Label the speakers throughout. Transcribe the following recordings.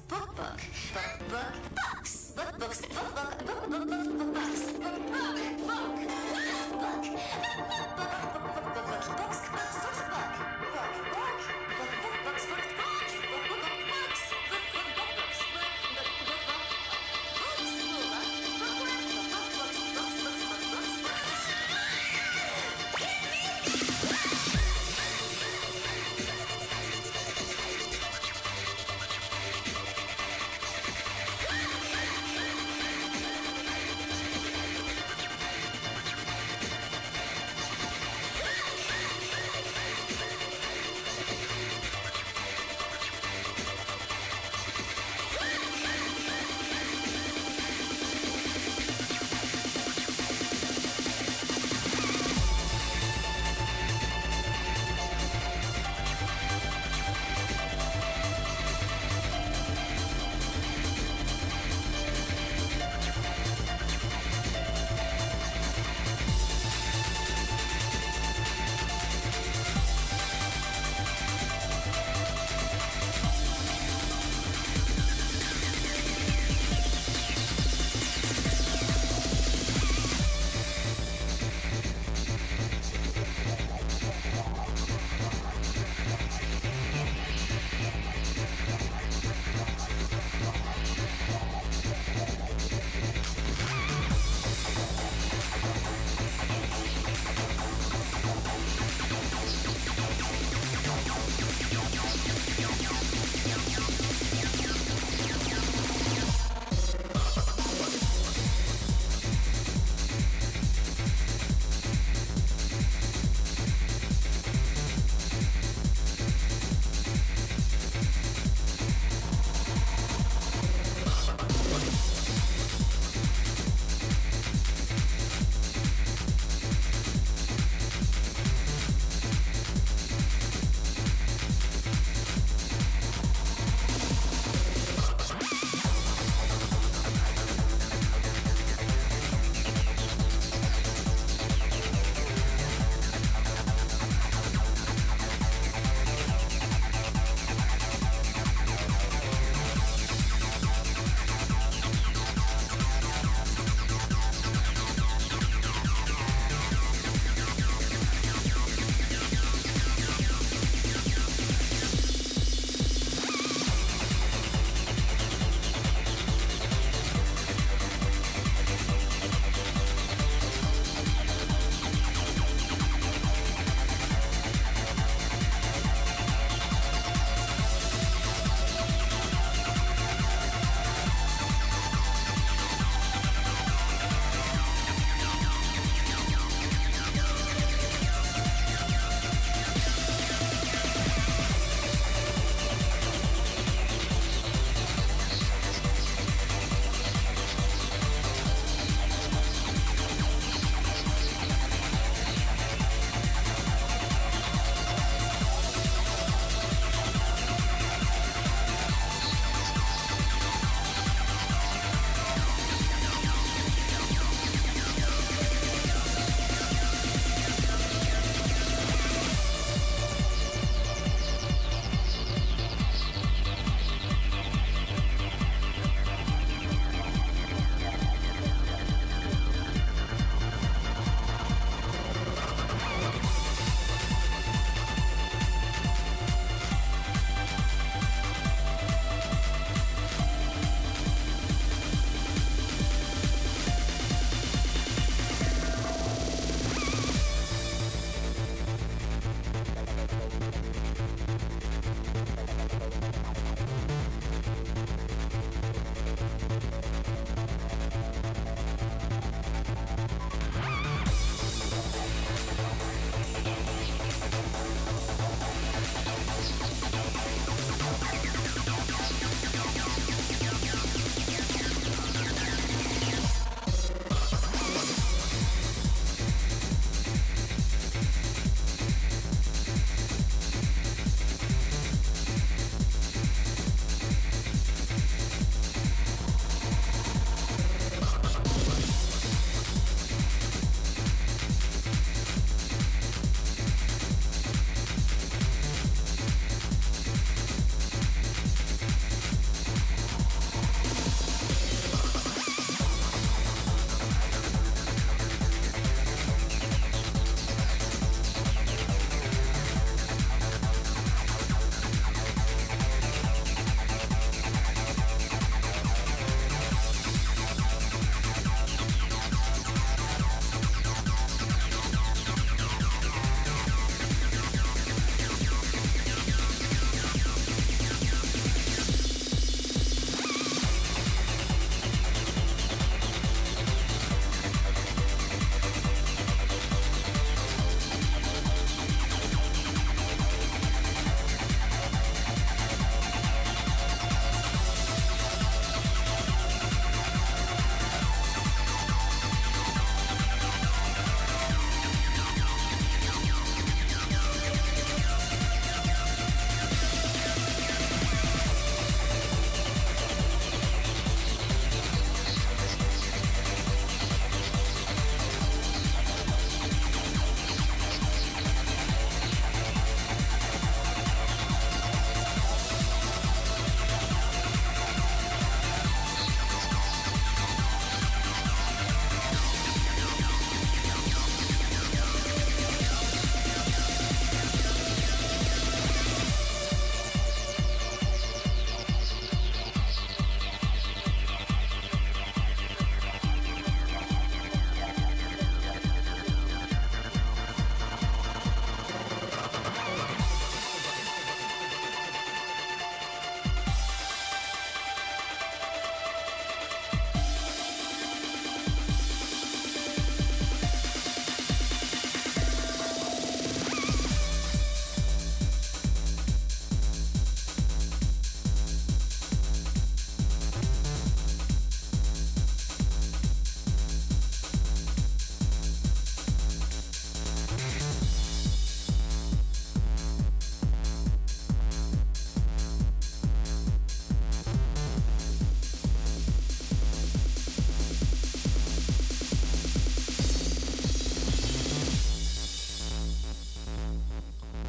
Speaker 1: book, book, book, book, books, book, books, book, book, book, book, book, book, books, book, book, book, book, book, books, books, books, book, book, book, book, books, books, books, book, book, book, books, book, book, book, books, book, book, book, book, books,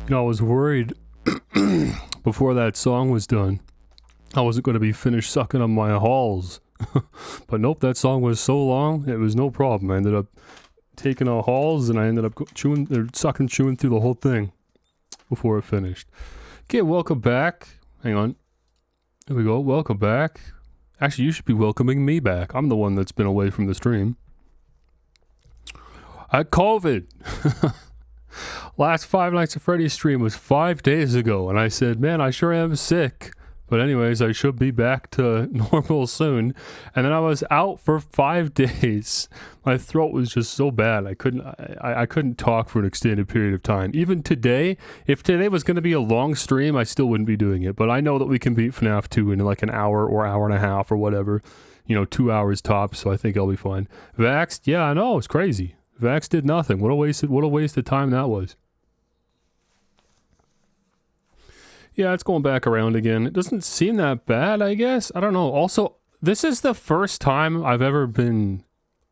Speaker 2: I was worried before that song was done. I wasn't going to be finished sucking on my halls. But nope, that song was so long, it was no problem. I ended up taking a halls and I ended up chewing through the whole thing before it finished. Okay, welcome back. Hang on. There we go. Welcome back. Actually, you should be welcoming me back. I'm the one that's been away from the stream. I had COVID. Last Five Nights at Freddy's stream was 5 days ago, and I said, man, I sure am sick. But anyways, I should be back to normal soon. And then I was out for 5 days. My throat was just so bad. I couldn't talk for an extended period of time. Even today, if today was going to be a long stream, I still wouldn't be doing it. But I know that we can beat FNAF 2 in like an hour or hour and a half or whatever. 2 hours tops, so I think I'll be fine. Vaxxed? Yeah, I know, it's crazy. Vax did nothing. What a waste of time that was. Yeah, it's going back around again. It doesn't seem that bad, I guess. I don't know. Also, this is the first time I've ever been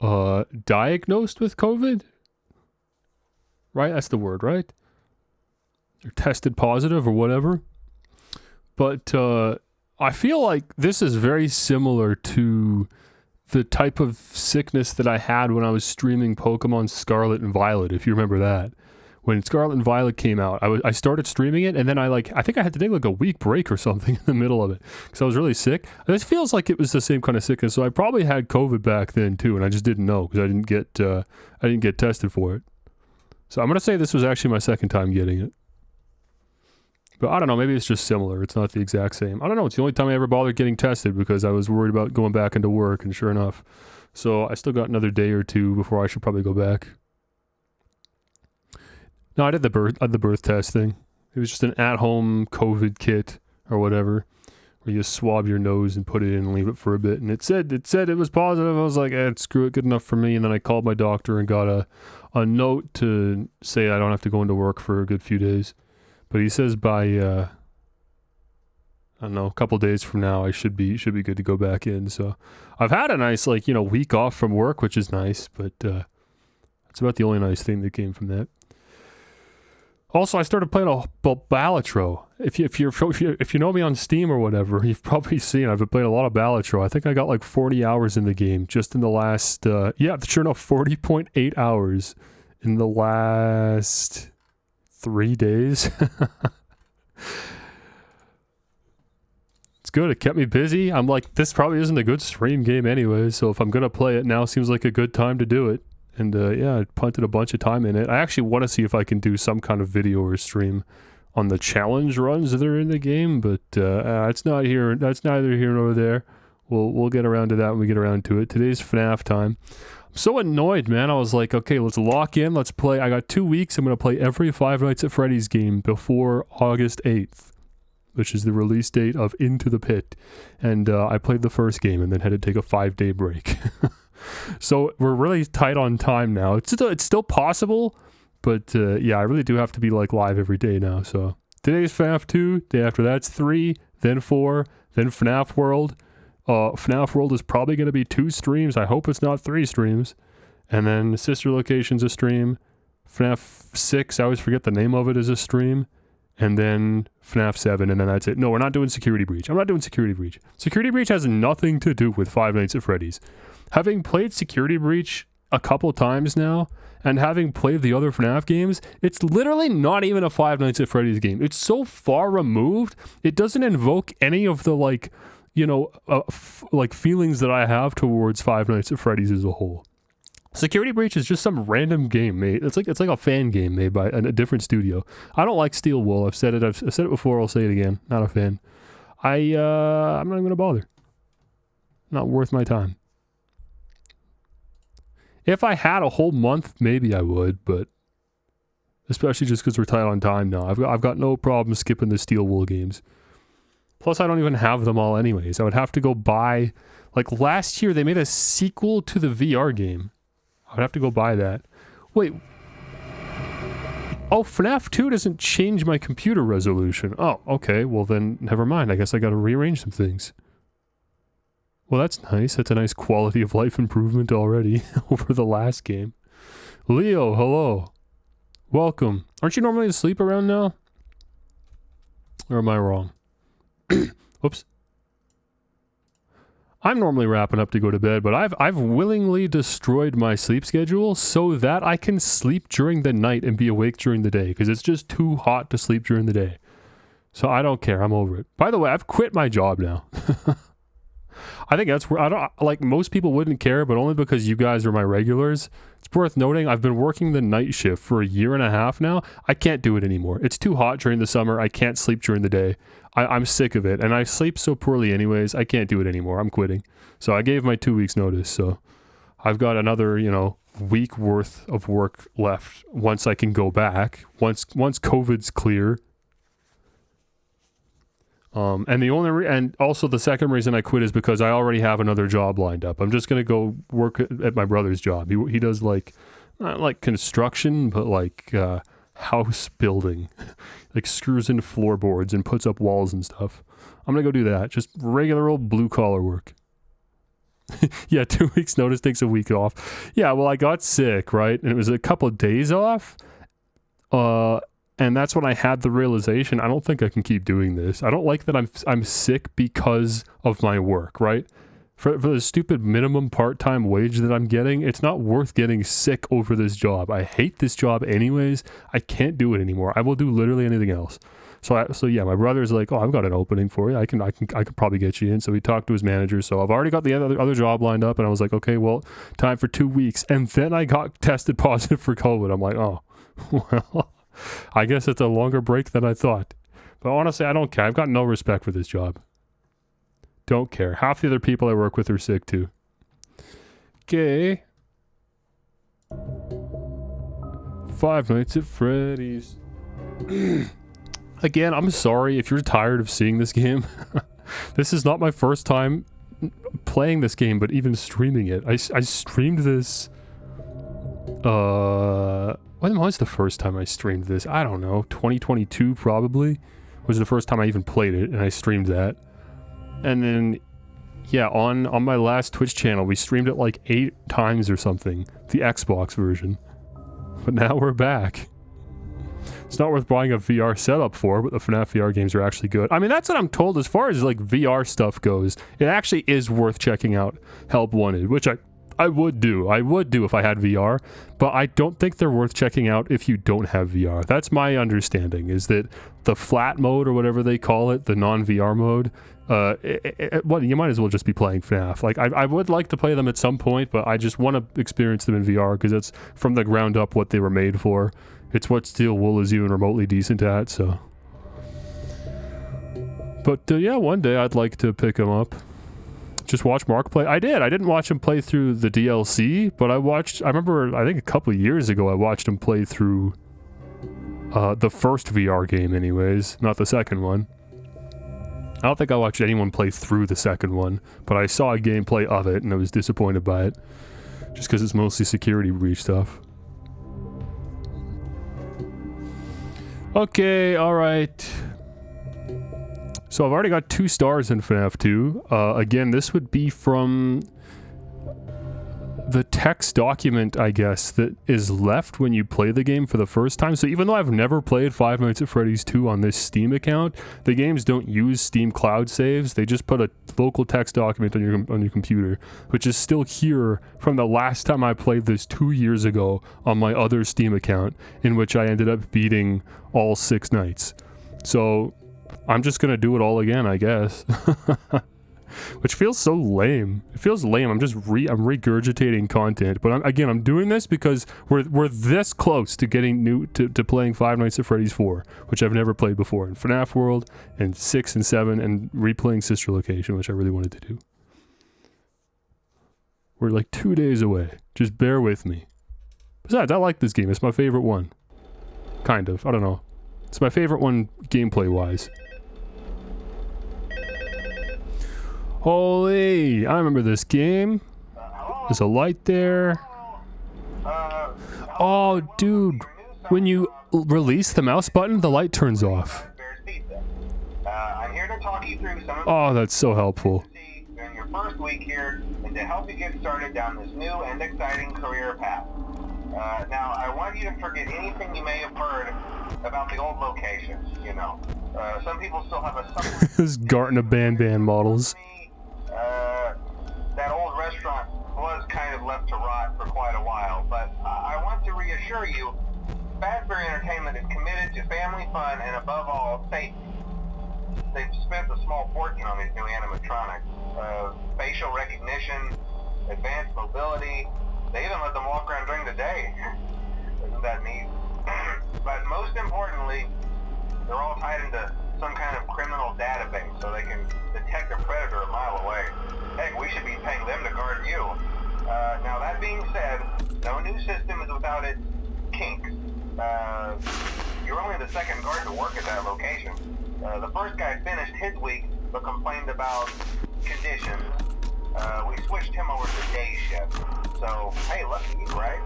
Speaker 2: diagnosed with COVID. Right? That's the word, right? Or tested positive or whatever. But I feel like this is very similar to the type of sickness that I had when I was streaming Pokemon Scarlet and Violet, if you remember that. When Scarlet and Violet came out, I started streaming it, and then I think I had to take like a week break or something in the middle of it, because I was really sick. This feels like it was the same kind of sickness, so I probably had COVID back then too, and I just didn't know, because I didn't get tested for it. So I'm going to say this was actually my second time getting it. But I don't know, maybe it's just similar. It's not the exact same. I don't know, it's the only time I ever bothered getting tested because I was worried about going back into work, and sure enough. So I still got another day or two before I should probably go back. No, I did the birth test thing. It was just an at-home COVID kit or whatever, where you swab your nose and put it in and leave it for a bit. And it said it was positive. I was like, screw it, good enough for me. And then I called my doctor and got a note to say I don't have to go into work for a good few days. But he says by, I don't know, a couple days from now, I should be good to go back in. So I've had a nice, week off from work, which is nice. But that's about the only nice thing that came from that. Also, I started playing a Balatro. If you know me on Steam or whatever, you've probably seen I've been playing a lot of Balatro. I think I got like 40 hours in the game just in the last, sure enough, 40.8 hours in the last 3 days. It's good. It kept me busy. I'm like, this probably isn't a good stream game anyway, so if I'm going to play it, now seems like a good time to do it. And I punted a bunch of time in it. I actually want to see if I can do some kind of video or stream on the challenge runs that are in the game, but it's not here. That's neither here nor there. We'll get around to that when we get around to it. Today's FNAF time. I'm so annoyed, man. I was like, okay, let's lock in. Let's play. I got 2 weeks. I'm going to play every Five Nights at Freddy's game before August 8th, which is the release date of Into the Pit. And I played the first game and then had to take a 5-day break. So we're really tight on time now. It's still possible, but I really do have to be like live every day now. So today's FNAF 2, day after that's 3, then 4, then FNAF World. FNAF World is probably going to be 2 streams. I hope it's not 3 streams. And then Sister Location's a stream. FNAF 6, I always forget the name of it, is a stream. And then FNAF 7, and then that's it. No, we're not doing Security Breach. I'm not doing Security Breach. Security Breach has nothing to do with Five Nights at Freddy's. Having played Security Breach a couple times now, and having played the other FNAF games, it's literally not even a Five Nights at Freddy's game. It's so far removed, it doesn't invoke any of the, feelings that I have towards Five Nights at Freddy's as a whole. Security Breach is just some random game made. It's like a fan game made by a different studio. I don't like Steel Wool. I've said it before. I'll say it again. Not a fan. I'm not even gonna bother. Not worth my time. If I had a whole month, maybe I would, but especially just because we're tight on time now. I've got no problem skipping the Steel Wool games. Plus, I don't even have them all anyways. I would have to go buy, last year they made a sequel to the VR game. I would have to go buy that. Wait. Oh, FNAF 2 doesn't change my computer resolution. Oh, okay. Well then, never mind. I guess I gotta rearrange some things. Well, that's nice. That's a nice quality of life improvement already over the last game. Leo, hello. Welcome. Aren't you normally asleep around now? Or am I wrong? Whoops. I'm normally wrapping up to go to bed, but I've willingly destroyed my sleep schedule so that I can sleep during the night and be awake during the day, because it's just too hot to sleep during the day. So I don't care. I'm over it. By the way, I've quit my job now. I think that's where I don't like most people wouldn't care, but only because you guys are my regulars. It's worth noting I've been working the night shift for a year and a half now. I can't do it anymore. It's too hot during the summer. I can't sleep during the day. I'm sick of it, and I sleep so poorly anyways. I can't do it anymore. I'm quitting. So I gave my 2 weeks notice. So I've got another, week worth of work left once I can go back. Once COVID's clear. And also the second reason I quit is because I already have another job lined up. I'm just gonna go work at my brother's job. He does not like construction, but like house building, like screws in floorboards and puts up walls and stuff. I'm gonna go do that. Just regular old blue collar work. Yeah, 2 weeks notice takes a week off. Yeah, well, I got sick, right? And it was a couple of days off. And that's when I had the realization, I don't think I can keep doing this. I don't like that I'm sick because of my work, right? For the stupid minimum part-time wage that I'm getting, it's not worth getting sick over this job. I hate this job anyways. I can't do it anymore. I will do literally anything else. So yeah, my brother's like, oh, I've got an opening for you. I could probably get you in. So he talked to his manager. So I've already got the other job lined up, and I was like, okay, well, time for 2 weeks. And then I got tested positive for COVID. I'm like, oh, well, I guess it's a longer break than I thought. But honestly, I don't care. I've got no respect for this job. Don't care. Half the other people I work with are sick too. Okay. Five Nights at Freddy's. Again, I'm sorry if you're tired of seeing this game. This is not my first time playing this game, but even streaming it. I streamed this... When was the first time I streamed this? I don't know. 2022 probably was the first time I even played it, and I streamed that. And then, yeah, on my last Twitch channel, we streamed it like 8 times or something. The Xbox version. But now we're back. It's not worth buying a VR setup for, but the FNAF VR games are actually good. I mean, that's what I'm told as far as like VR stuff goes. It actually is worth checking out Help Wanted, which I would do. I would do if I had VR, but I don't think they're worth checking out if you don't have VR. That's my understanding, is that the flat mode or whatever they call it, the non-VR mode, well, you might as well just be playing FNAF. Like, I would like to play them at some point, but I just want to experience them in VR because it's from the ground up what they were made for. It's what Steel Wool is even remotely decent at, so. But yeah, one day I'd like to pick them up. Just watch Mark play. I did. I didn't watch him play through the DLC, but I remember, I think a couple of years ago, I watched him play through the first VR game anyways, not the second one. I don't think I watched anyone play through the second one, but I saw a gameplay of it and I was disappointed by it. Just because it's mostly security breach stuff. Okay, alright. So I've already got 2 stars in FNAF 2. Again, this would be from the text document, I guess, that is left when you play the game for the first time. So even though I've never played Five Nights at Freddy's 2 on this Steam account, the games don't use Steam Cloud saves. They just put a local text document on your computer, which is still here from the last time I played this 2 years ago on my other Steam account, in which I ended up beating all 6 nights. So I'm just gonna do it all again, I guess. Which feels so lame. It feels lame. I'm regurgitating content. But I'm doing this because we're this close to getting to playing Five Nights at Freddy's 4, which I've never played before, in FNAF World, and 6 and 7, and replaying Sister Location, which I really wanted to do. We're like 2 days away. Just bear with me. Besides, I like this game. It's my favorite one. Kind of. I don't know. It's my favorite one gameplay-wise. Holy, I remember this game. There's a light there. Oh, dude. When you release the mouse button, the light turns off. Oh, that's so helpful.
Speaker 3: During your first week here, and to help you get started down this new and exciting career path. Now, I want you to forget anything you may have heard about the old locations, you know. Some people still have a
Speaker 2: This Gartner band models.
Speaker 3: That old restaurant was kind of left to rot for quite a while, but I want to reassure you, Fazbear Entertainment is committed to family fun and above all, safety. They've spent a small fortune on these new animatronics. Facial recognition, advanced mobility, they even let them walk around during the day. Isn't that neat? But most importantly, they're all tied into some kind of criminal database so they can detect a predator a mile away. Heck, we should be paying them to guard you. Now that being said, no new system is without its kinks. You're only the second guard to work at that location. The first guy finished his week but complained about conditions. We switched him over to day shift. So, hey, lucky you, right?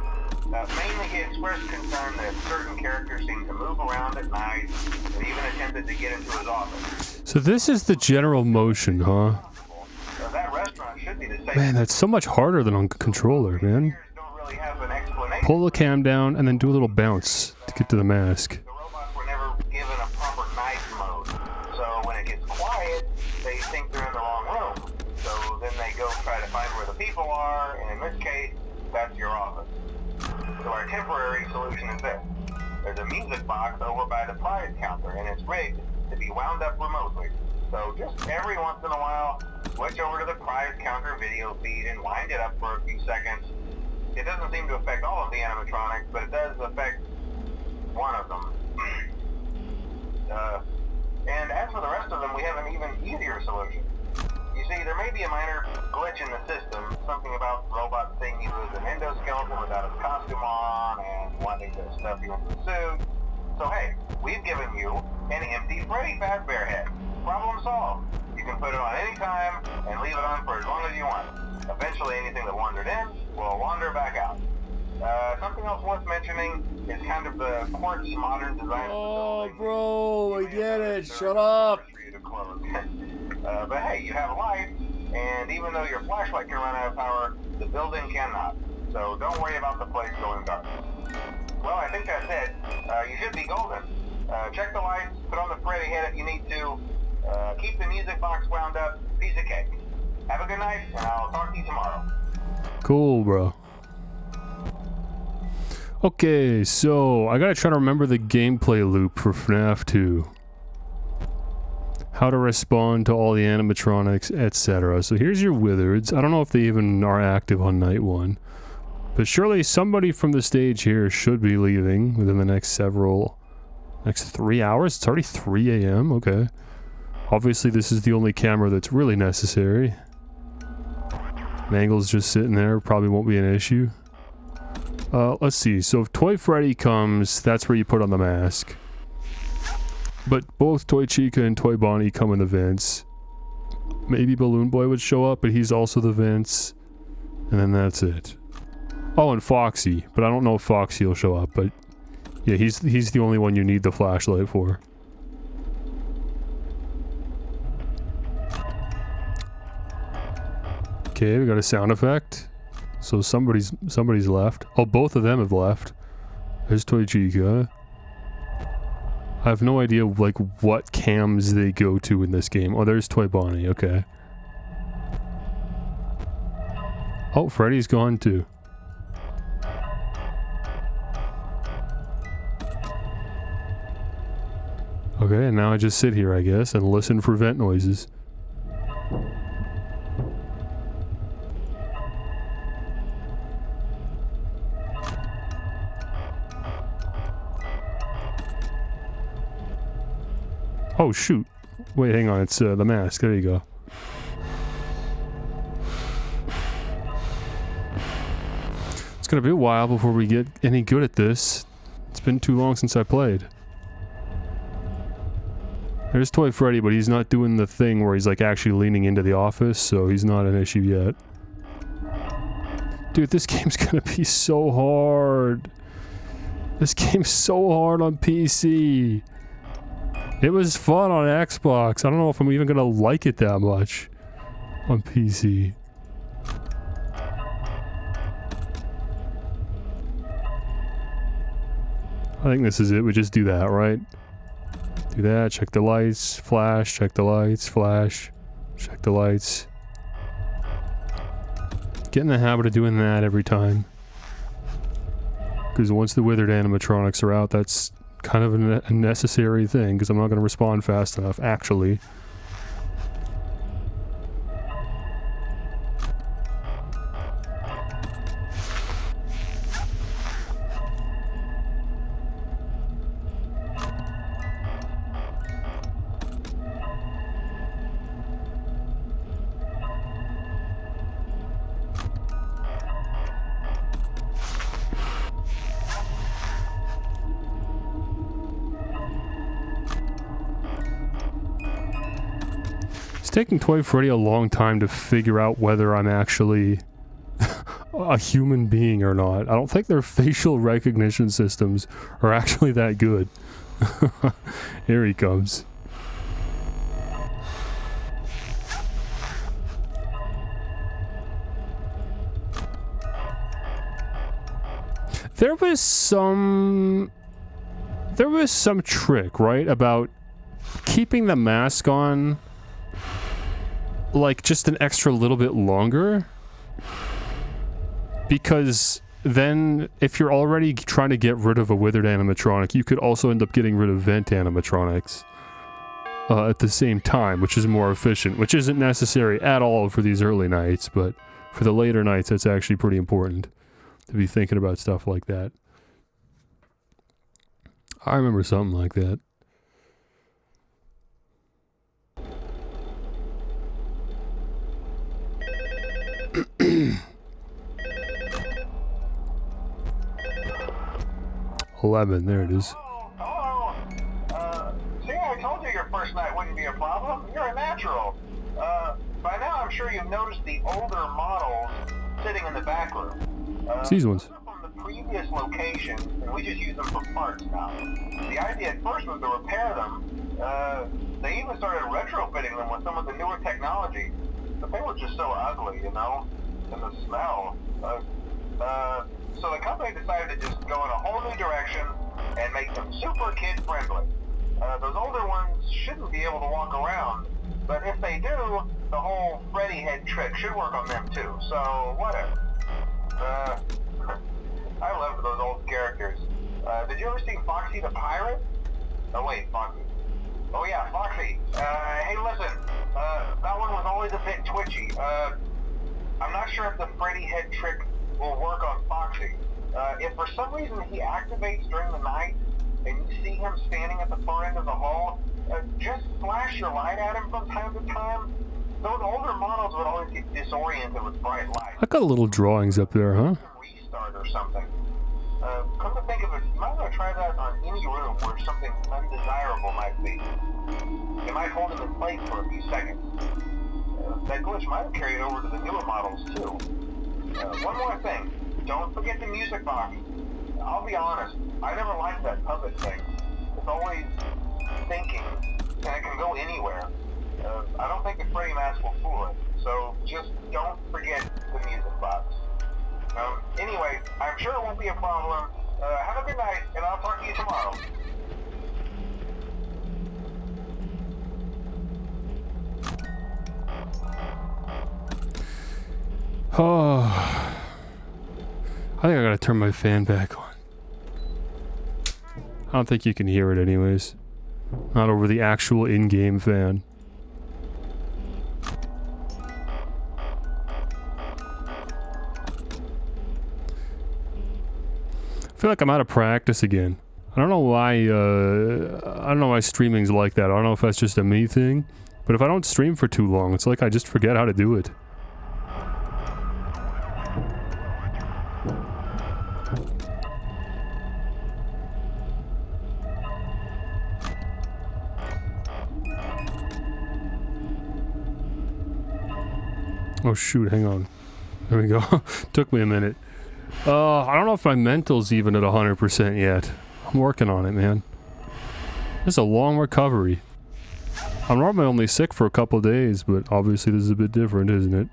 Speaker 3: Mainly he expressed concern that certain characters seem to move around at night and even attempted to get into his office.
Speaker 2: So this is the general motion, huh?
Speaker 3: That restaurant should be the same.
Speaker 2: Man, that's so much harder than on controller, man.
Speaker 3: Don't really have an explanation.
Speaker 2: Pull the cam down and then do a little bounce to get to the mask.
Speaker 3: The robots were never given a proper night mode. So when it gets quiet, they think they're in the wrong room. So then they go try to find where the people are, and in this case, that's your office. So our temporary solution is this. There's a music box over by the prize counter, and it's rigged to be wound up remotely. So just every once in a while, switch over to the prize counter video feed and wind it up for a few seconds. It doesn't seem to affect all of the animatronics, but it does affect one of them. And as for the rest of them, we have an even easier solution. You see, there may be a minor glitch in the system, something about robots seeing you as an endoskeleton without a costume on and wanting to stuff you into the suit. So hey, we've given you an empty Freddy Fazbear head. Problem solved. You can put it on any time and leave it on for as long as you want. Eventually anything that wandered in will wander back out. Something else worth mentioning is kind of the quartz modern design of the building.
Speaker 4: Bro, I get it. Shut up.
Speaker 3: But hey, you have a light, and even though your flashlight can run out of power, the building cannot. So don't worry about the place going dark. Well, I think that's it. You should be golden. Check the lights, put on the Freddy head if you need to. Keep the music box wound up. Piece of cake. Have a good night, and I'll talk to you tomorrow.
Speaker 2: Cool, bro. Okay, so I gotta try to remember the gameplay loop for FNAF 2. How to respond to all the animatronics, etc. So here's your wizards. I don't know if they even are active on night 1. But surely somebody from the stage here should be leaving within the next 3 hours? It's already 3 a.m.? Okay. Obviously this is the only camera that's really necessary. Mangle's just sitting there, probably won't be an issue. Let's see, so if Toy Freddy comes, that's where you put on the mask. But both Toy Chica and Toy Bonnie come in the vents. Maybe Balloon Boy would show up, but he's also the vents. And then that's it. Oh, and Foxy, but I don't know if Foxy will show up, but yeah, he's the only one you need the flashlight for. Okay, we got a sound effect. So somebody's left. Oh, both of them have left. There's Toy Chica. I have no idea, like, what cams they go to in this game. Oh, there's Toy Bonnie, okay. Oh, Freddy's gone too. Okay, and now I just sit here, I guess, and listen for vent noises. Oh, shoot. Wait, hang on. It's the mask. There you go. It's gonna be a while before we get any good at this. It's been too long since I played. There's Toy Freddy, but he's not doing the thing where he's like actually leaning into the office, so he's not an issue yet. Dude, this game's gonna be so hard. This game's so hard on PC. It was fun on Xbox. I don't know if I'm even gonna like it that much on PC. I think this is it. We just do that, right? Do that, check the lights, flash, check the lights, flash, check the lights. Get in the habit of doing that every time. Because once the withered animatronics are out, that's kind of a necessary thing, because I'm not going to respond fast enough, actually. It's taking Toy Freddy a long time to figure out whether I'm actually a human being or not. I don't think their facial recognition systems are actually that good. Here he comes. There was some trick, right, about keeping the mask on like just an extra little bit longer, because then if you're already trying to get rid of a withered animatronic, you could also end up getting rid of vent animatronics at the same time, which is more efficient, which isn't necessary at all for these early nights, but for the later nights that's actually pretty important to be thinking about stuff like that. I remember something like that. $11, there it is.
Speaker 3: Hello. See, I told you your first night wouldn't be a problem. You're a natural. By now I'm sure you've noticed the older models sitting in the back room.
Speaker 2: It's these ones.
Speaker 3: Those are from the previous location, and we just use them for parts now. The idea at first was to repair them. They even started retrofitting them with some of the newer technology, but they were just so ugly, you know, and the smell. So the company decided to just go in a whole new direction and make them super kid-friendly. Those older ones shouldn't be able to walk around, but if they do, the whole Freddy head trick should work on them too, so whatever. I love those old characters. Did you ever see Foxy the Pirate? Oh wait, Foxy. Oh yeah, Foxy. Hey listen, that one was always a bit twitchy. I'm not sure if the Freddy head trick will work on Foxy. If for some reason he activates during the night, and you see him standing at the far end of the hall, just flash your light at him from time to time. Those older models would always get disoriented with bright lights.
Speaker 2: I got little drawings up there, huh?
Speaker 3: Restart or something. Come to think of it, you might want to try that on any room where something undesirable might be. It might hold him in place for a few seconds. That glitch might have carried over to the newer models too. One more thing, don't forget the music box. I'll be honest, I never liked that puppet thing. It's always thinking, and it can go anywhere. I don't think the Freddy mask will fool it, so just don't forget the music box. Anyway, I'm sure it won't be a problem. Have a good night, and I'll talk to you tomorrow.
Speaker 2: Oh, I think I gotta turn my fan back on. I don't think you can hear it anyways. Not over the actual in-game fan. I feel like I'm out of practice again. I don't know why streaming's like that. I don't know if that's just a me thing, but if I don't stream for too long, it's like I just forget how to do it. Oh shoot, hang on. There we go. Took me a minute. I don't know if my mental's even at 100% yet. I'm working on it, man. This is a long recovery. I'm normally only sick for a couple days, but obviously this is a bit different, isn't it?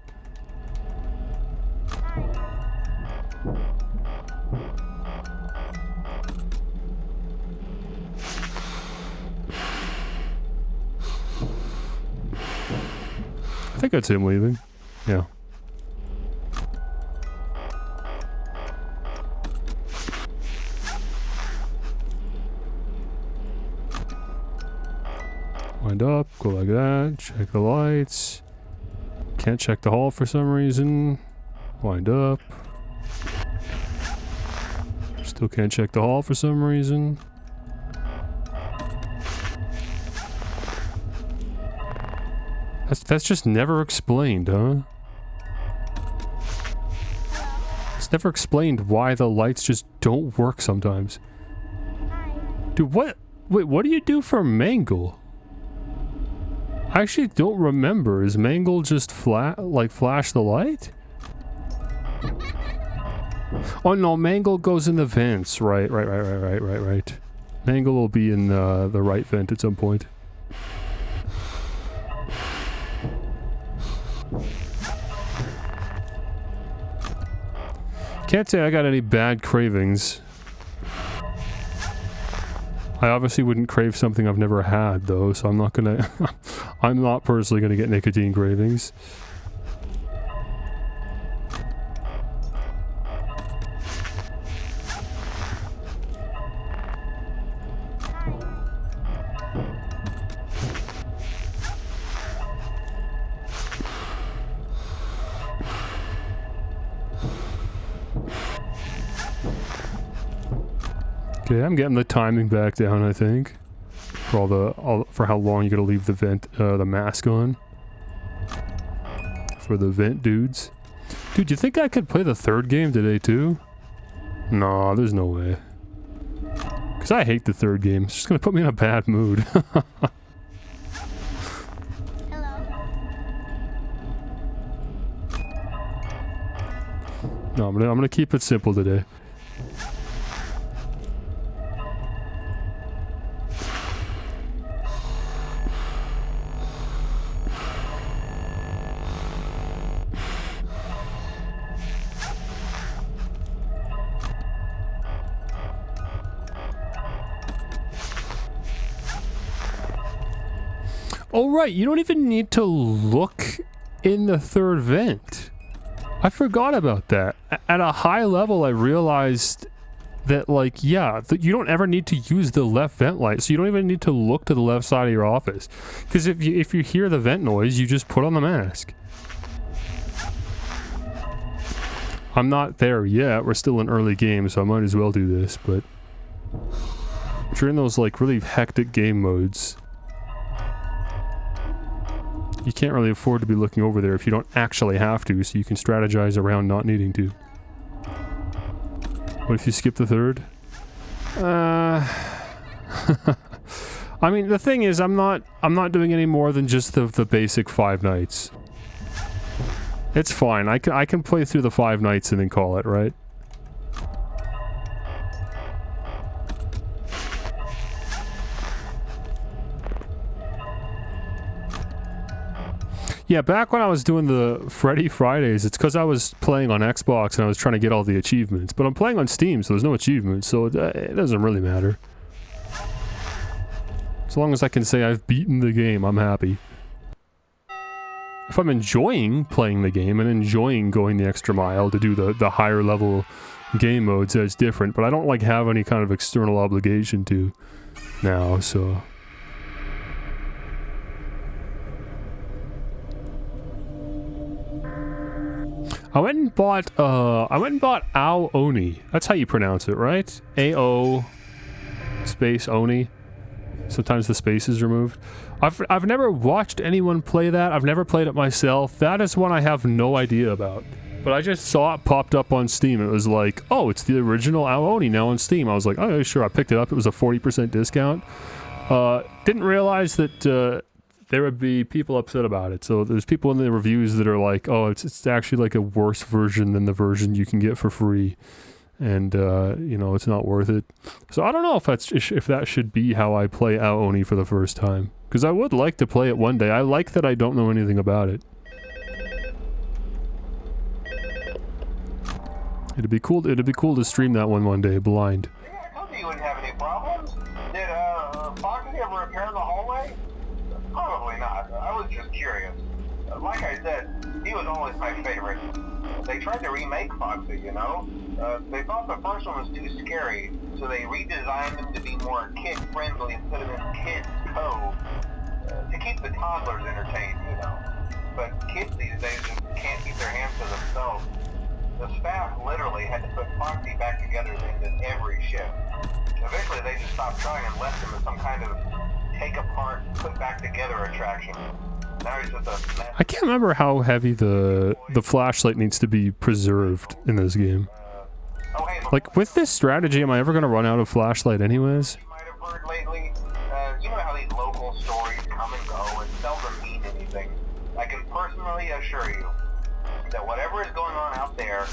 Speaker 2: think that's him leaving. Yeah. Wind up, go like that, check the lights. Can't check the hall for some reason. Wind up. Still can't check the hall for some reason. That's just never explained, huh? It's never explained why the lights just don't work sometimes. Dude, what? Wait, what do you do for Mangle? I actually don't remember. Is Mangle just flash the light? Oh no, Mangle goes in the vents. Right. Mangle will be in the right vent at some point. Can't say I got any bad cravings. I obviously wouldn't crave something I've never had though, so I'm not gonna I'm not personally gonna get nicotine cravings. Okay, I'm getting the timing back down, I think. For how long you gotta leave the vent, the mask on. For the vent dudes. Dude, you think I could play the third game today too? No, there's no way. Cause I hate the third game. It's just gonna put me in a bad mood.
Speaker 1: Hello.
Speaker 2: No, I'm gonna keep it simple today. Oh right, you don't even need to look in the third vent. I forgot about that. At a high level, I realized that, like, yeah, you don't ever need to use the left vent light, so you don't even need to look to the left side of your office. Because if you hear the vent noise, you just put on the mask. I'm not there yet. We're still in early game, so I might as well do this, but during those, like, really hectic game modes, you can't really afford to be looking over there if you don't actually have to, so you can strategize around not needing to. What if you skip the third? I mean, the thing is, I'm not doing any more than just the basic 5 nights. It's fine. I can play through the 5 nights and then call it, right? Yeah, back when I was doing the Freddy Fridays, it's because I was playing on Xbox and I was trying to get all the achievements. But I'm playing on Steam, so there's no achievements, so it doesn't really matter. As long as I can say I've beaten the game, I'm happy. If I'm enjoying playing the game and enjoying going the extra mile to do the higher level game modes, that's different. But I don't like have any kind of external obligation to now, so... I went and bought Ao Oni. That's how you pronounce it, right? A-O space Oni. Sometimes the space is removed. I've never watched anyone play that. I've never played it myself. That is one I have no idea about. But I just saw it popped up on Steam. It was like, oh, it's the original Ao Oni now on Steam. I was like, oh, sure. I picked it up. It was a 40% discount. Didn't realize that there would be people upset about it. So there's people in the reviews that are like, oh, it's actually like a worse version than the version you can get for free. And, you know, it's not worth it. So I don't know if that should be how I play Ao Oni for the first time. Because I would like to play it one day. I like that I don't know anything about it. It'd be cool to stream that one day, blind.
Speaker 3: Yeah, I told you wouldn't have any problems. Did Foxy ever repair the hallway? Probably not. I was just curious. like I said, he was always my favorite. They tried to remake Foxy, you know? They thought the first one was too scary, so they redesigned him to be more kid-friendly and put him in Kids Cove to keep the toddlers entertained, you know? But kids these days just can't keep their hands to themselves. The staff literally had to put Foxy back together at the end of every shift. Eventually they just stopped trying and left him as some kind of take apart, put back together attraction. Now he's just a mess.
Speaker 2: I can't remember how heavy the flashlight needs to be preserved in this game.
Speaker 3: Oh, hey,
Speaker 2: Like, with this strategy, am I ever gonna run out of flashlight anyways?
Speaker 3: you might have heard lately, you know how these local stories come and go and seldom mean anything. I can personally assure you that whatever is going on out there,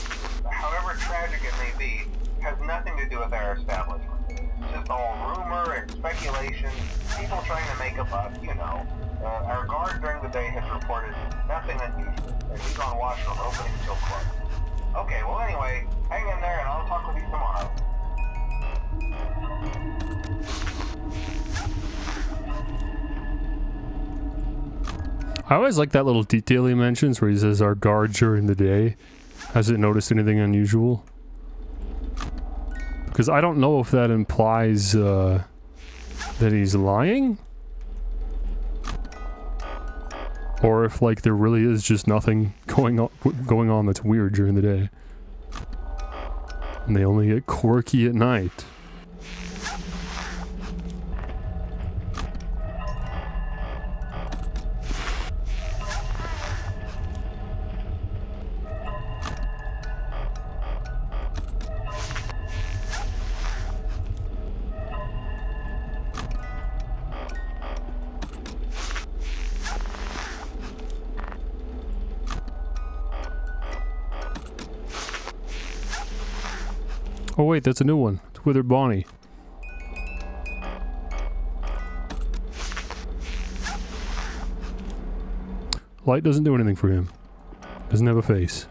Speaker 3: however tragic it may be, has nothing to do with our establishment. It's just all rumor and speculation, people trying to make a buck, you know. Our guard during the day has reported nothing unusual, and he's on watch from opening till close. Okay, well anyway, hang in there and I'll talk with you tomorrow.
Speaker 2: I always like that little detail he mentions where he says our guard during the day hasn't noticed anything unusual. Because I don't know if that implies that he's lying. Or if, like, there really is just nothing going on that's weird during the day. And they only get quirky at night. Oh wait, that's a new one. It's Withered Bonnie. Light doesn't do anything for him. Doesn't have a face.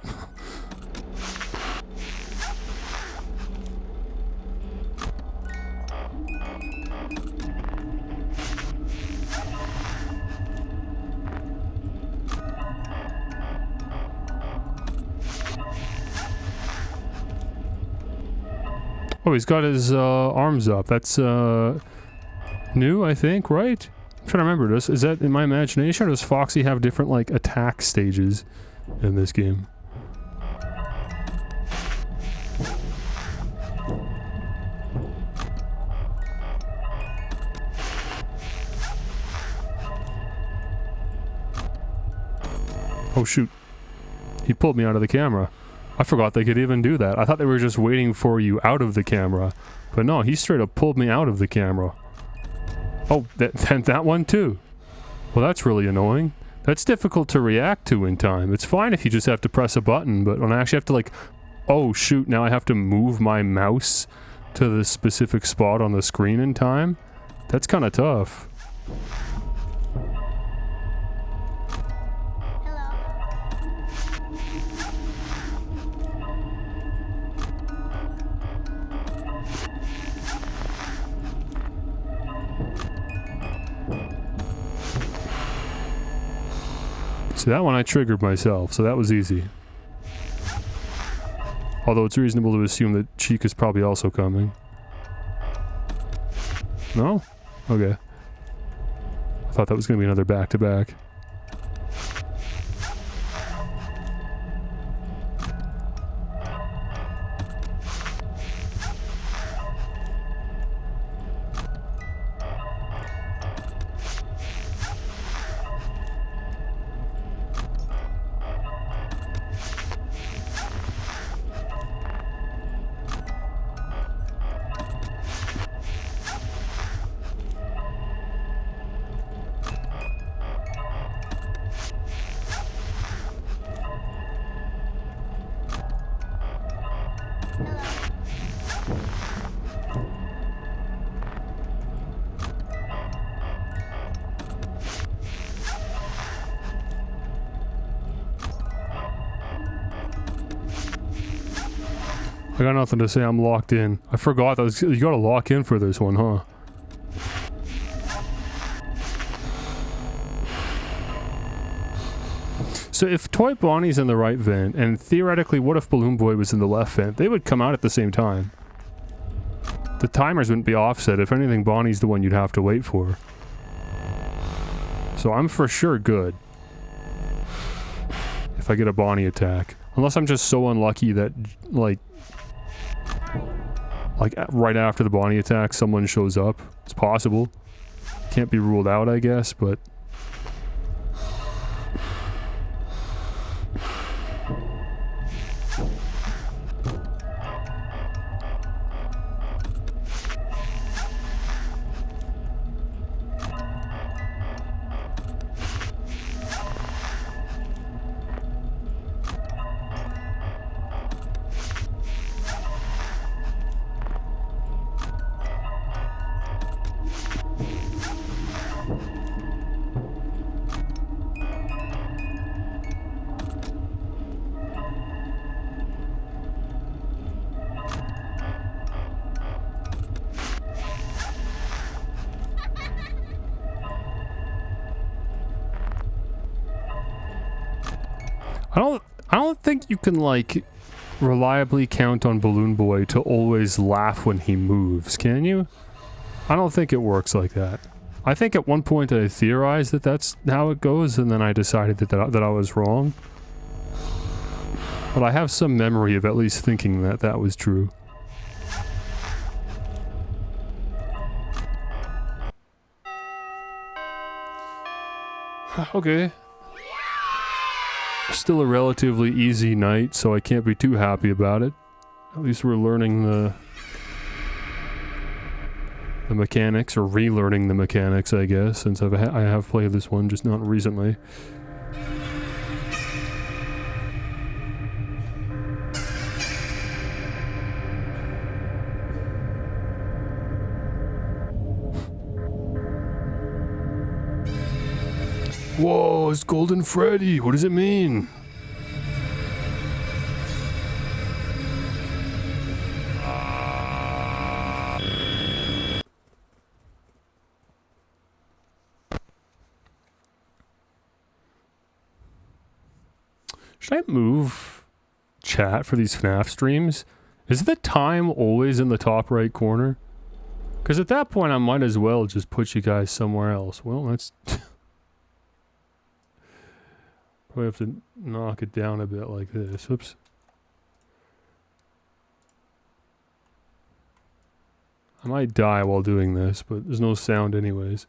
Speaker 2: Oh, he's got his arms up. That's new, I think, right? I'm trying to remember this. Is that in my imagination, or does Foxy have different, like, attack stages in this game? Oh shoot. He pulled me out of the camera. I forgot they could even do that. I thought they were just waiting for you out of the camera. But no, he straight up pulled me out of the camera. Oh, that one too. Well, that's really annoying. That's difficult to react to in time. It's fine if you just have to press a button, but when I actually have to, like, oh shoot, now I have to move my mouse to the specific spot on the screen in time, that's kind of tough. See, that one I triggered myself, so that was easy. Although it's reasonable to assume that Chica's probably also coming. No? Okay. I thought that was going to be another back-to-back. I got nothing to say, I'm locked in. I forgot that was, you gotta lock in for this one, huh? So if Toy Bonnie's in the right vent, and theoretically, what if Balloon Boy was in the left vent? They would come out at the same time. The timers wouldn't be offset. If anything, Bonnie's the one you'd have to wait for. So I'm for sure good. If I get a Bonnie attack. Unless I'm just so unlucky that, like right after the Bonnie attack, someone shows up. It's possible. Can't be ruled out, I guess, but... I don't think you can, like, reliably count on Balloon Boy to always laugh when he moves, can you? I don't think it works like that. I think at one point I theorized that that's how it goes, and then I decided that I was wrong. But I have some memory of at least thinking that that was true. Okay. Still a relatively easy night, so I can't be too happy about it. At least we're learning the mechanics, or relearning the mechanics, I guess, since I have played this one, just not recently. Whoa, it's Golden Freddy. What does it mean? Should I move chat for these FNAF streams? Is the time always in the top right corner? Because at that point I might as well just put you guys somewhere else. Well, that's... Probably have to knock it down a bit like this. Oops. I might die while doing this, but there's no sound anyways.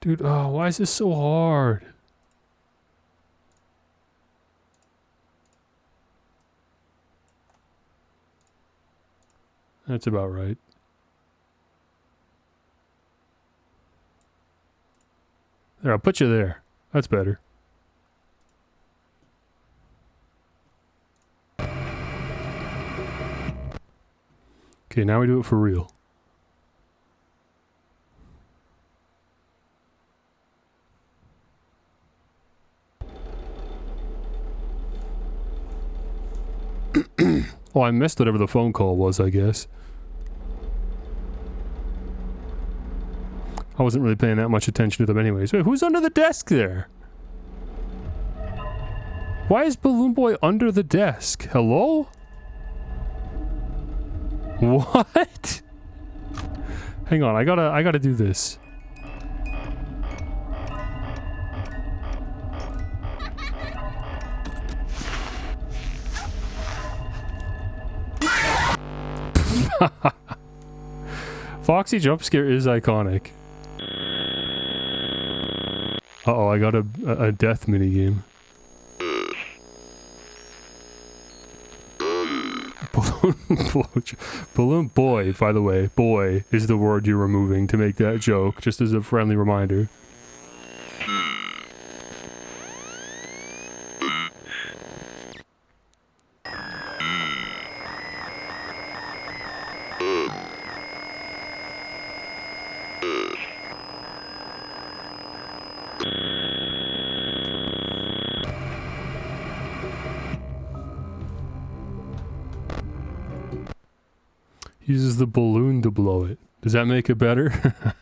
Speaker 2: Dude, oh, why is this so hard? That's about right. There, I'll put you there. That's better. Okay, now we do it for real. Oh, I missed whatever the phone call was, I guess. I wasn't really paying that much attention to them anyways. Wait, who's under the desk there? Why is Balloon Boy under the desk? Hello? What? Hang on, I gotta do this. Foxy jump scare is iconic. Uh-oh, I got a death minigame. Balloon Boy, by the way. Boy is the word you're removing to make that joke, just as a friendly reminder. Uses the balloon to blow it. Does that make it better?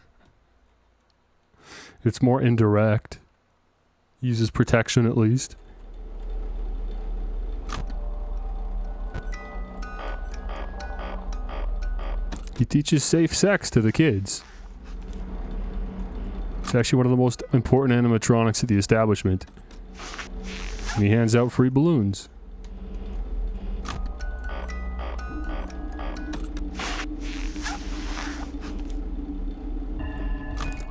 Speaker 2: It's more indirect. Uses protection at least. He teaches safe sex to the kids. It's actually one of the most important animatronics at the establishment. And he hands out free balloons.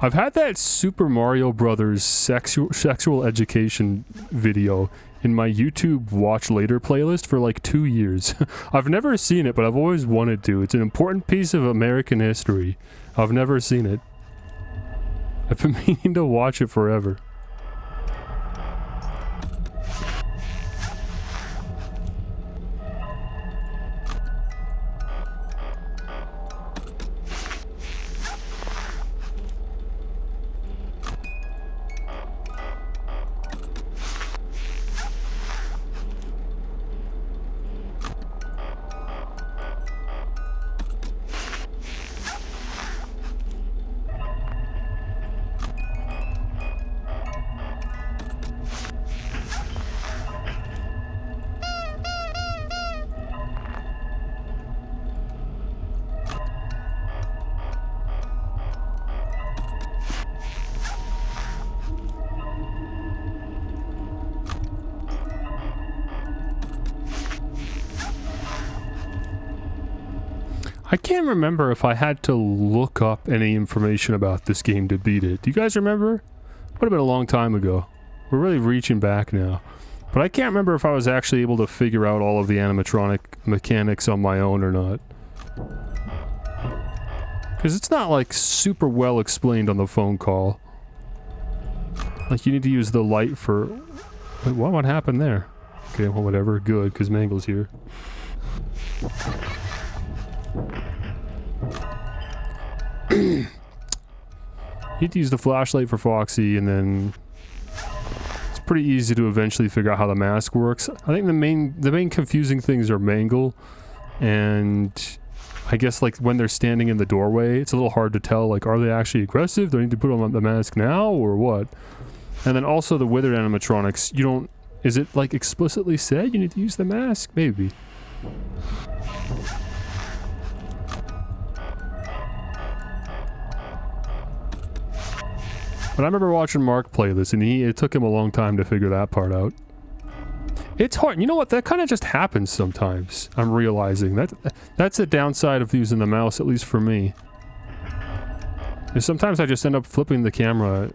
Speaker 2: I've had that Super Mario Brothers sexual education video in my YouTube Watch Later playlist for like 2 years. I've never seen it, but I've always wanted to. It's an important piece of American history. I've never seen it. I've been meaning to watch it forever. I can't remember if I had to look up any information about this game to beat it. Do you guys remember? Would have been a long time ago. We're really reaching back now. But I can't remember if I was actually able to figure out all of the animatronic mechanics on my own or not. Because it's not like super well explained on the phone call. Like you need to use the light for... Wait, what happened there? Okay, well whatever, good, because Mangle's here. You need to use the flashlight for Foxy, and then it's pretty easy to eventually figure out how the mask works. I think the main confusing things are Mangle, and I guess like when they're standing in the doorway, it's a little hard to tell. Like, are they actually aggressive? Do I need to put on the mask now, or what? And then also the withered animatronics. You don't. Is it like explicitly said you need to use the mask? Maybe. But I remember watching Mark play this, and it took him a long time to figure that part out. It's hard. You know what? That kind of just happens sometimes. I'm realizing that's a downside of using the mouse, at least for me. And sometimes I just end up flipping the camera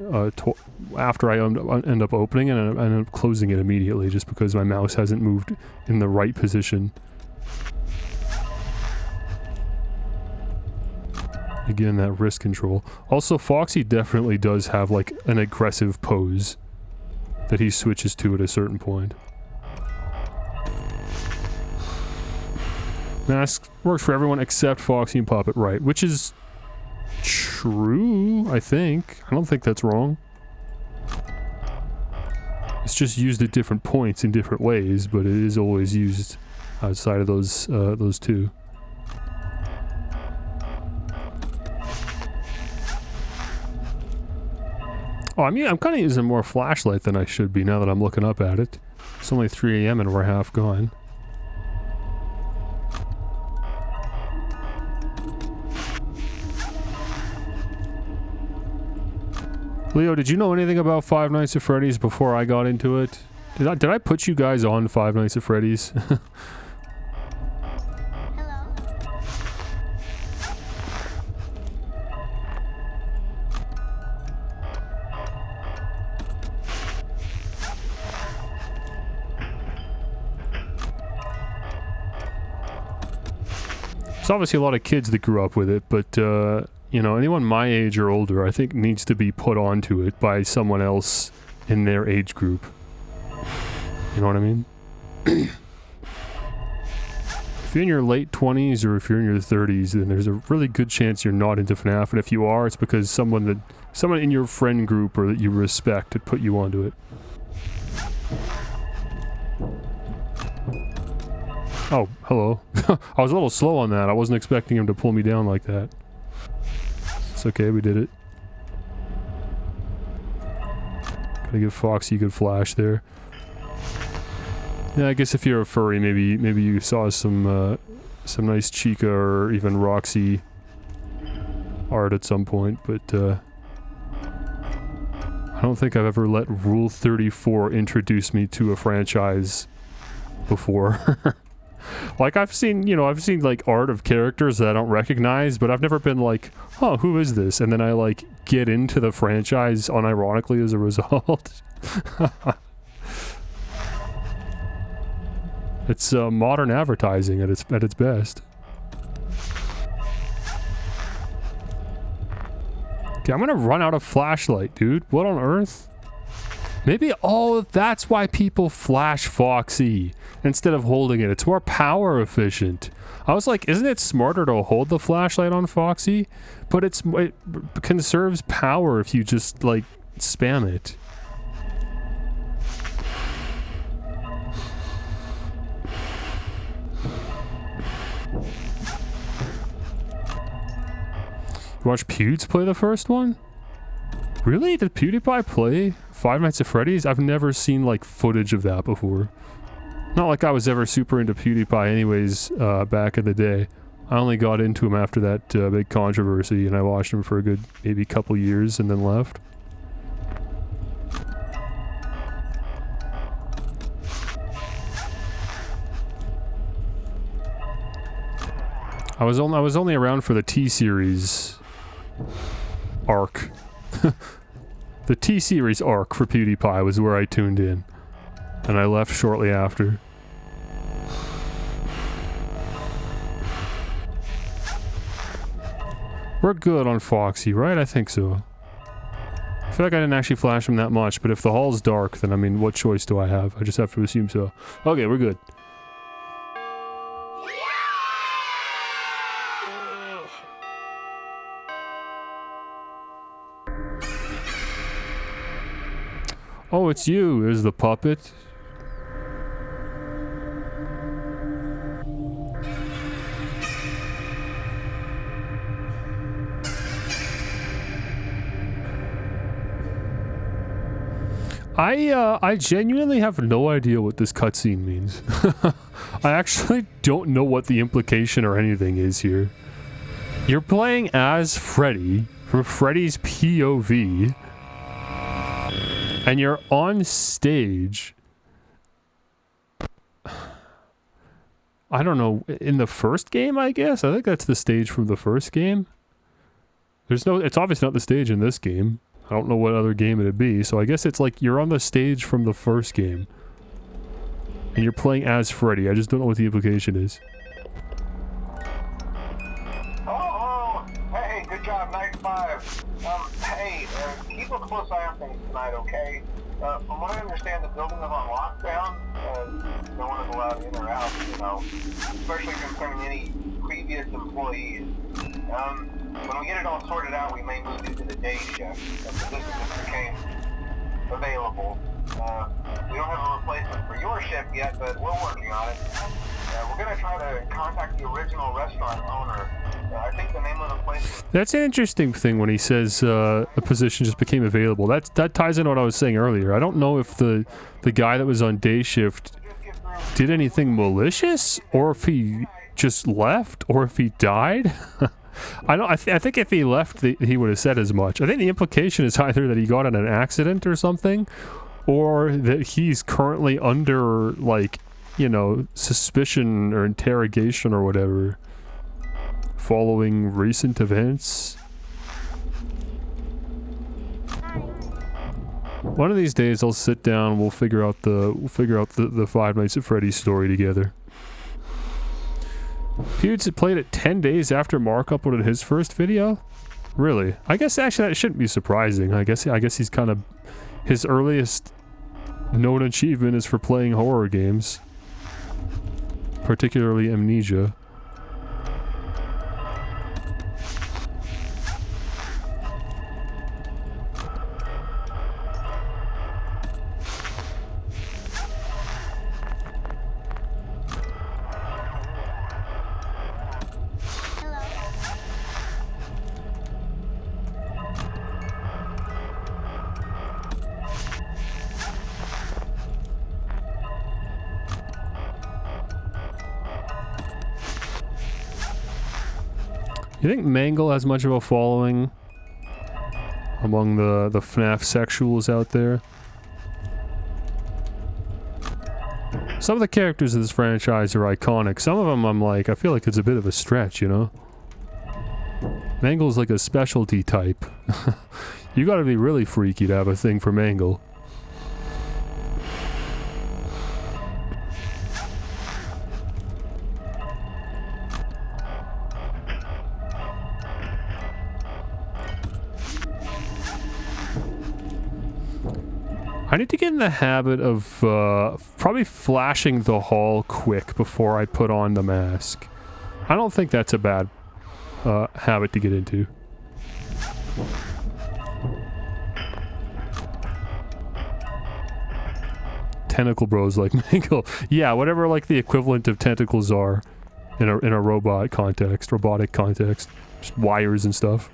Speaker 2: after I end up opening it, and I end up closing it immediately just because my mouse hasn't moved in the right position. Again, that wrist control. Also, Foxy definitely does have, like, an aggressive pose that he switches to at a certain point. Mask works for everyone except Foxy and Puppet, right? Which is true, I think. I don't think that's wrong. It's just used at different points in different ways, but it is always used outside of those two. Oh, I mean, I'm kind of using more flashlight than I should be now that I'm looking up at it. It's only 3 AM and we're half gone. Leo, did you know anything about Five Nights at Freddy's before I got into it? Did I put you guys on Five Nights at Freddy's? There's obviously a lot of kids that grew up with it, but, you know, anyone my age or older, I think needs to be put onto it by someone else in their age group. You know what I mean? If you're in your late 20s or if you're in your 30s, then there's a really good chance you're not into FNAF, and if you are, it's because someone in your friend group or that you respect had put you onto it. Oh, hello. I was a little slow on that. I wasn't expecting him to pull me down like that. It's okay, we did it. Gotta give Foxy a good flash there. Yeah, I guess if you're a furry, maybe you saw some nice Chica or even Roxy art at some point, but I don't think I've ever let Rule 34 introduce me to a franchise before. Like, I've seen like art of characters that I don't recognize, but I've never been like, oh, who is this? And then I like get into the franchise unironically as a result. It's modern advertising at its best. Okay, I'm gonna run out of flashlight, dude. What on earth? Maybe, oh, that's why people flash Foxy instead of holding it. It's more power efficient. I was like, isn't it smarter to hold the flashlight on Foxy? But it conserves power if you just, like, spam it. You watch Pewds play the first one? Really? Did PewDiePie play Five Nights at Freddy's? I've never seen, like, footage of that before. Not like I was ever super into PewDiePie anyways, back in the day. I only got into him after that big controversy, and I watched him for a good, maybe couple years, and then left. I was only around for the T-Series arc. The T-Series arc for PewDiePie was where I tuned in. And I left shortly after. We're good on Foxy, right? I think so. I feel like I didn't actually flash him that much, but if the hall's dark, then I mean, what choice do I have? I just have to assume so. Okay, we're good. Oh, it's you. There's the puppet. I genuinely have no idea what this cutscene means. I actually don't know what the implication or anything is here. You're playing as Freddy from Freddy's POV. And you're on stage. I don't know, in the first game, I guess? I think that's the stage from the first game. It's obviously not the stage in this game. I don't know what other game it'd be, so I guess it's like you're on the stage from the first game. And you're playing as Freddy. I just don't know what the implication is.
Speaker 3: Oh, hey, good job, night 5. Hey, keep a close eye on things tonight, okay? From what I understand, the building is on lockdown. No one is allowed in or out, you know, especially concerning any previous employees. When we get it all sorted out, we may move you to the day shift. The position just became available. We don't have a replacement for your shift yet, but we're working on it. We're going to try to contact the original restaurant owner. I think the name of the place...
Speaker 2: That's an interesting thing when he says a position just became available. That ties into what I was saying earlier. I don't know if the guy that was on day shift did anything malicious, or if he just left, or if he died. I think if he left, he would have said as much. I think the implication is either that he got in an accident or something, or that he's currently under, like, you know, suspicion or interrogation or whatever, following recent events. One of these days, I'll sit down. We'll figure out the Five Nights at Freddy's story together. Pewds had played it 10 days after Mark uploaded his first video? Really? I guess actually that shouldn't be surprising. I guess he's kind of... His earliest known achievement is for playing horror games. Particularly Amnesia. You think Mangle has much of a following among the FNAF sexuals out there? Some of the characters in this franchise are iconic. Some of them I'm like, I feel like it's a bit of a stretch, you know? Mangle's like a specialty type. You gotta be really freaky to have a thing for Mangle. I need to get in the habit of probably flashing the hall quick before I put on the mask. I don't think that's a bad habit to get into. Tentacle bros like Mangle. Yeah, whatever like the equivalent of tentacles are in a robotic context. Just wires and stuff.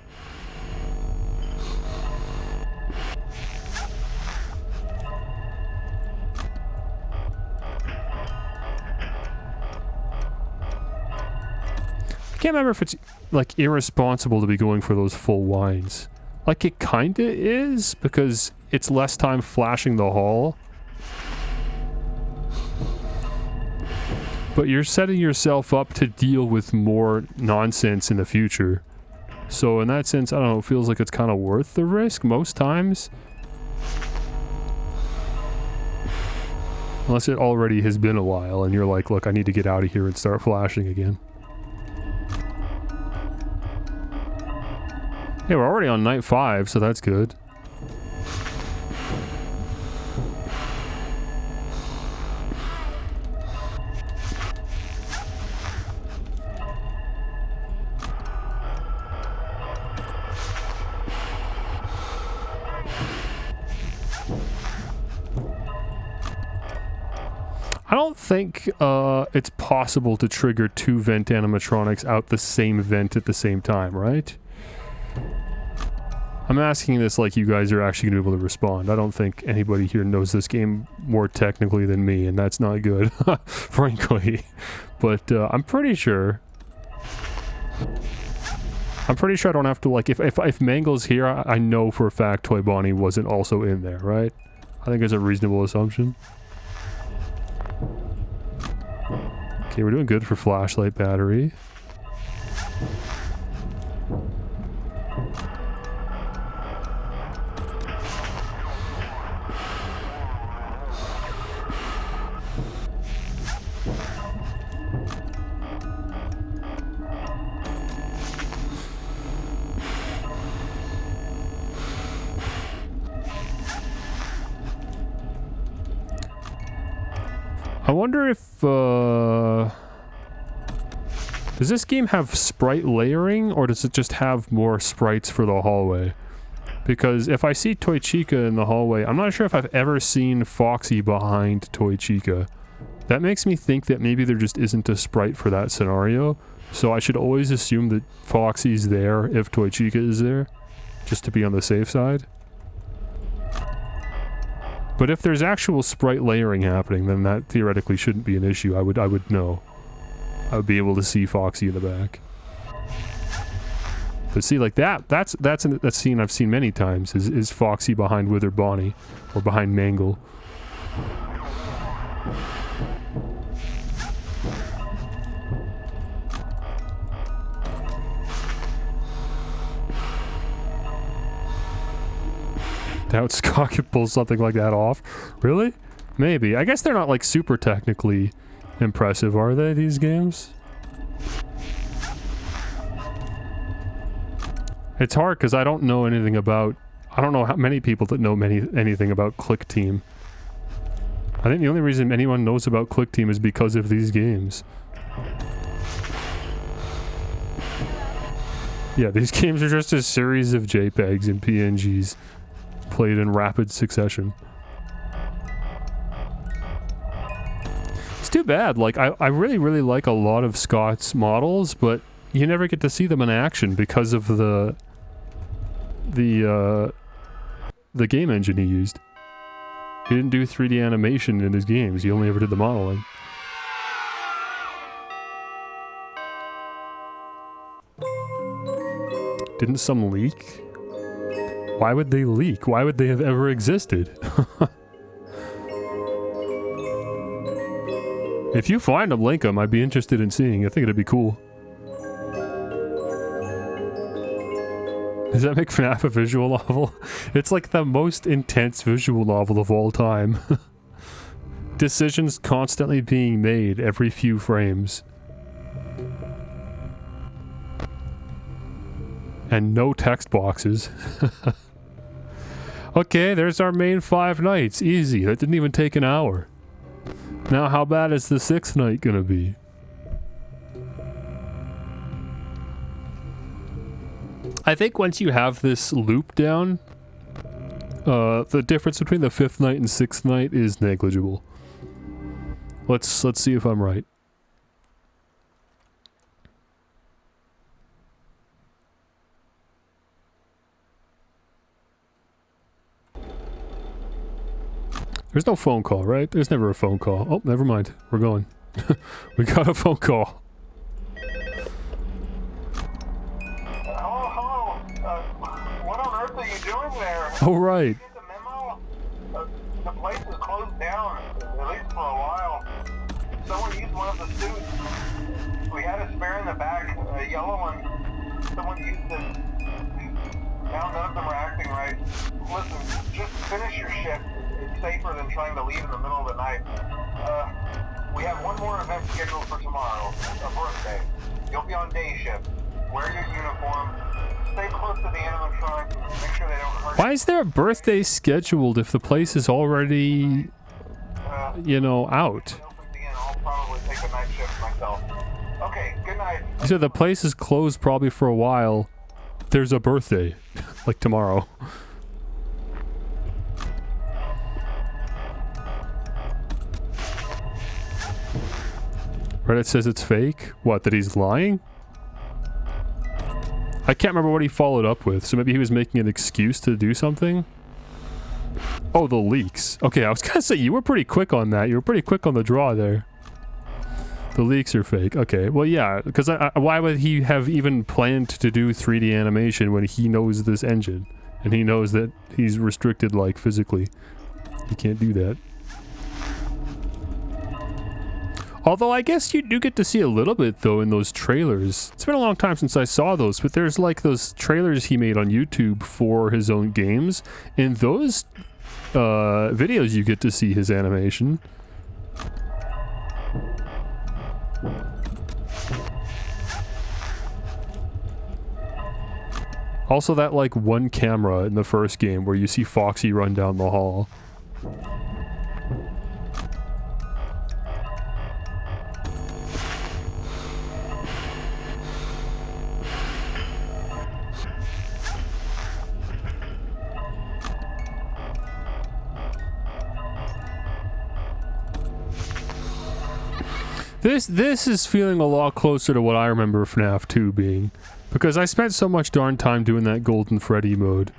Speaker 2: I can't remember if it's like irresponsible to be going for those full wines. Like it kinda is, because it's less time flashing the hall. But you're setting yourself up to deal with more nonsense in the future. So in that sense, I don't know, it feels like it's kind of worth the risk most times. Unless it already has been a while and you're like, look, I need to get out of here and start flashing again. Hey, we're already on night 5, so that's good. I don't think it's possible to trigger 2 vent animatronics out the same vent at the same time, right? I'm asking this like you guys are actually going to be able to respond. I don't think anybody here knows this game more technically than me, and that's not good, frankly. But I'm pretty sure I don't have to, like, if Mangle's here, I know for a fact Toy Bonnie wasn't also in there, right? I think it's a reasonable assumption. Okay, we're doing good for flashlight battery. I wonder if, does this game have sprite layering, or does it just have more sprites for the hallway? Because if I see Toy Chica in the hallway, I'm not sure if I've ever seen Foxy behind Toy Chica. That makes me think that maybe there just isn't a sprite for that scenario, so I should always assume that Foxy's there if Toy Chica is there, just to be on the safe side. But if there's actual sprite layering happening, then that theoretically shouldn't be an issue. I would know. I would be able to see Foxy in the back. But see, like that's a scene I've seen many times, is Foxy behind Wither Bonnie, or behind Mangle. Doubt Scott could pull something like that off. Really? Maybe. I guess they're not like super technically impressive, are they, these games? It's hard because I don't know anything about... I don't know how many people that know anything about Click Team. I think the only reason anyone knows about Click Team is because of these games. Yeah, these games are just a series of JPEGs and PNGs played in rapid succession. It's too bad. Like, I really, really like a lot of Scott's models, but you never get to see them in action because of the game engine he used. He didn't do 3D animation in his games. He only ever did the modeling. Didn't some leak? Why would they leak? Why would they have ever existed? If you find them, link them. I'd be interested in seeing. I think it'd be cool. Does that make FNAF a visual novel? It's like the most intense visual novel of all time. Decisions constantly being made every few frames. And no text boxes. Okay, there's our main 5 nights. Easy. That didn't even take an hour. Now how bad is the 6th night gonna be? I think once you have this loop down, the difference between the 5th night and 6th night is negligible. Let's see if I'm right. There's no phone call, right? There's never a phone call. Oh, never mind. We're going. We got a phone call.
Speaker 3: Hello? What on earth are you doing there?
Speaker 2: Oh, right.
Speaker 3: Did you get the memo? The place is closed down, at least for a while. Someone used one of the suits. We had a spare in the back, a yellow one. Someone used it. Now none of them are acting right. Listen, just finish your shift. It's safer than trying to leave in the middle of the night. We have one more event scheduled for tomorrow, a birthday. You'll be on day shift. Wear your uniform. Stay close to the animatronics and make sure they don't hurt you.
Speaker 2: Why is there a birthday scheduled if the place is already, you know, out?
Speaker 3: I'll probably take a night shift myself. Okay, good night.
Speaker 2: So the place is closed probably for a while. There's a birthday, like tomorrow. Reddit says it's fake. What, that he's lying? I can't remember what he followed up with, so maybe he was making an excuse to do something? Oh, the leaks. Okay, I was gonna say, you were pretty quick on that. You were pretty quick on the draw there. The leaks are fake. Okay, well, yeah, because why would he have even planned to do 3D animation when he knows this engine? And he knows that he's restricted, like, physically. He can't do that. Although I guess you do get to see a little bit, though, in those trailers. It's been a long time since I saw those, but there's, like, those trailers he made on YouTube for his own games. In those videos, you get to see his animation. Also that, like, one camera in the first game where you see Foxy run down the hall. This is feeling a lot closer to what I remember FNAF 2 being. Because I spent so much darn time doing that Golden Freddy mode.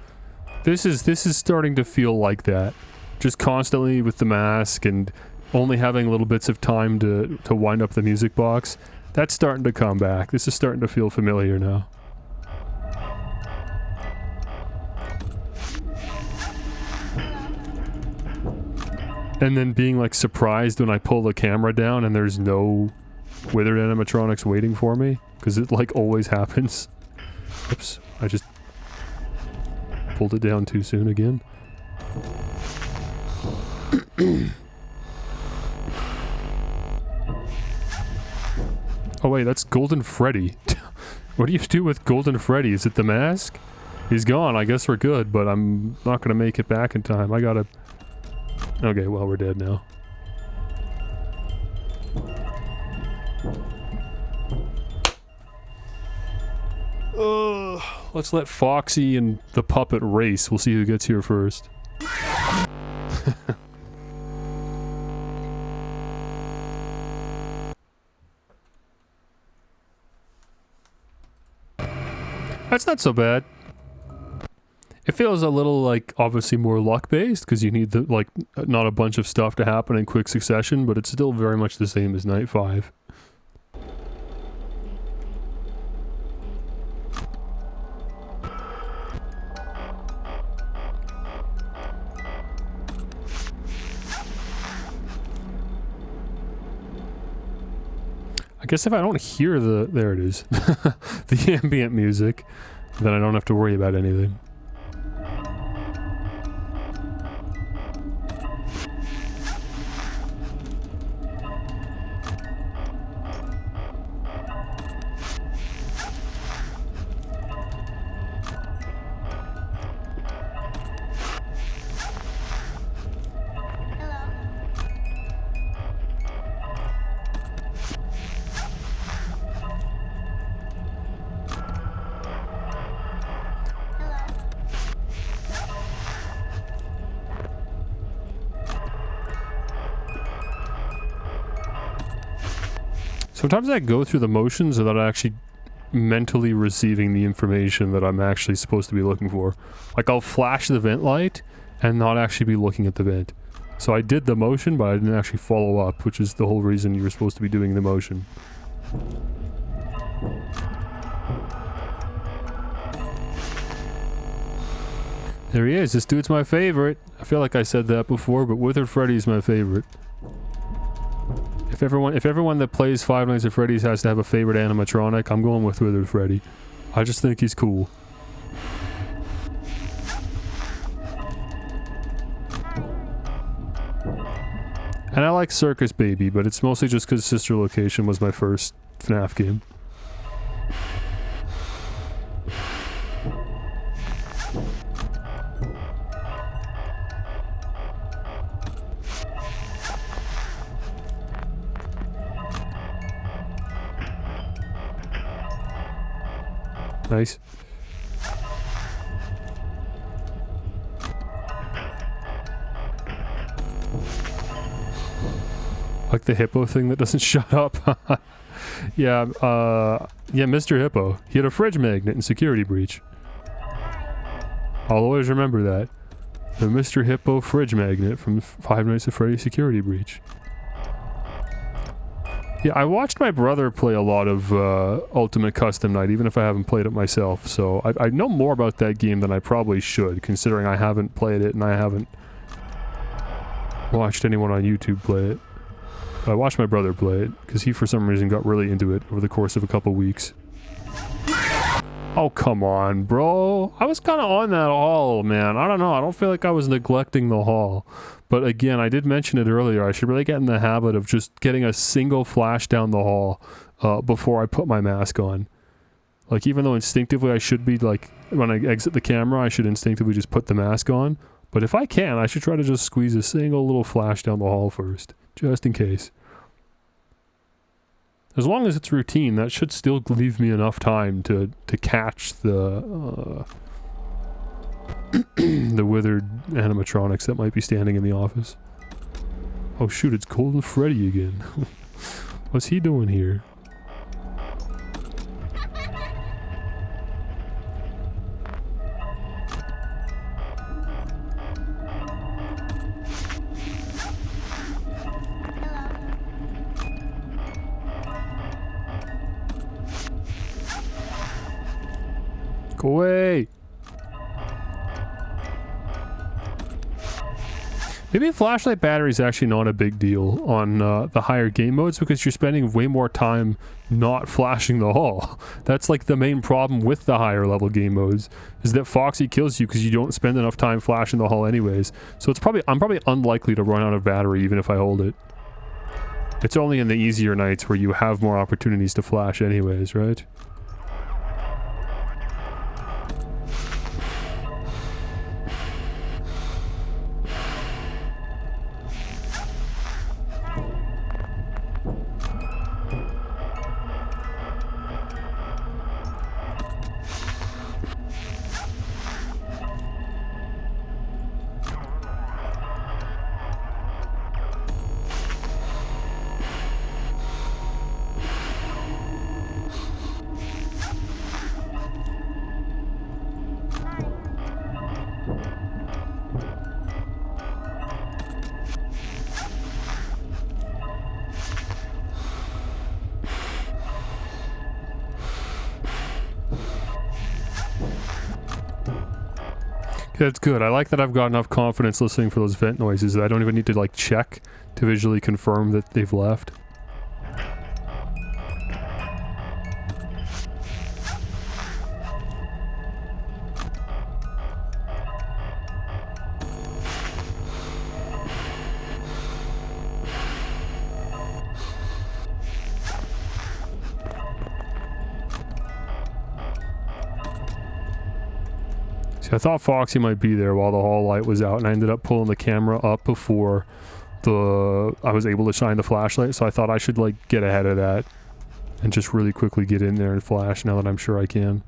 Speaker 2: This is starting to feel like that. Just constantly with the mask and only having little bits of time to wind up the music box. That's starting to come back. This is starting to feel familiar now. And then being like surprised when I pull the camera down and there's no withered animatronics waiting for me. Because it like always happens. Oops, I just pulled it down too soon again. Oh wait, that's Golden Freddy. What do you do with Golden Freddy? Is it the mask? He's gone, I guess we're good, but I'm not gonna make it back in time. I gotta... Okay, well, we're dead now. Let's let Foxy and the puppet race. We'll see who gets here first. That's not so bad. It feels a little like obviously more luck based because you need the like not a bunch of stuff to happen in quick succession, but it's still very much the same as Night 5. I guess if I don't hear the... There it is. The ambient music, then I don't have to worry about anything. Sometimes I go through the motions without actually mentally receiving the information that I'm actually supposed to be looking for. Like, I'll flash the vent light and not actually be looking at the vent. So I did the motion, but I didn't actually follow up, which is the whole reason you were supposed to be doing the motion. There he is. This dude's my favorite. I feel like I said that before, but Withered Freddy's my favorite. If everyone that plays Five Nights at Freddy's has to have a favorite animatronic, I'm going with Withered Freddy. I just think he's cool. And I like Circus Baby, but it's mostly just because Sister Location was my first FNAF game. Nice. Like the hippo thing that doesn't shut up. Yeah, Mr. Hippo. He had a fridge magnet in Security Breach. I'll always remember that. The Mr. Hippo fridge magnet from Five Nights at Freddy's Security Breach. Yeah, I watched my brother play a lot of Ultimate Custom Night, even if I haven't played it myself, so I know more about that game than I probably should, considering I haven't played it and I haven't watched anyone on YouTube play it. But I watched my brother play it, because he for some reason got really into it over the course of a couple weeks. Oh, come on, bro. I was kind of on that hall, man. I don't know. I don't feel like I was neglecting the hall. But again, I did mention it earlier. I should really get in the habit of just getting a single flash down the hall before I put my mask on. Like, even though instinctively I should be, like, when I exit the camera, I should instinctively just put the mask on. But if I can, I should try to just squeeze a single little flash down the hall first. Just in case. As long as it's routine, that should still leave me enough time to catch the the withered animatronics that might be standing in the office. Oh shoot, it's Golden Freddy again. What's he doing here? Go away! Maybe a flashlight battery is actually not a big deal on the higher game modes because you're spending way more time not flashing the hall. That's like the main problem with the higher level game modes, is that Foxy kills you because you don't spend enough time flashing the hall anyways. So it's I'm probably unlikely to run out of battery even if I hold it. It's only in the easier nights where you have more opportunities to flash anyways, right? That's good. I like that I've got enough confidence listening for those vent noises that I don't even need to like check to visually confirm that they've left. See, I thought Foxy might be there while the hall light was out, and I ended up pulling the camera up before I was able to shine the flashlight, so I thought I should, like, get ahead of that and just really quickly get in there and flash now that I'm sure I can.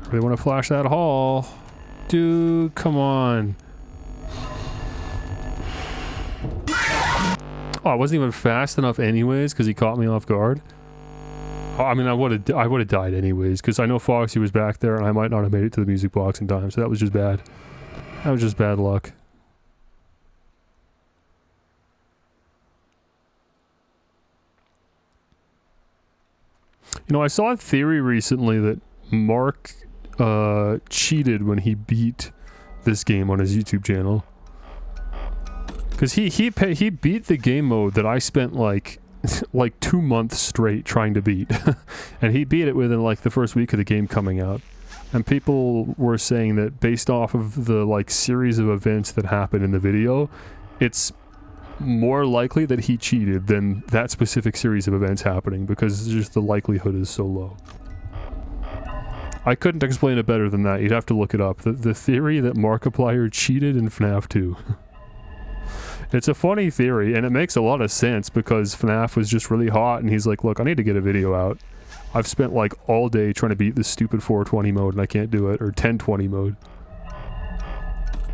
Speaker 2: I really want to flash that hall. Dude, come on. Oh, I wasn't even fast enough anyways because he caught me off guard. Oh, I mean, I would have died anyways because I know Foxy was back there and I might not have made it to the music box in time. So that was just bad. That was just bad luck. You know, I saw a theory recently that Mark cheated when he beat this game on his YouTube channel. Because he beat the game mode that I spent like 2 months straight trying to beat. And he beat it within like the first week of the game coming out. And people were saying that based off of the like series of events that happened in the video, it's more likely that he cheated than that specific series of events happening because just the likelihood is so low. I couldn't explain it better than that. You'd have to look it up. The theory that Markiplier cheated in FNAF 2. It's a funny theory, and it makes a lot of sense because FNAF was just really hot, and he's like, look, I need to get a video out. I've spent like all day trying to beat this stupid 420 mode, and I can't do it, or 1020 mode.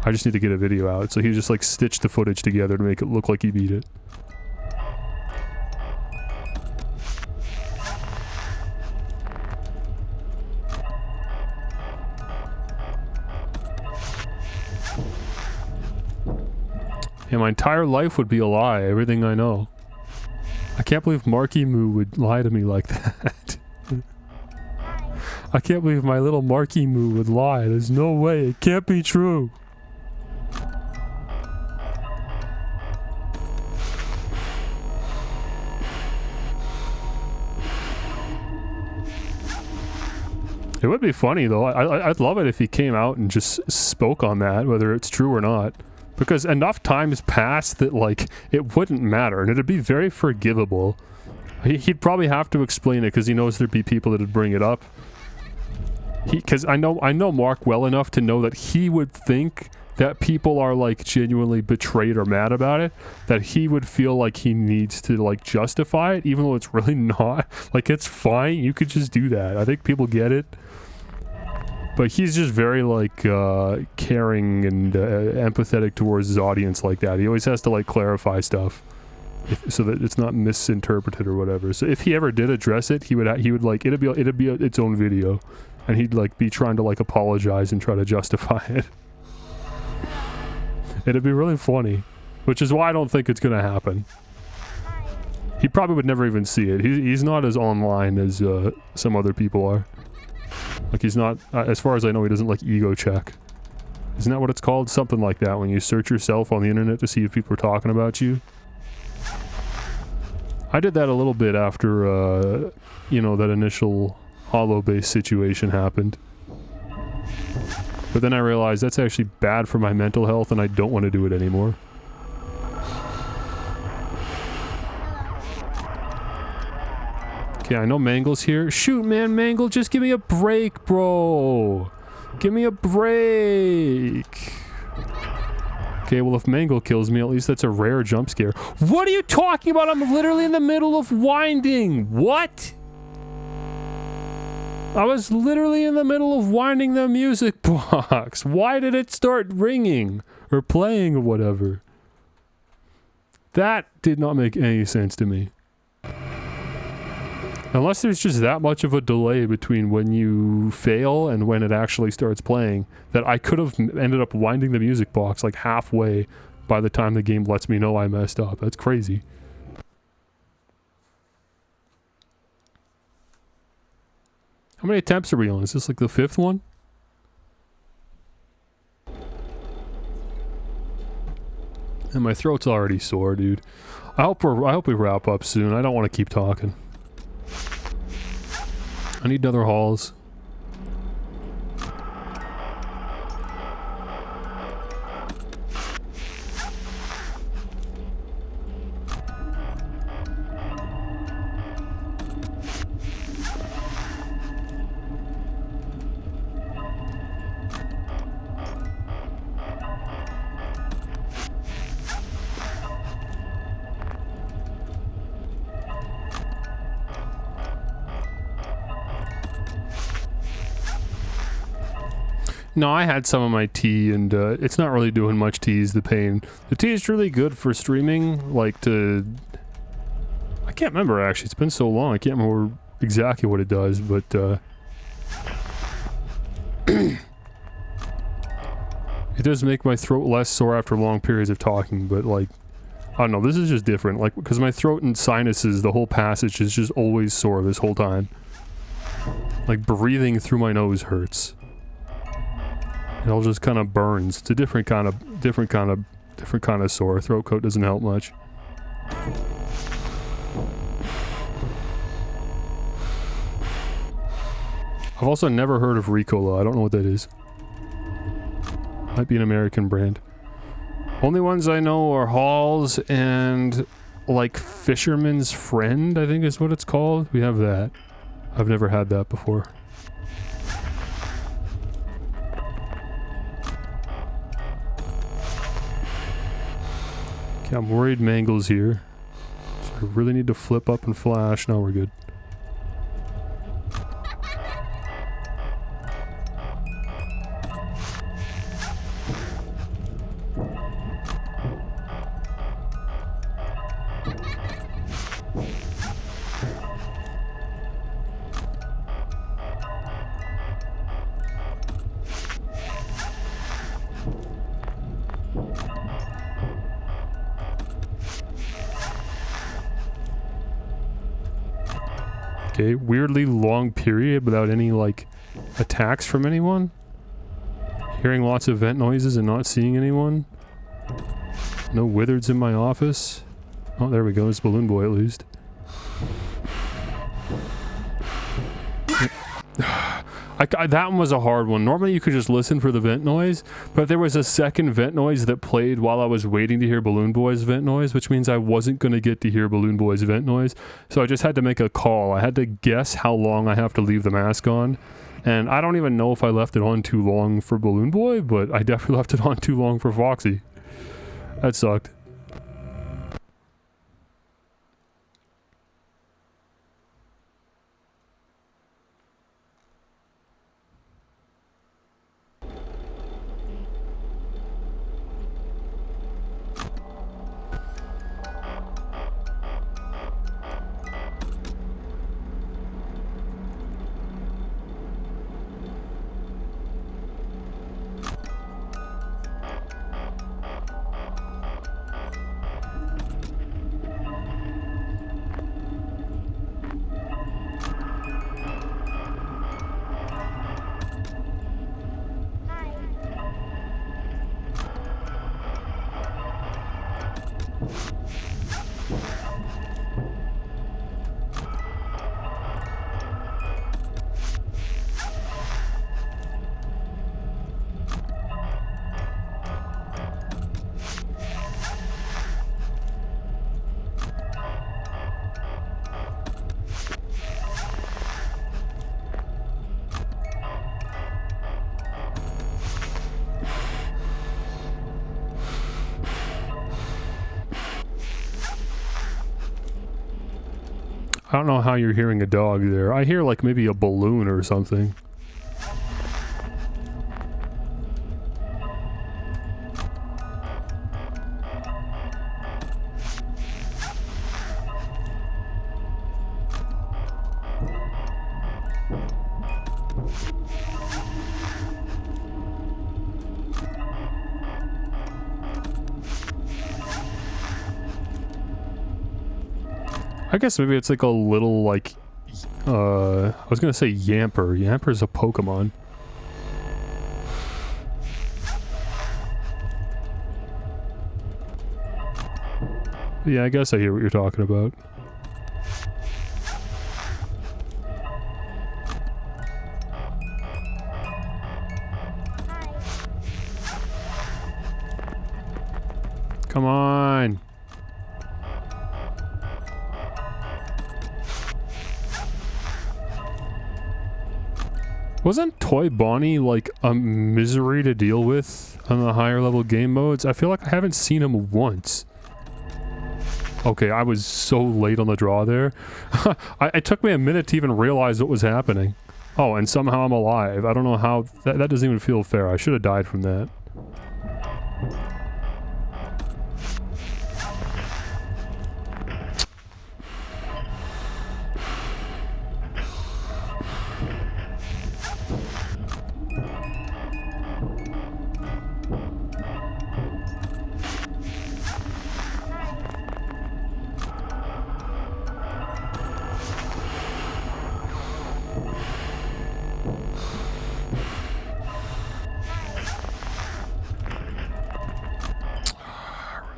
Speaker 2: I just need to get a video out. So he just like stitched the footage together to make it look like he beat it. Yeah, my entire life would be a lie, everything I know. I can't believe Marky Moo would lie to me like that. I can't believe my little Marky Moo would lie. There's no way. It can't be true. It would be funny though. I'd love it if he came out and just spoke on that, whether it's true or not. Because enough time's passed that, like, it wouldn't matter, and it'd be very forgivable. He'd probably have to explain it, because he knows there'd be people that'd bring it up. Because I know Mark well enough to know that he would think that people are, like, genuinely betrayed or mad about it, that he would feel like he needs to, like, justify it, even though it's really not. Like, it's fine, you could just do that. I think people get it. But he's just very, like, caring and empathetic towards his audience like that. He always has to, like, clarify stuff so that it's not misinterpreted or whatever. So if he ever did address it, he would like, it'd be its own video. And he'd, like, be trying to, like, apologize and try to justify it. It'd be really funny. Which is why I don't think it's gonna happen. He probably would never even see it. He's not as online as some other people are. Like, he's not, as far as I know, he doesn't, like, ego check. Isn't that what it's called? Something like that, when you search yourself on the internet to see if people are talking about you. I did that a little bit after, you know, that initial hollow-based situation happened. But then I realized that's actually bad for my mental health, and I don't want to do it anymore. Okay, I know Mangle's here. Shoot, man, Mangle, just give me a break, bro. Give me a break. Okay, well, if Mangle kills me, at least that's a rare jump scare. What are you talking about? I'm literally in the middle of winding. What? I was literally in the middle of winding the music box. Why did it start ringing or playing or whatever? That did not make any sense to me. Unless there's just that much of a delay between when you fail and when it actually starts playing, that I could have ended up winding the music box like halfway by the time the game lets me know I messed up. That's crazy. How many attempts are we on? Is this like the 5th one? And my throat's already sore, dude. I hope we wrap up soon. I don't want to keep talking. I need other halls. No, I had some of my tea, and it's not really doing much tease the pain. The tea is really good for streaming, like to... I can't remember actually, it's been so long, I can't remember exactly what it does, but it does make my throat less sore after long periods of talking, but like, I don't know, this is just different, like, because my throat and sinuses, the whole passage is just always sore this whole time. Like, breathing through my nose hurts. It all just kind of burns. It's a different kind of sore. Throat coat doesn't help much. I've also never heard of Ricola. I don't know what that is. Might be an American brand. Only ones I know are Halls and like Fisherman's Friend, I think is what it's called. We have that. I've never had that before. Okay, I'm worried Mangle's here. So I really need to flip up and flash. Now we're good. Okay, weirdly long period without any, like, attacks from anyone. Hearing lots of vent noises and not seeing anyone. No wizards in my office. Oh, there we go, it's Balloon Boy at least. That one was a hard one. Normally you could just listen for the vent noise, but there was a second vent noise that played while I was waiting to hear Balloon Boy's vent noise, which means I wasn't going to get to hear Balloon Boy's vent noise. So I just had to make a call. I had to guess how long I have to leave the mask on. And I don't even know if I left it on too long for Balloon Boy, but I definitely left it on too long for Foxy. That sucked. I don't know how you're hearing a dog there. I hear like maybe a balloon or something. I guess maybe it's like a little, like, I was gonna say Yamper. Yamper's a Pokemon. Yeah, I guess I hear what you're talking about. Come on. Wasn't Toy Bonnie like a misery to deal with on the higher level game modes? I feel like I haven't seen him once. Okay, I was so late on the draw there. It took me a minute to even realize what was happening. Oh, and somehow I'm alive. I don't know how... That doesn't even feel fair. I should have died from that.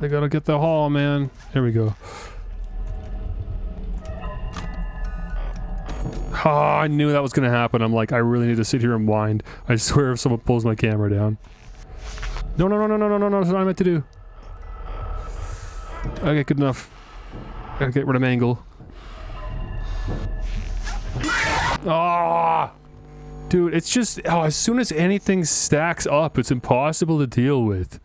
Speaker 2: They gotta get the haul, man. There we go. Oh, I knew that was gonna happen. I'm like, I really need to sit here and wind. I swear if someone pulls my camera down. No, no, no, no, no, no, no, no, that's what I meant to do. Okay, good enough. Gotta get rid of Mangle. Ah! Dude, it's just, oh, as soon as anything stacks up, it's impossible to deal with.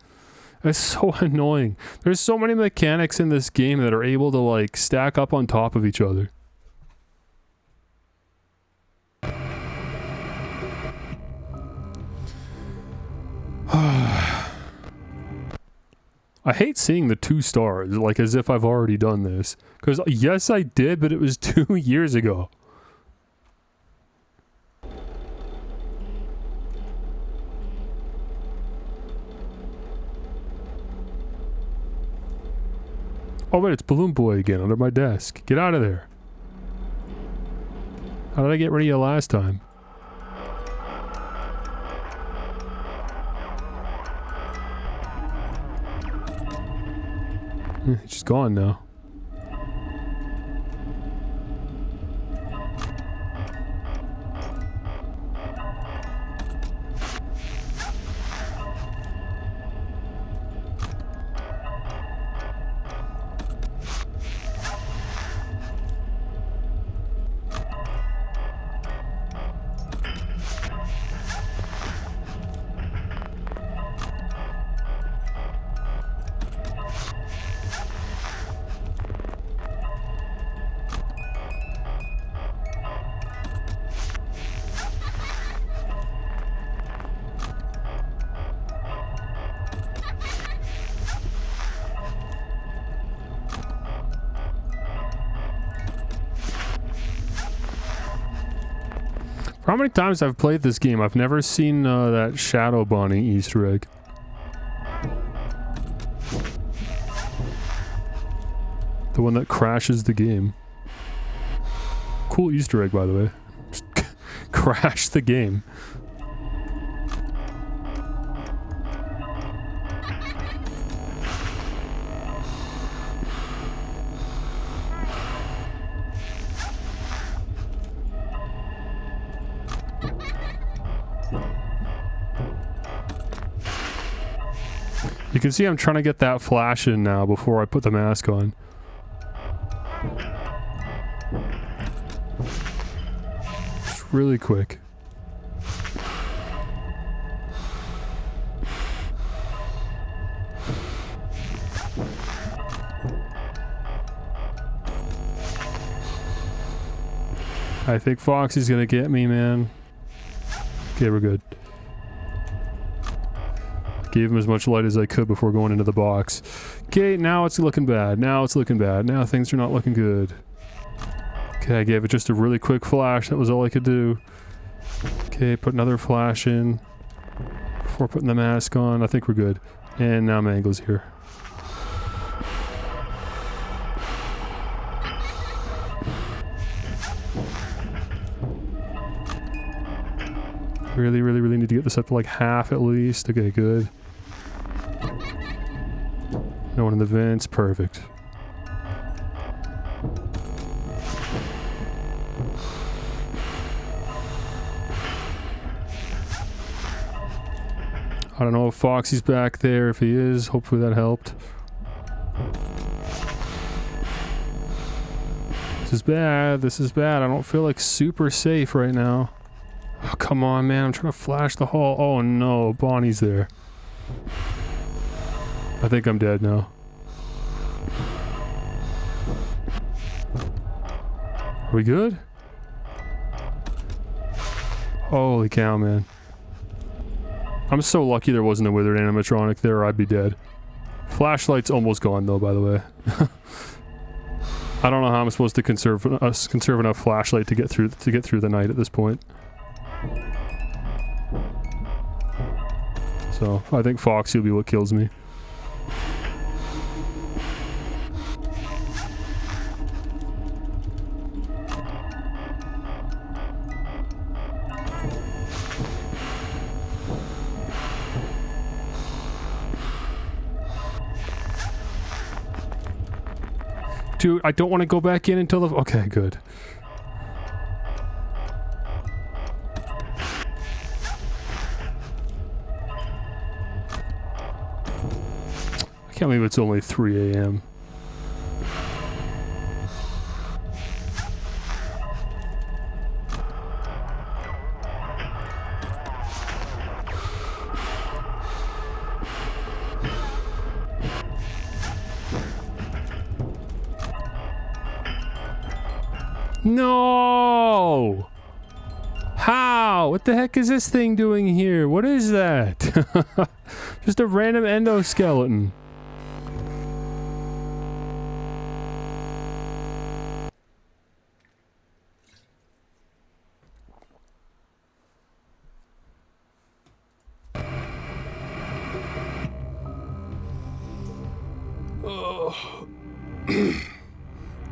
Speaker 2: That's so annoying. There's so many mechanics in this game that are able to, like, stack up on top of each other. I hate seeing the 2 stars, like as if I've already done this. Because, yes, I did, but it was 2 years ago. Oh wait, it's Balloon Boy again under my desk. Get out of there. How did I get rid of you last time? She's gone now. For how many times I've played this game, I've never seen that Shadow Bonnie Easter egg. The one that crashes the game. Cool Easter egg, by the way. Just crash the game. You can see I'm trying to get that flash in now before I put the mask on. Just really quick. I think Foxy's gonna get me, man. Okay, we're good. Gave him as much light as I could before going into the box. Okay, now it's looking bad. Now it's looking bad. Now things are not looking good. Okay, I gave it just a really quick flash. That was all I could do. Okay, put another flash in before putting the mask on. I think we're good. And now Mangle's here. Really, really, really need to get this up to like half at least. Okay, good. No one in the vents. Perfect. I don't know if Foxy's back there. If he is, hopefully that helped. This is bad. This is bad. I don't feel like super safe right now. Oh, come on, man. I'm trying to flash the hall. Oh, no. Bonnie's there. I think I'm dead now. Are we good? Holy cow, man. I'm so lucky there wasn't a withered animatronic there, or I'd be dead. Flashlight's almost gone though, by the way. I don't know how I'm supposed to conserve enough flashlight to get through the night at this point. So I think Foxy will be what kills me. Dude, I don't want to go back in until the... Okay, good. I can't believe it's only 3 a.m. No! How? What the heck is this thing doing here? What is that? Just a random endoskeleton.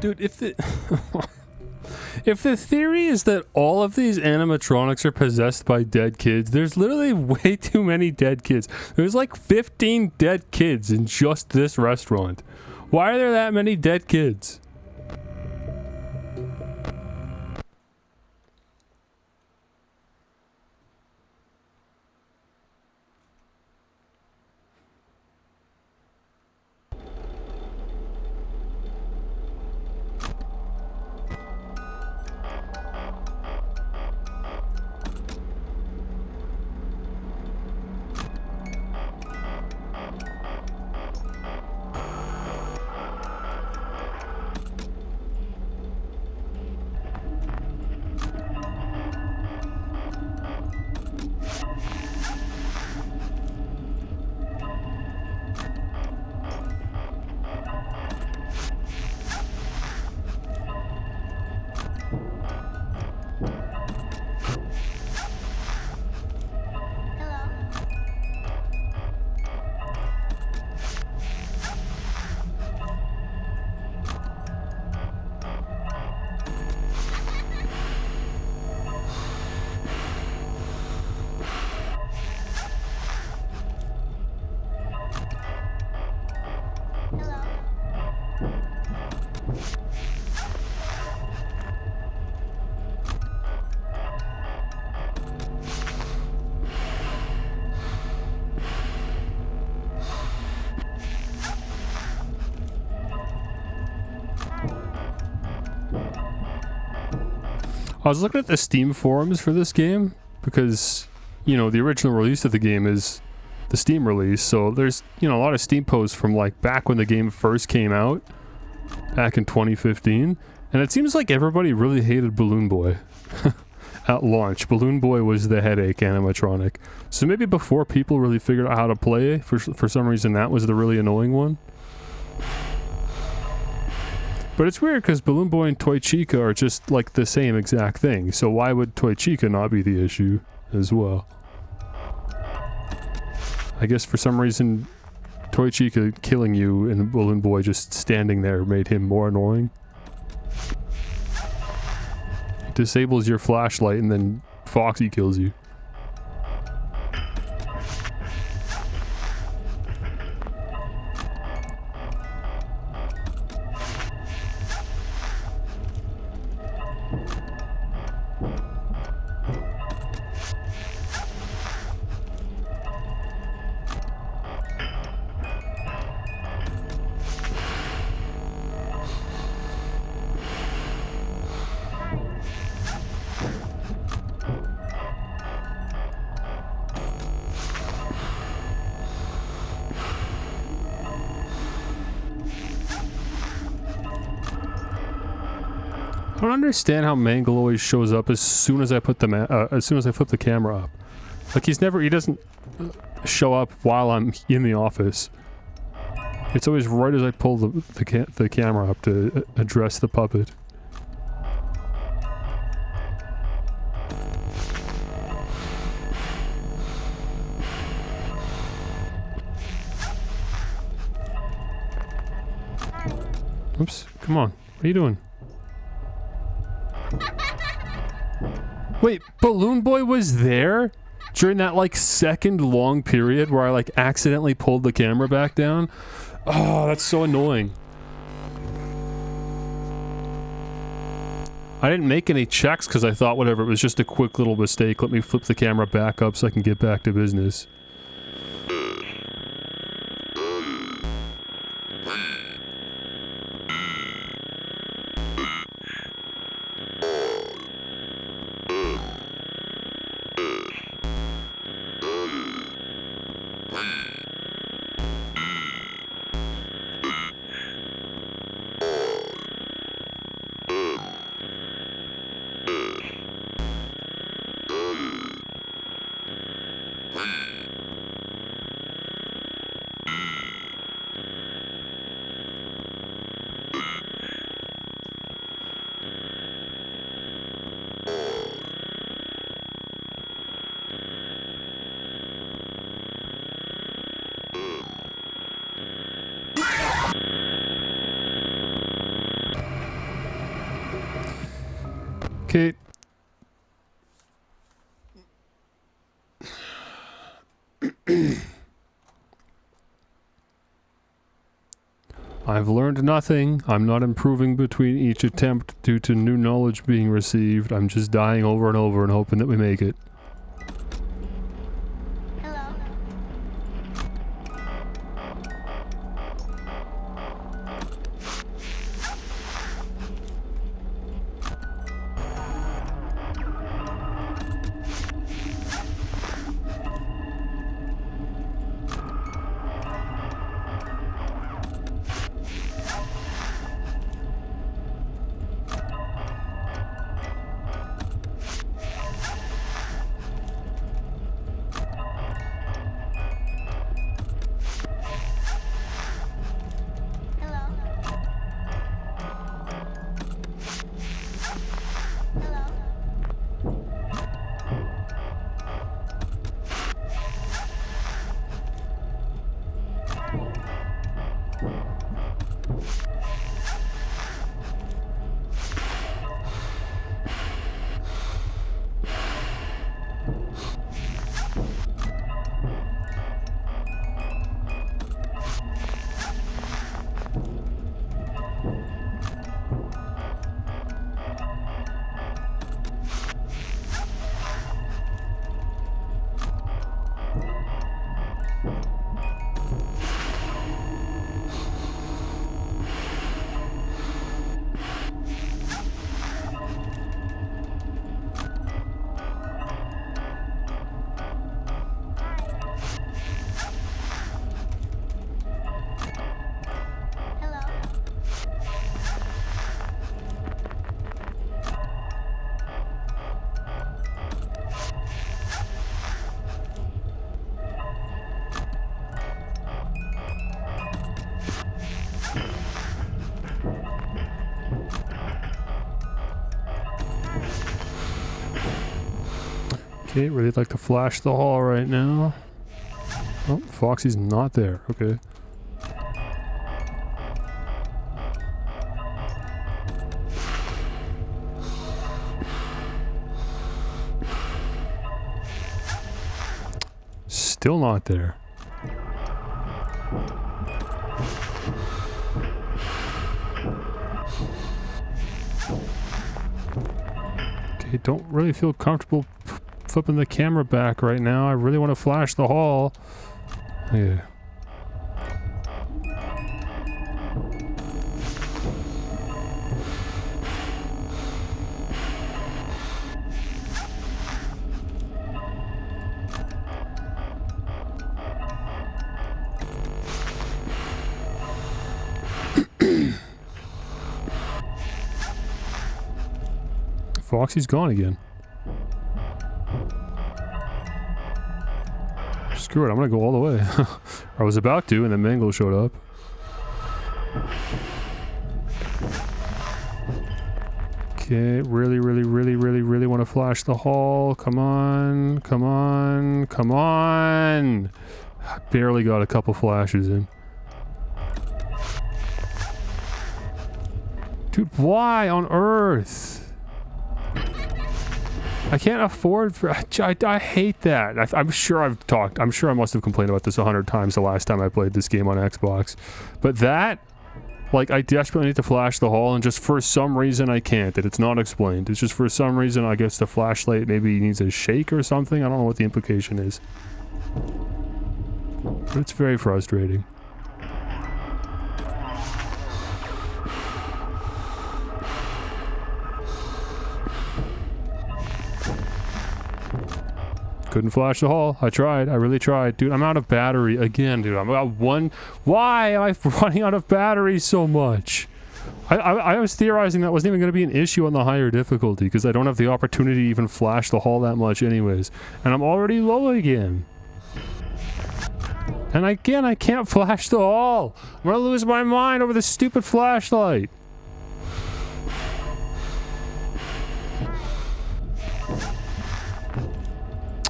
Speaker 2: Dude, if the... If the theory is that all of these animatronics are possessed by dead kids, there's literally way too many dead kids. There's like 15 dead kids in just this restaurant. Why are there that many dead kids? I was looking at the Steam forums for this game because, you know, the original release of the game is the Steam release, so there's, you know, a lot of Steam posts from like back when the game first came out, back in 2015, and it seems like everybody really hated Balloon Boy. At launch, Balloon Boy was the headache animatronic. So maybe before people really figured out how to play, for some reason that was the really annoying one. But it's weird because Balloon Boy and Toy Chica are just like the same exact thing, so why would Toy Chica not be the issue as well? I guess for some reason Toy Chica killing you and Balloon Boy just standing there made him more annoying. It disables your flashlight and then Foxy kills you. don't understand how Mangle always shows up as soon as I put the as soon as I flip the camera up. Like he doesn't show up while I'm in the office. It's always right as I pull the camera up to address the puppet. Oops, come on. What are you doing? Wait, Balloon Boy was there? During that, like, second long period where I, like, accidentally pulled the camera back down? Oh, that's so annoying. I didn't make any checks because I thought whatever, it was just a quick little mistake. Let me flip the camera back up so I can get back to business. Okay. I've learned nothing. I'm not improving between each attempt due to new knowledge being received. I'm just dying over and over and hoping that we make it. Okay, really like to flash the hall right now. Oh, Foxy's not there. Okay. Still not there. Okay, don't really feel comfortable flipping the camera back right now. I really want to flash the hall. Yeah. Foxy's gone again. Screw it, I'm gonna go all the way. I was about to, and then Mangle showed up. Okay, really want to flash the hall. Come on, come on, come on! I barely got a couple flashes in. Dude, why on earth? I can't afford for... I hate that. I'm sure I've talked... I'm sure I must have complained about this 100 times the last time I played this game on Xbox. But that... Like, I desperately need to flash the hall, and just for some reason I can't. It's not explained. It's just for some reason, I guess the flashlight maybe needs a shake or something. I don't know what the implication is. But it's very frustrating. Couldn't flash the hall. I tried. I really tried. Dude, I'm out of battery again, dude. I'm about one... Why am I running out of battery so much? I was theorizing that wasn't even going to be an issue on the higher difficulty because I don't have the opportunity to even flash the hall that much anyways. And I'm already low again. And again, I can't flash the hall. I'm going to lose my mind over this stupid flashlight.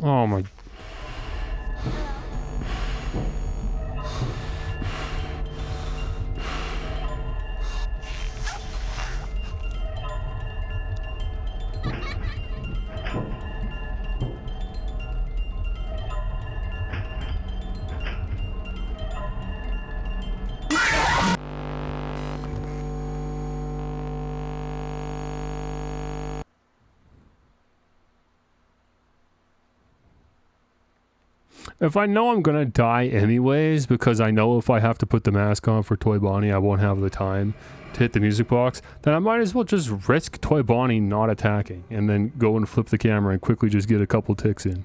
Speaker 2: Oh my... If I know I'm gonna die anyways, because I know if I have to put the mask on for Toy Bonnie, I won't have the time to hit the music box, then I might as well just risk Toy Bonnie not attacking, and then go and flip the camera and quickly just get a couple ticks in.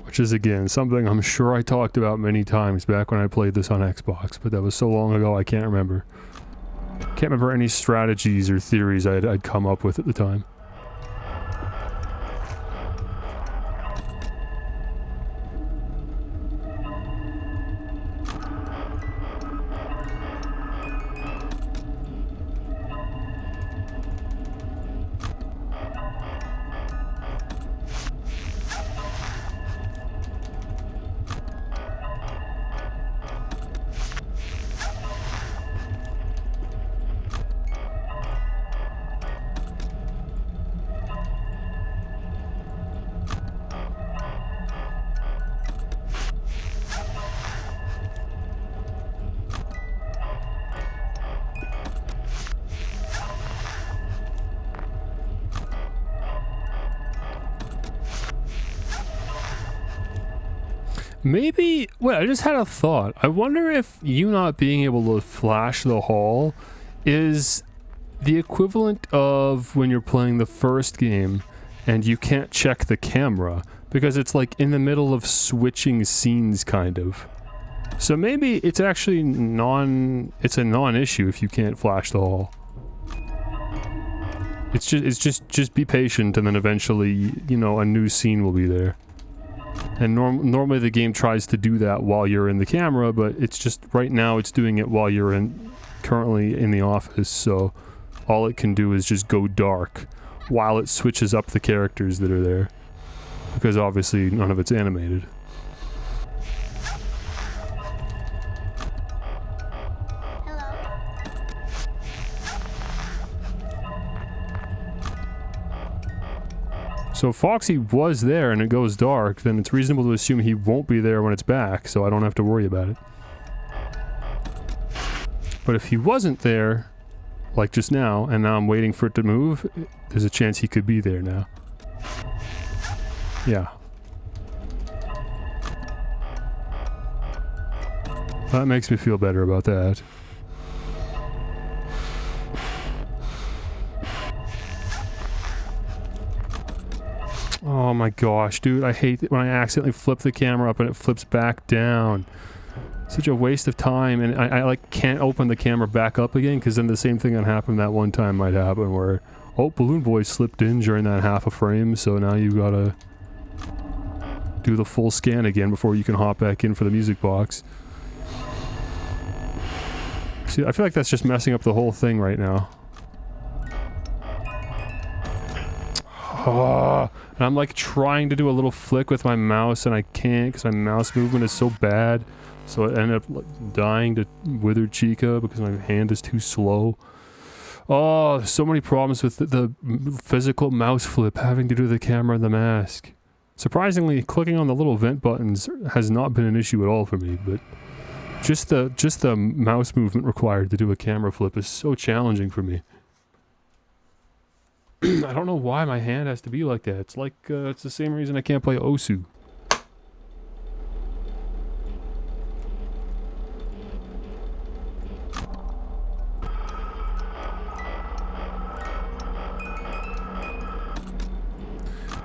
Speaker 2: Which is, again, something I'm sure I talked about many times back when I played this on Xbox, but that was so long ago I can't remember. Can't remember any strategies or theories I'd come up with at the time. Maybe, wait, I just had a thought. I wonder if you not being able to flash the hall is the equivalent of when you're playing the first game and you can't check the camera because it's like in the middle of switching scenes kind of. So maybe it's actually it's a non-issue if you can't flash the hall. It's just be patient and then eventually, you know, a new scene will be there. And normally the game tries to do that while you're in the camera, but it's just, right now it's doing it while you're currently in the office, so all it can do is just go dark while it switches up the characters that are there. Because obviously none of it's animated. So if Foxy was there and it goes dark, then it's reasonable to assume he won't be there when it's back, so I don't have to worry about it. But if he wasn't there, like just now, and now I'm waiting for it to move, there's a chance he could be there now. Yeah. That makes me feel better about that. my gosh, dude, I hate it when I accidentally flip the camera up and it flips back down. Such a waste of time, and I like can't open the camera back up again, because then the same thing that happened that one time might happen where, oh, Balloon Boy slipped in during that half a frame, so now you gotta do the full scan again before you can hop back in for the music box. See, I feel like that's just messing up the whole thing right now. Oh, and I'm like trying to do a little flick with my mouse and I can't because my mouse movement is so bad. So I ended up like, dying to Withered Chica because my hand is too slow. Oh, there's so many problems with the physical mouse flip, having to do the camera and the mask. Surprisingly, clicking on the little vent buttons has not been an issue at all for me, but just the mouse movement required to do a camera flip is so challenging for me. I don't know why my hand has to be like that. It's like, it's the same reason I can't play Osu.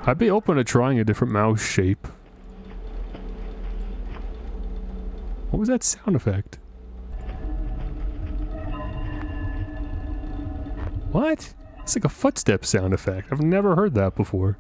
Speaker 2: I'd be open to trying a different mouse shape. What was that sound effect? What? It's like a footstep sound effect. I've never heard that before.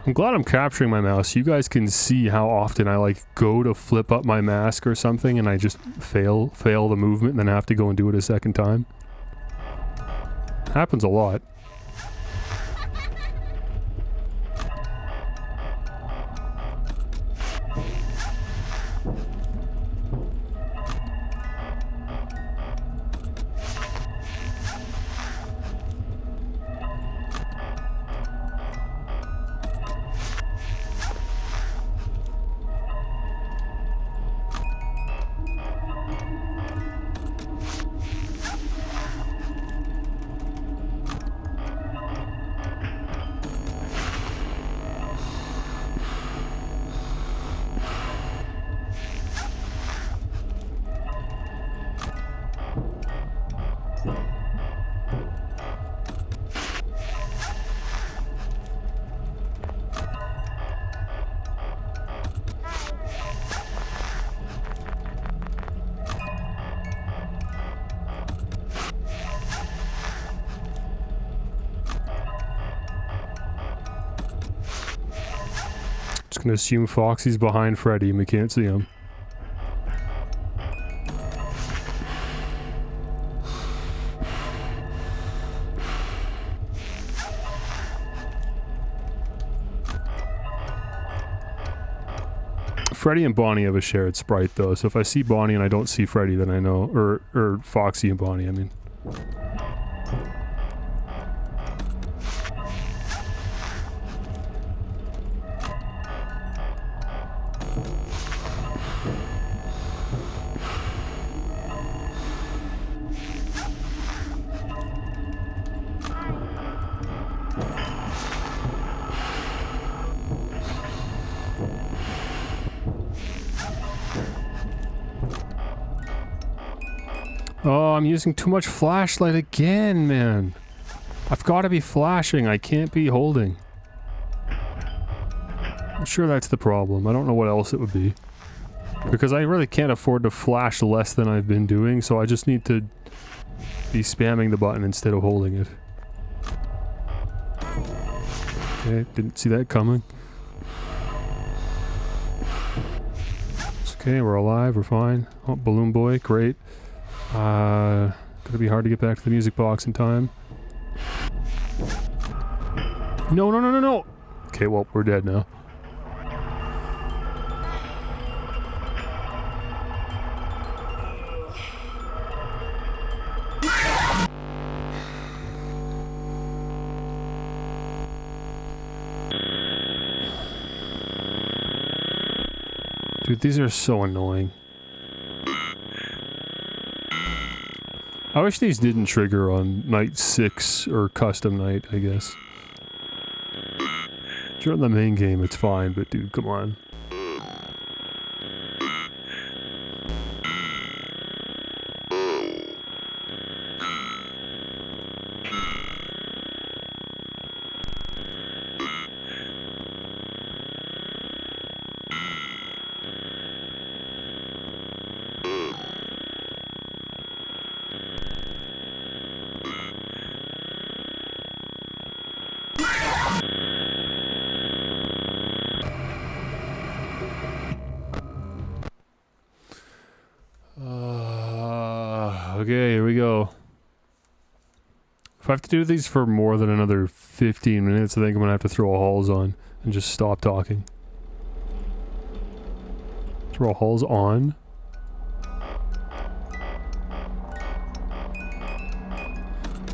Speaker 2: I'm glad I'm capturing my mouse. You guys can see how often I like go to flip up my mask or something and I just fail the movement and then have to go and do it a second time. Happens a lot. Just gonna assume Foxy's behind Freddy and we can't see him. Freddy and Bonnie have a shared sprite though, so if I see Bonnie and I don't see Freddy, then I know, or Foxy and Bonnie, I mean. Oh, I'm using too much flashlight again, man. I've got to be flashing. I can't be holding. I'm sure that's the problem. I don't know what else it would be. Because I really can't afford to flash less than I've been doing, so I just need to be spamming the button instead of holding it. Okay, didn't see that coming. It's okay, we're alive, we're fine. Oh, Balloon Boy, great. Gonna be hard to get back to the music box in time. No, no, no, no, no! Okay, well, we're dead now. Dude, these are so annoying. I wish these didn't trigger on night 6 or custom night, I guess. If you're in the main game, it's fine, but dude, come on. Okay, here we go. If I have to do these for more than another 15 minutes, I think I'm gonna have to throw a halls on and just stop talking. Throw a halls on.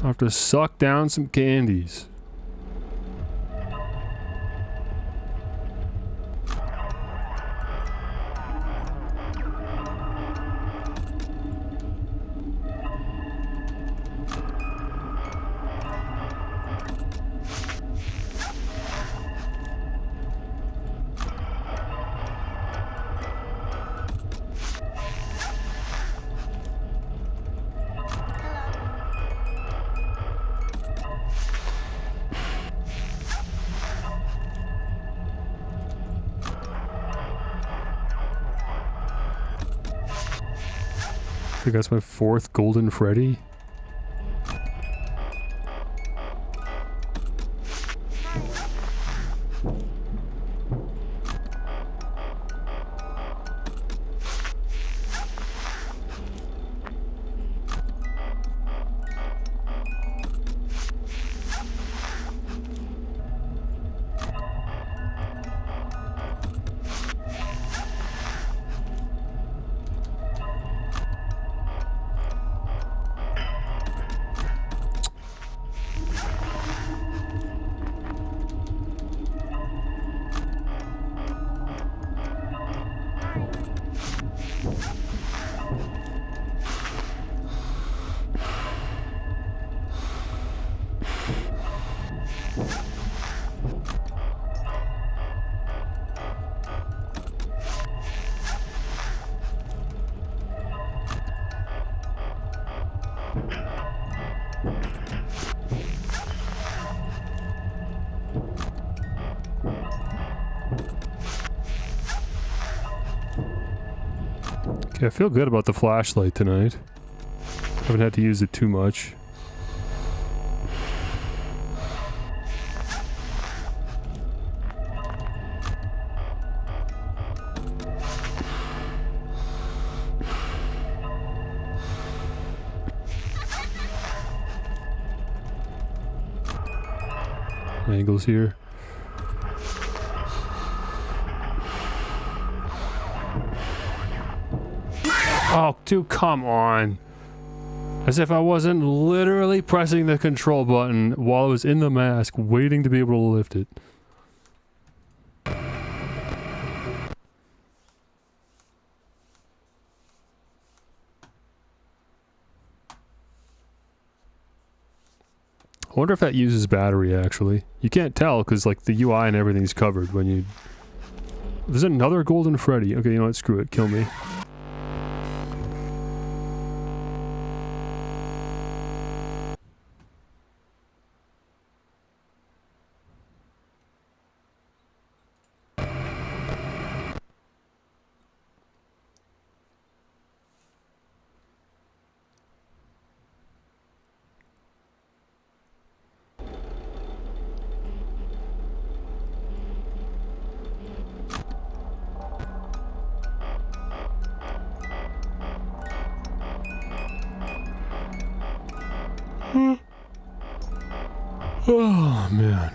Speaker 2: I have to suck down some candies. I think that's my 4th golden Freddy. Okay, I feel good about the flashlight tonight. Haven't had to use it too much. Angles here. Oh, dude, come on. As if I wasn't literally pressing the control button while I was in the mask, waiting to be able to lift it. I wonder if that uses battery, actually. You can't tell, because, like, the UI and everything's covered when you... There's another golden Freddy. Okay, you know what? Screw it. Kill me. Oh, man.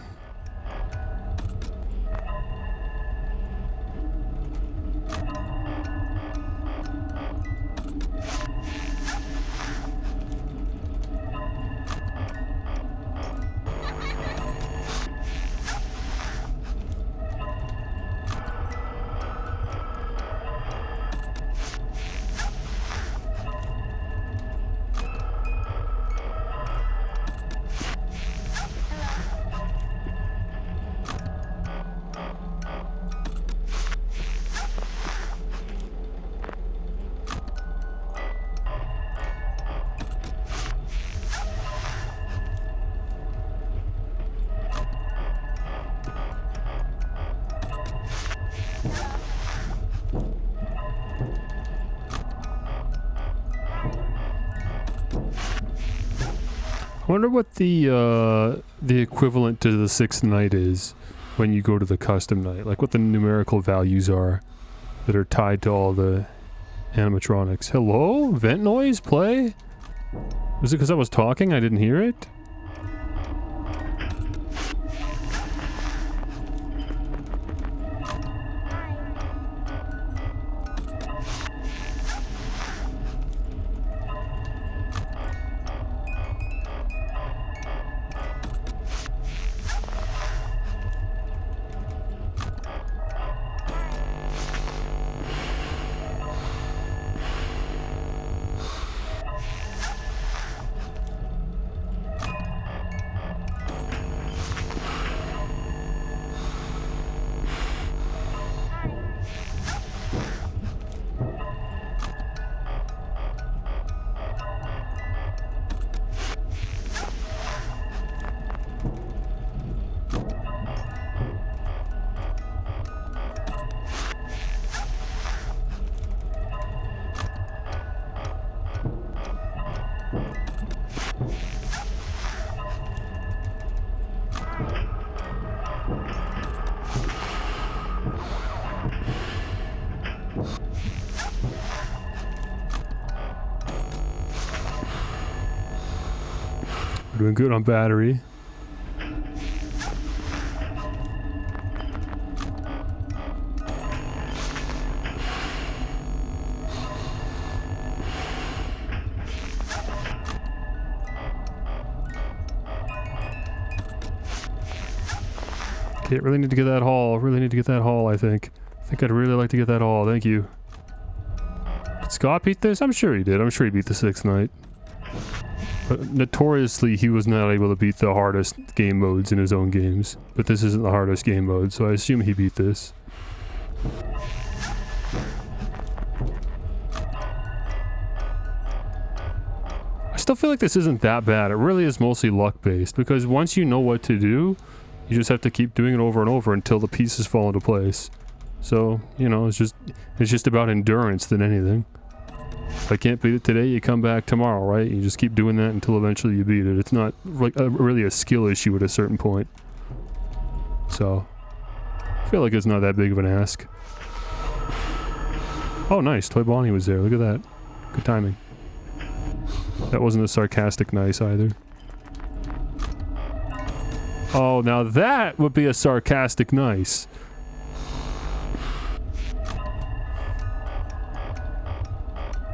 Speaker 2: I wonder what the equivalent to the 6th night is when you go to the custom night. Like what the numerical values are that are tied to all the animatronics. Hello? Vent noise? Play? Was it because I was talking? I didn't hear it? We're doing good on battery. Okay, really need to get that haul. Really need to get that haul, I think. I think I'd really like to get that haul. Thank you. Did Scott beat this? I'm sure he did. I'm sure he beat the 6th night. But notoriously, he was not able to beat the hardest game modes in his own games. But this isn't the hardest game mode, so I assume he beat this. I still feel like this isn't that bad. It really is mostly luck-based, because once you know what to do, you just have to keep doing it over and over until the pieces fall into place. So, you know, it's just about endurance than anything. If I can't beat it today, you come back tomorrow, right? You just keep doing that until eventually you beat it. It's not like really a skill issue at a certain point. So, I feel like it's not that big of an ask. Oh, nice. Toy Bonnie was there. Look at that. Good timing. That wasn't a sarcastic nice either. Oh, now that would be a sarcastic nice.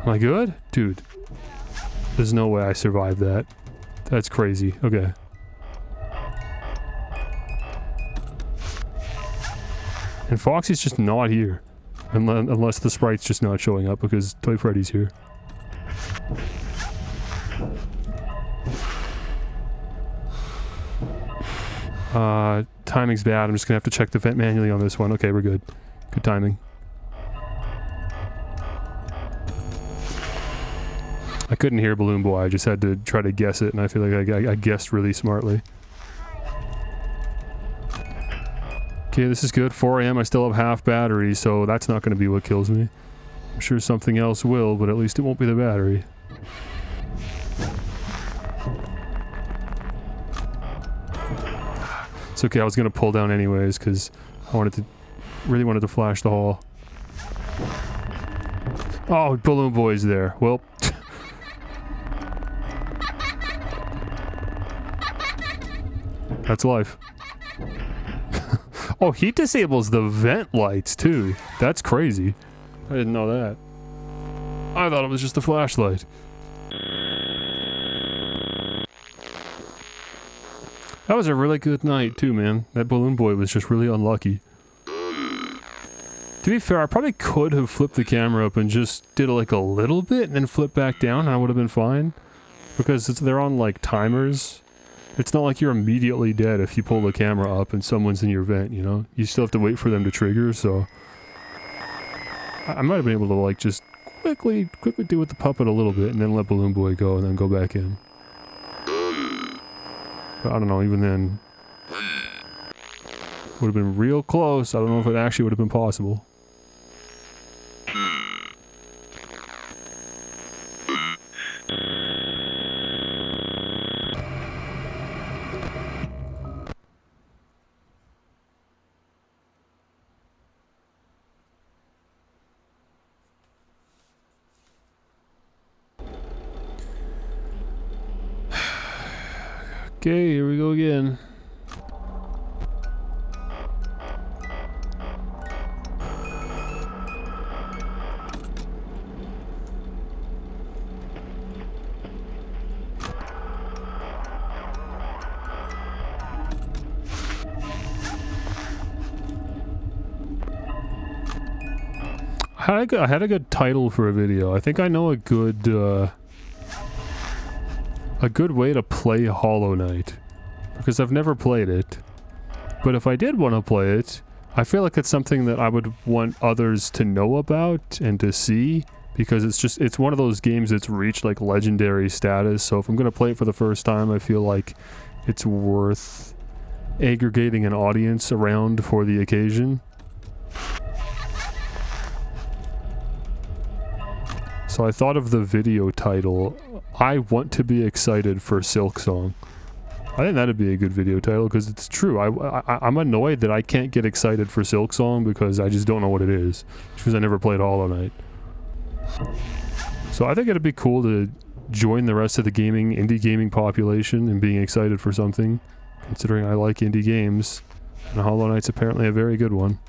Speaker 2: Am I good? Dude. There's no way I survived that. That's crazy. Okay. And Foxy's just not here. Unless the sprite's just not showing up because Toy Freddy's here. Timing's bad. I'm just gonna have to check the vent manually on this one. Okay, we're good. Good timing. I couldn't hear Balloon Boy. I just had to try to guess it, and I feel like I guessed really smartly. Okay, this is good. 4 AM. I still have half battery, so that's not going to be what kills me. I'm sure something else will, but at least it won't be the battery. It's okay. I was going to pull down anyways, because I really wanted to flash the hall. Oh, Balloon Boy's there. Well... That's life. Oh, he disables the vent lights too. That's crazy. I didn't know that. I thought it was just a flashlight. That was a really good night too, man. That Balloon Boy was just really unlucky. To be fair, I probably could have flipped the camera up and just did like a little bit and then flipped back down and I would have been fine. Because they're on like timers. It's not like you're immediately dead if you pull the camera up and someone's in your vent, you know? You still have to wait for them to trigger, so... I might have been able to, like, just quickly do with the puppet a little bit and then let Balloon Boy go and then go back in. But I don't know, even then... Would have been real close. I don't know if it actually would have been possible. Okay, here we go again. I had a good title for a video. I think I know a good way to play Hollow Knight, because I've never played it. But if I did want to play it, I feel like it's something that I would want others to know about and to see, because it's one of those games that's reached like legendary status. So if I'm gonna play it for the first time, I feel like it's worth aggregating an audience around for the occasion. So I thought of the video title, I Want to Be Excited for Silksong. I think that'd be a good video title, because it's true. I'm annoyed that I can't get excited for Silksong because I just don't know what it is. Because I never played Hollow Knight. So I think it'd be cool to join the rest of the indie gaming population in being excited for something, considering I like indie games, and Hollow Knight's apparently a very good one.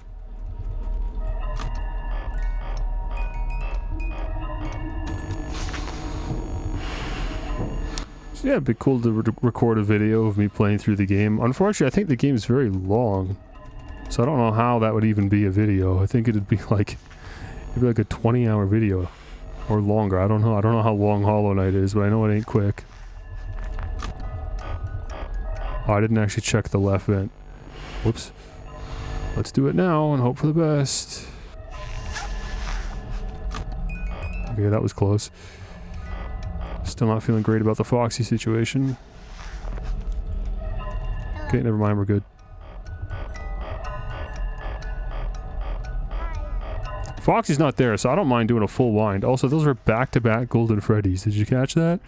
Speaker 2: Yeah, it'd be cool to record a video of me playing through the game. Unfortunately, I think the game's very long, so I don't know how that would even be a video. I think it'd be like a 20-hour video or longer. I don't know how long Hollow Knight is, but I know it ain't quick. Oh, I didn't actually check the left vent. Whoops. Let's do it now and hope for the best. Okay, that was close. Still not feeling great about the Foxy situation. Okay, never mind, we're good. Foxy's not there, so I don't mind doing a full wind. Also, those are back-to-back Golden Freddys. Did you catch that?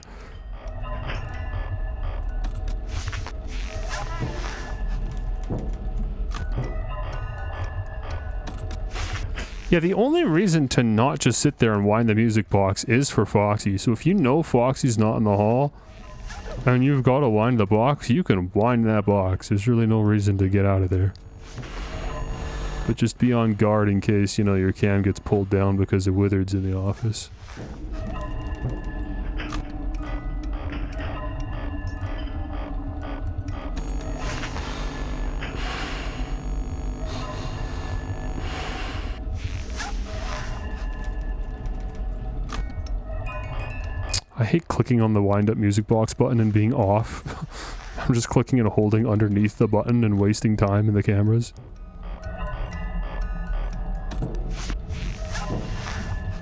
Speaker 2: Yeah, the only reason to not just sit there and wind the music box is for Foxy. So if you know Foxy's not in the hall, and you've got to wind the box, you can wind that box. There's really no reason to get out of there. But just be on guard in case, you know, your cam gets pulled down because of Wizards in the office. I hate clicking on the wind up music box button and being off. I'm just clicking and holding underneath the button and wasting time in the cameras.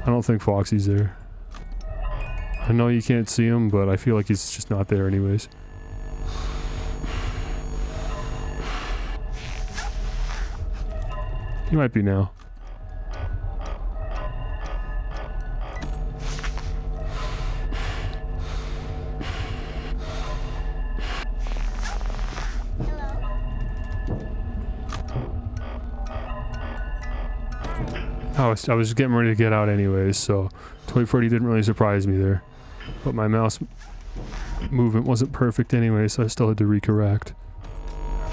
Speaker 2: I don't think Foxy's there. I know you can't see him, but I feel like he's just not there anyways. He might be now. I was getting ready to get out anyways, so Toy Freddy didn't really surprise me there. But my mouse movement wasn't perfect anyway, so I still had to recorrect.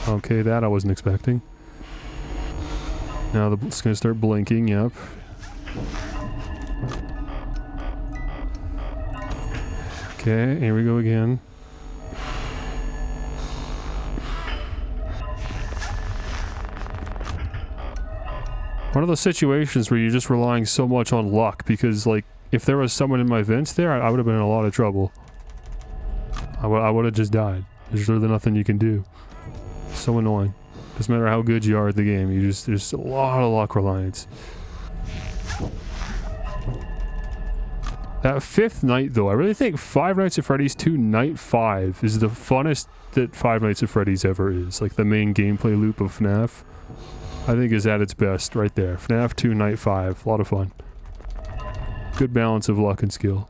Speaker 2: Okay, that I wasn't expecting. Now it's gonna start blinking, yep. Okay, here we go again. One of those situations where you're just relying so much on luck, because, like, if there was someone in my vents there, I would have been in a lot of trouble. I would have just died. There's really nothing you can do. So annoying. Doesn't matter how good you are at the game, there's a lot of luck reliance. That fifth night, though, I really think Five Nights at Freddy's 2 Night 5 is the funnest that Five Nights at Freddy's ever is. Like, the main gameplay loop of FNAF, I think, is at its best right there. FNAF 2 Night 5. A lot of fun. Good balance of luck and skill.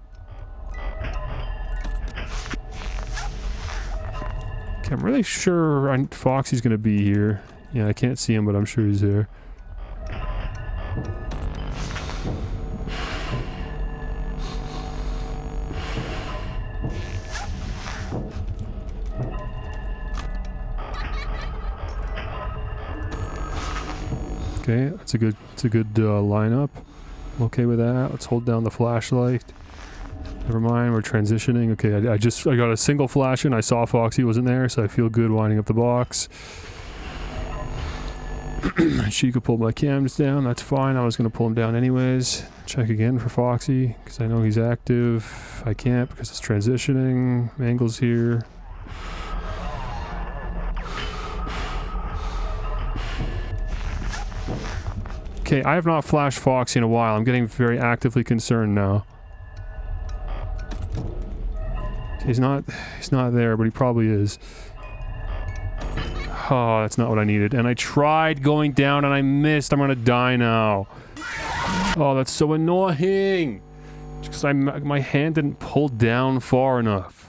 Speaker 2: Okay, I'm really sure Foxy's gonna be here. Yeah, I can't see him, but I'm sure he's there. Okay, it's a good lineup. I'm okay with that. Let's hold down the flashlight. Never mind, we're transitioning. Okay, I got a single flash in. I saw Foxy wasn't there, so I feel good winding up the box. She could pull my cams down. That's fine. I was gonna pull him down anyways. Check again for Foxy because I know he's active. I can't because it's transitioning. Mangle's here. Okay, I have not flashed Foxy in a while. I'm getting very actively concerned now. He's not there, but he probably is. Oh, that's not what I needed. And I tried going down and I missed. I'm gonna die now. Oh, that's so annoying. Just because my hand didn't pull down far enough.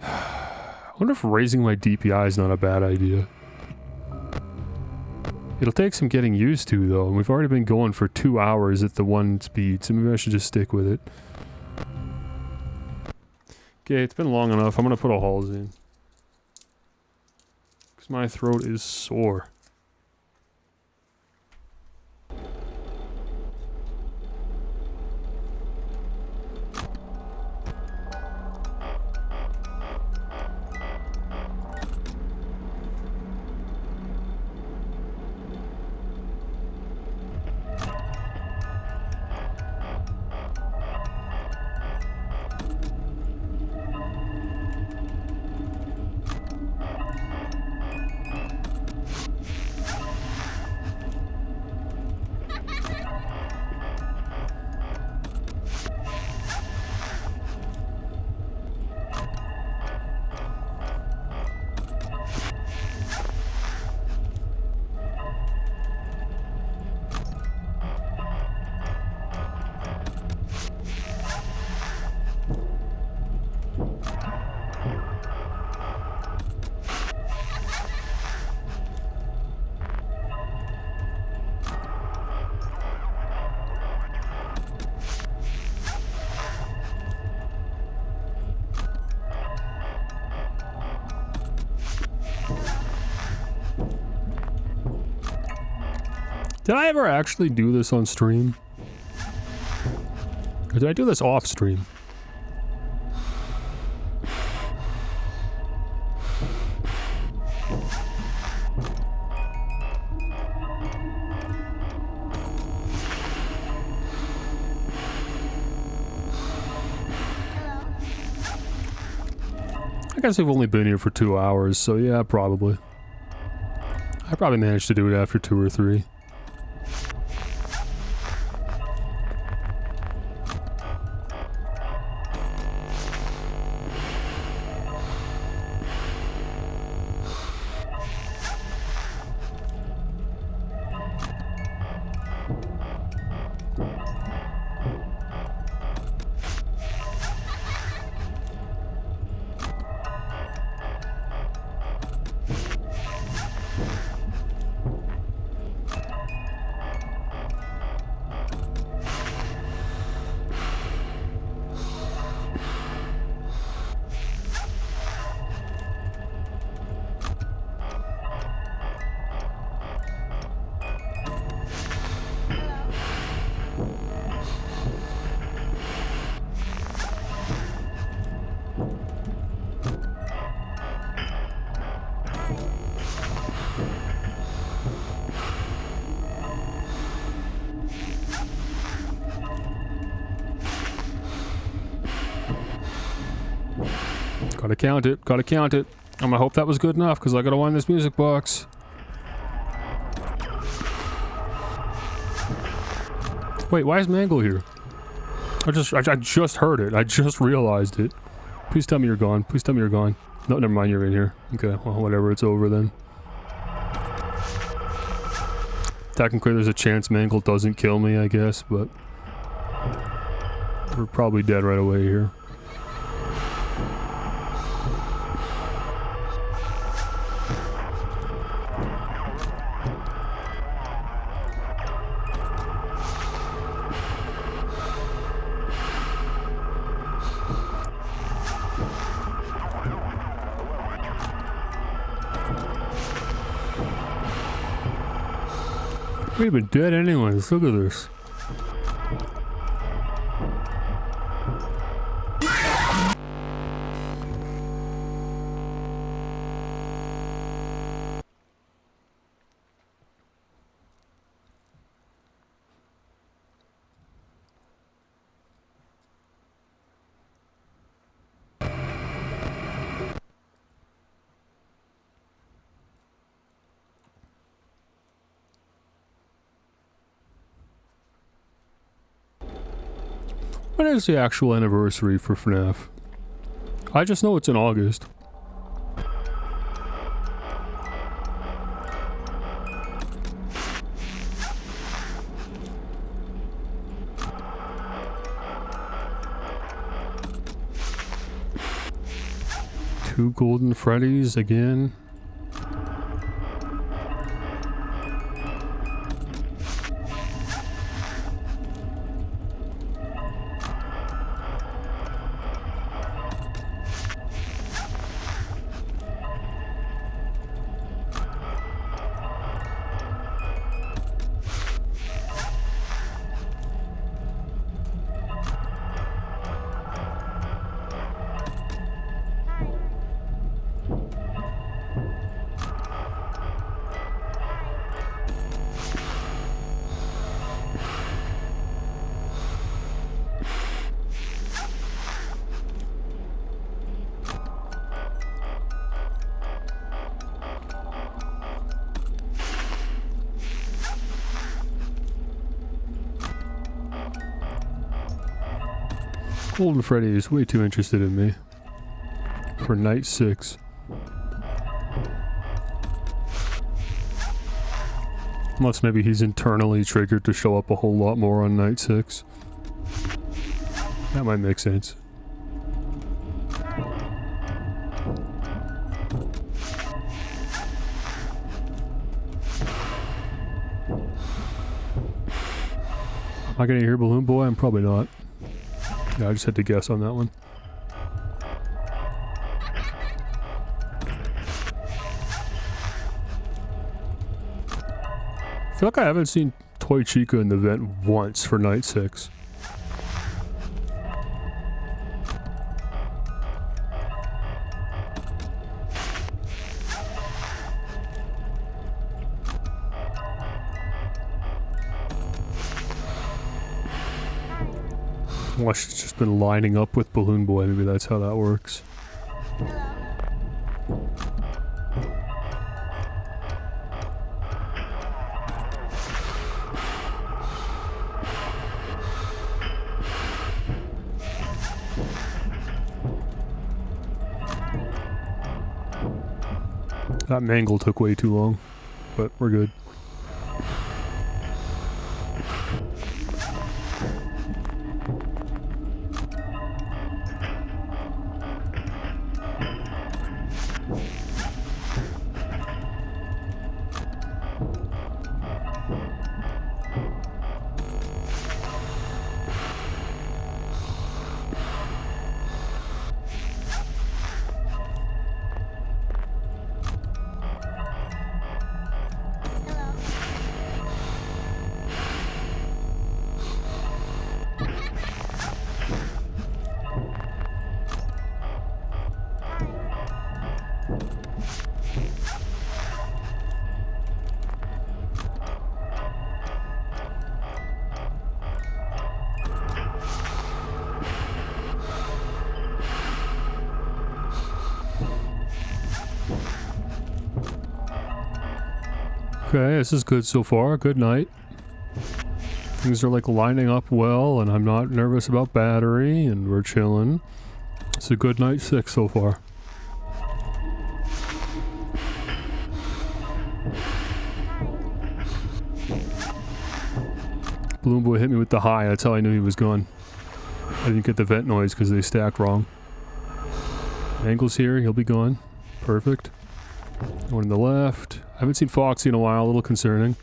Speaker 2: I wonder if raising my DPI is not a bad idea. It'll take some getting used to, though, and we've already been going for 2 hours at the 1 speed, so maybe I should just stick with it. Okay, it's been long enough. I'm gonna put a Halls in. Because my throat is sore. Did I ever actually do this on stream? Or did I do this off stream? I guess we've only been here for 2 hours, so yeah, probably. I probably managed to do it after 2 or 3. Gotta count it, gotta count it. I'm gonna hope that was good enough, because I gotta wind this music box. Wait, why is Mangle here? I just heard it. I just realized it. Please tell me you're gone. Please tell me you're gone. No, never mind, you're in here. Okay, well, whatever, it's over then. Technically, there's a chance Mangle doesn't kill me, I guess, but... we're probably dead right away here. We'd have been dead anyways. Look at this. When is the actual anniversary for FNAF? I just know it's in August. Two golden Freddys again. Golden Freddy is way too interested in me for night 6. Unless maybe he's internally triggered to show up a whole lot more on night 6. That might make sense. Am I gonna hear Balloon Boy? I'm probably not. Yeah, I just had to guess on that one. I feel like I haven't seen Toy Chica in the vent once for night 6. Unless she's just been lining up with Balloon Boy, maybe that's how that works. That mangle took way too long, but we're good. Okay, this is good so far. Good night. Things are like lining up well, and I'm not nervous about battery, and we're chilling. It's a good night 6 so far. Balloon Boy hit me with the high, that's how I knew he was gone. I didn't get the vent noise because they stacked wrong. Angle's here, he'll be gone. Perfect. One in the left. I haven't seen Foxy in a while, a little concerning.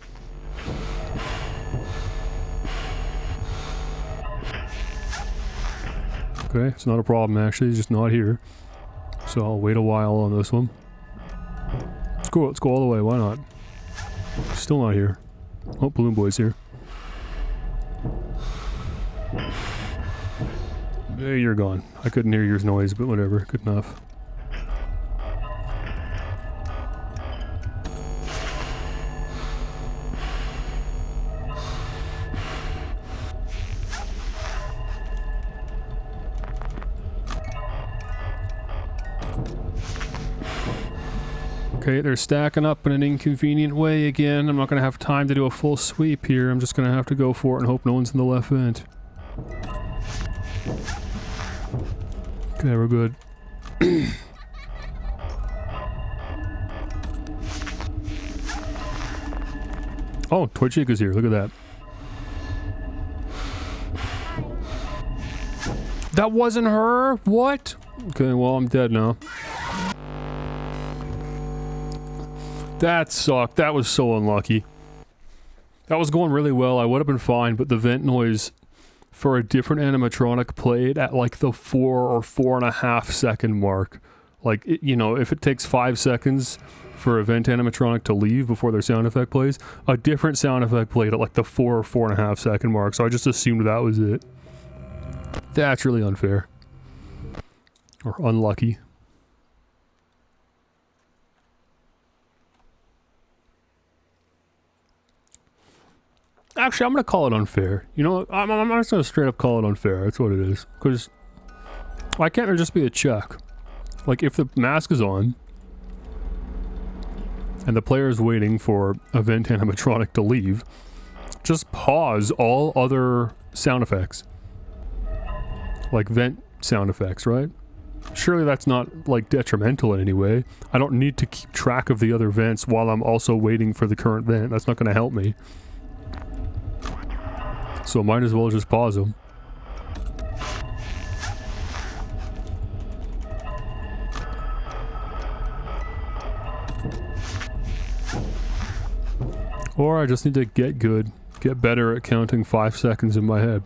Speaker 2: Okay, it's not a problem actually, he's just not here. So I'll wait a while on this one. Let's go all the way, why not? Still not here. Oh, Balloon Boy's here. Hey, you're gone. I couldn't hear your noise, but whatever. Good enough. Okay, they're stacking up in an inconvenient way again. I'm not going to have time to do a full sweep here. I'm just going to have to go for it and hope no one's in the left vent. Okay, we're good. Oh, Toy Chick is here. Look at that. That wasn't her? What? Okay, well, I'm dead now. That sucked. That was so unlucky. That was going really well. I would have been fine, but the vent noise for a different animatronic played at like the 4 or 4.5 second mark. Like, you know, if it takes 5 seconds for a vent animatronic to leave before their sound effect plays, a different sound effect played at like the 4 or 4.5 second mark, so I just assumed that was it. That's really unfair. Or unlucky. Actually, I'm gonna call it unfair. You know, I'm just gonna straight up call it unfair. That's what it is. Because why can't there just be a check? Like, if the mask is on and the player is waiting for a vent animatronic to leave, just pause all other sound effects. Like vent sound effects, right? Surely that's not, like, detrimental in any way. I don't need to keep track of the other vents while I'm also waiting for the current vent. That's not gonna help me. So might as well just pause them. Or I just need to get good. Get better at counting 5 seconds in my head.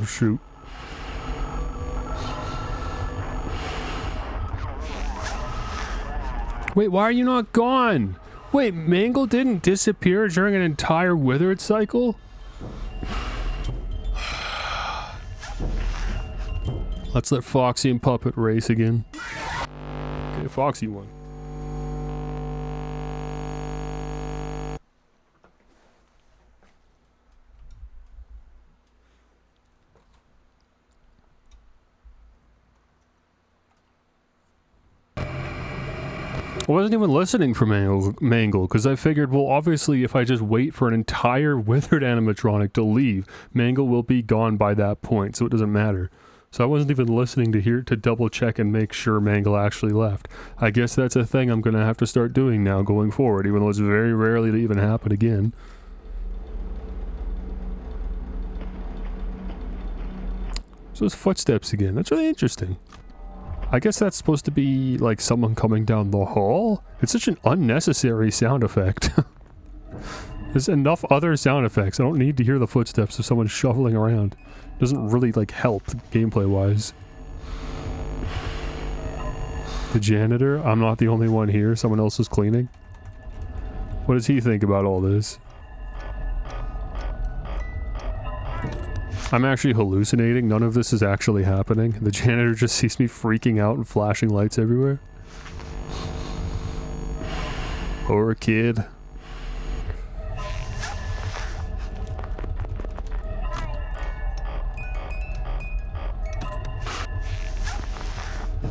Speaker 2: Shoot. Wait, why are you not gone? Wait, Mangle didn't disappear during an entire Withered cycle? Let's let Foxy and Puppet race again. Okay, Foxy won. I wasn't even listening for Mangle, because I figured, well, obviously, if I just wait for an entire withered animatronic to leave, Mangle will be gone by that point, so it doesn't matter. So I wasn't even listening to double check and make sure Mangle actually left. I guess that's a thing I'm going to have to start doing now going forward, even though it's very rarely to even happen again. So those footsteps again, that's really interesting. I guess that's supposed to be like someone coming down the hall? It's such an unnecessary sound effect. There's enough other sound effects. I don't need to hear the footsteps of someone shuffling around. It doesn't really like help gameplay wise. The janitor? I'm not the only one here. Someone else is cleaning. What does he think about all this? I'm actually hallucinating. None of this is actually happening. The janitor just sees me freaking out and flashing lights everywhere. Poor kid.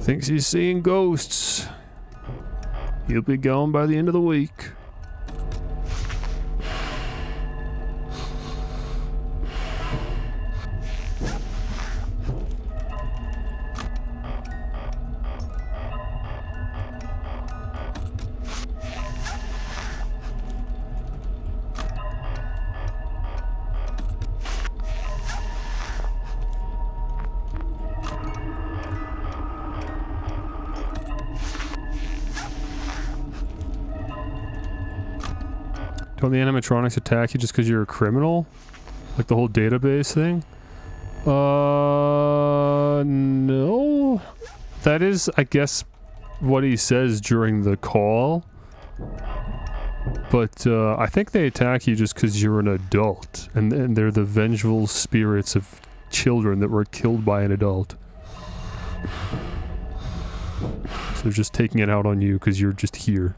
Speaker 2: Thinks he's seeing ghosts. He'll be gone by the end of the week. Don't the animatronics attack you just because you're a criminal? Like the whole database thing? No. That is, I guess, what he says during the call. But, I think they attack you just because you're an adult. And they're the vengeful spirits of children that were killed by an adult. So they're just taking it out on you because you're just here.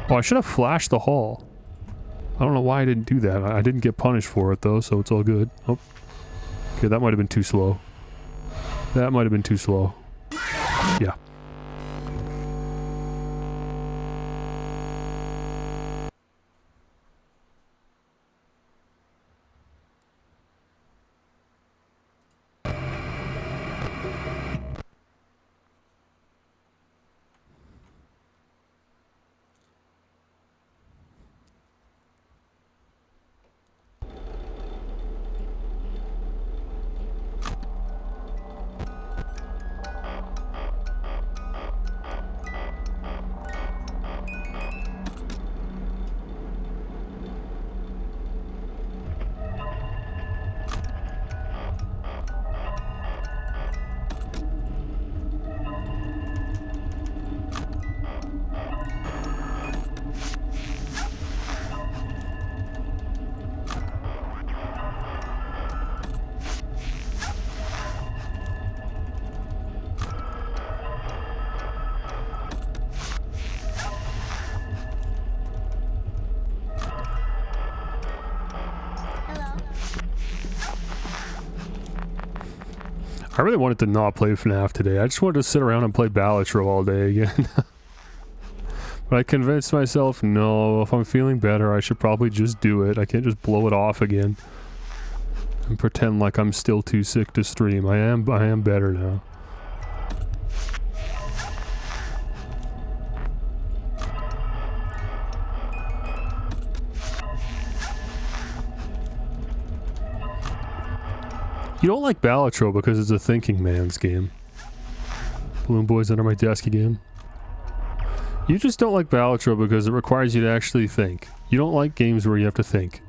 Speaker 2: Oh, I should have flashed the hall. I don't know why I didn't do that. I didn't get punished for it, though, so it's all good. Oh. Okay, that might have been too slow. That might have been too slow. Yeah. I really wanted to not play FNAF today. I just wanted to sit around and play Balatro all day again. But I convinced myself, no, if I'm feeling better, I should probably just do it. I can't just blow it off again. And pretend like I'm still too sick to stream. I am better now. You don't like Balatro because it's a thinking man's game. Balloon Boy's under my desk again. You just don't like Balatro because it requires you to actually think. You don't like games where you have to think.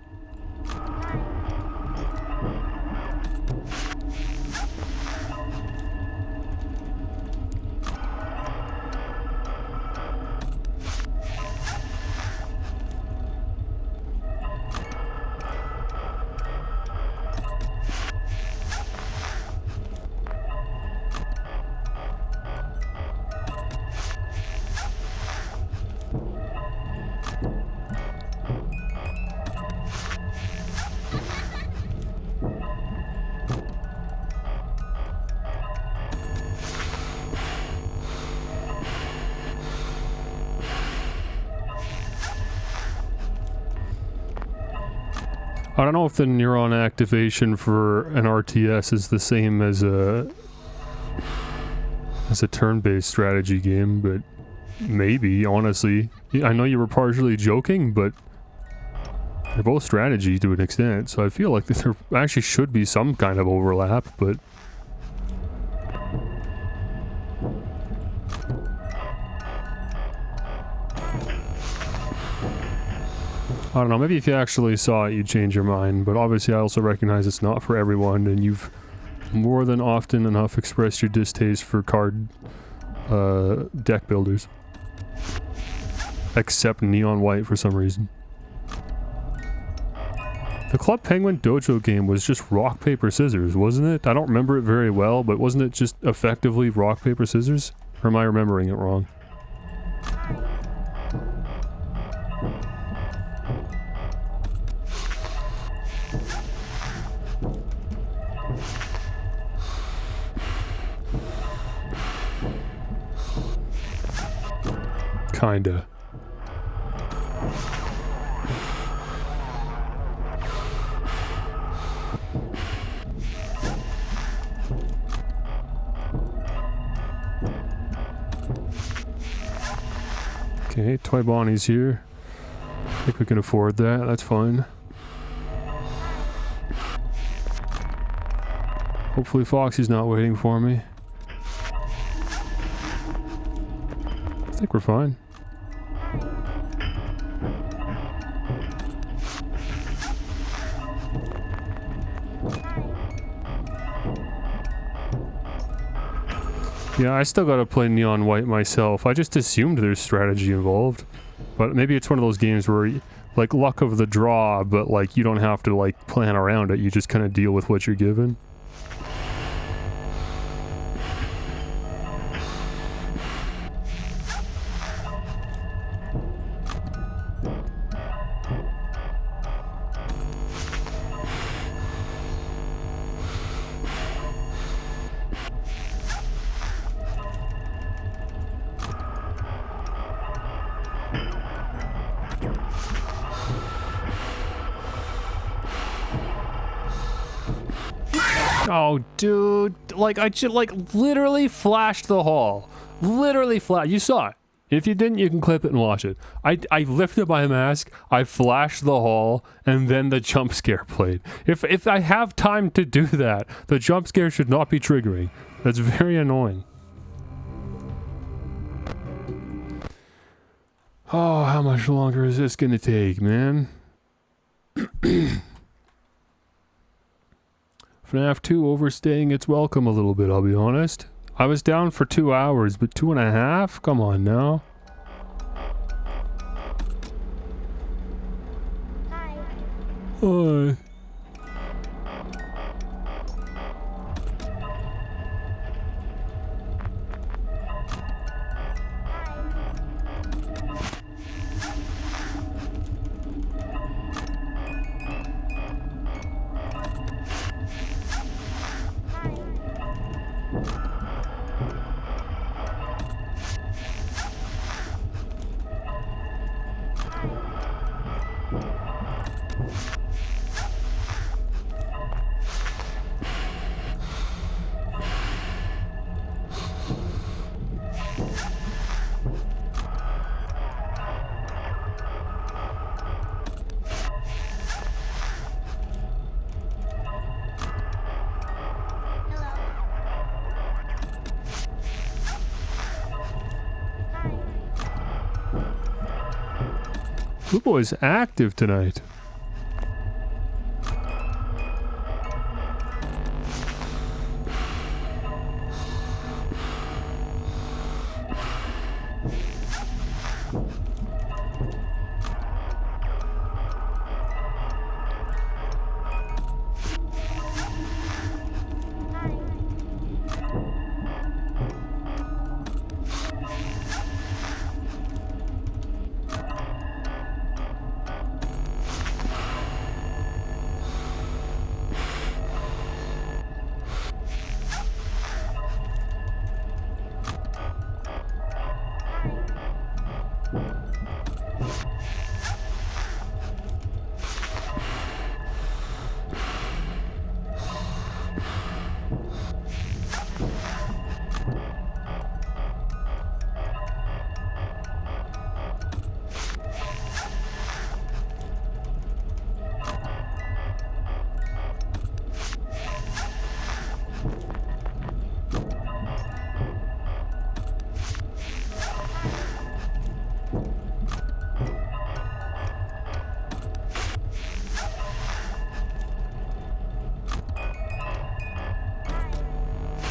Speaker 2: I don't know if the neuron activation for an RTS is the same as a turn-based strategy game, but maybe, honestly. I know you were partially joking, but they're both strategy to an extent, so I feel like there actually should be some kind of overlap, but... I don't know, maybe if you actually saw it, you'd change your mind, but obviously I also recognize it's not for everyone, and you've more than often enough expressed your distaste for card deck builders. Except Neon White for some reason. The Club Penguin Dojo game was just rock, paper, scissors, wasn't it? I don't remember it very well, but wasn't it just effectively rock, paper, scissors? Or am I remembering it wrong? Kinda. Okay, Toy Bonnie's here. I think we can afford that, that's fine. Hopefully Foxy's not waiting for me. I think we're fine. Yeah, I still gotta play Neon White myself. I just assumed there's strategy involved. But maybe it's one of those games where, like, luck of the draw, but, like, you don't have to, like, plan around it. You just kind of deal with what you're given. Oh, dude, like, I just, like, literally flashed the hall. Literally flashed. You saw it. If you didn't, you can clip it and watch it. I lifted my mask, I flashed the hall, and then the jump scare played. If I have time to do that, the jump scare should not be triggering. That's very annoying. Oh, how much longer is this gonna take, man? FNAF 2 overstaying its welcome a little bit, I'll be honest. I was down for 2 hours, but 2.5? Come on now.
Speaker 1: Hi.
Speaker 2: Hi. Blue Boy's active tonight.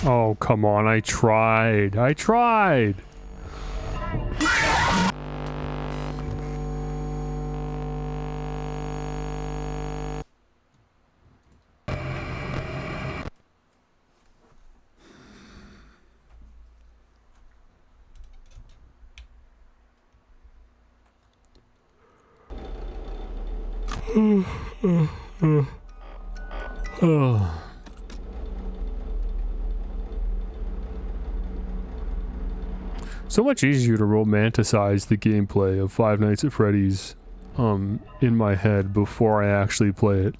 Speaker 2: Oh, come on. I tried. I tried. So much easier to romanticize the gameplay of Five Nights at Freddy's in my head before I actually play it.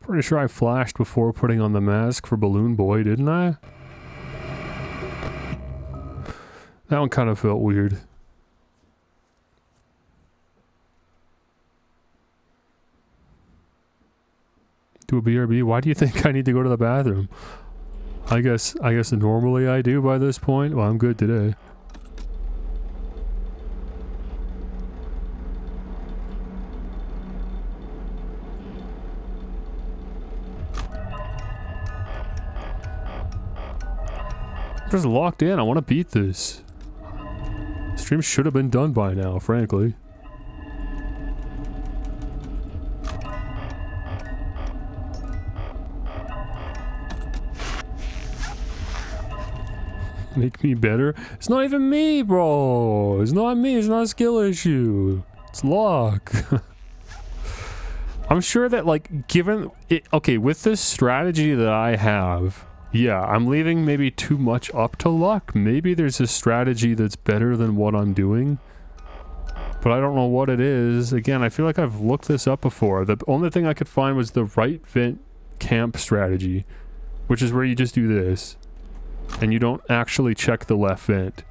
Speaker 2: Pretty sure I flashed before putting on the mask for Balloon Boy, didn't I? That one kind of felt weird. Do a BRB? Why do you think I need to go to the bathroom? I guess normally I do by this point. Well, I'm good today. I'm just locked in. I want to beat this. Stream should have been done by now, frankly. Make me better? It's not even me, bro. It's not me. It's not a skill issue. It's luck. I'm sure that, like, given it, okay, with this strategy that I have, yeah, I'm leaving maybe too much up to luck. Maybe there's a strategy that's better than what I'm doing, but I don't know what it is. Again, I feel like I've looked this up before. The only thing I could find was the right vent camp strategy, which is where you just do this. And you don't actually check the left vent.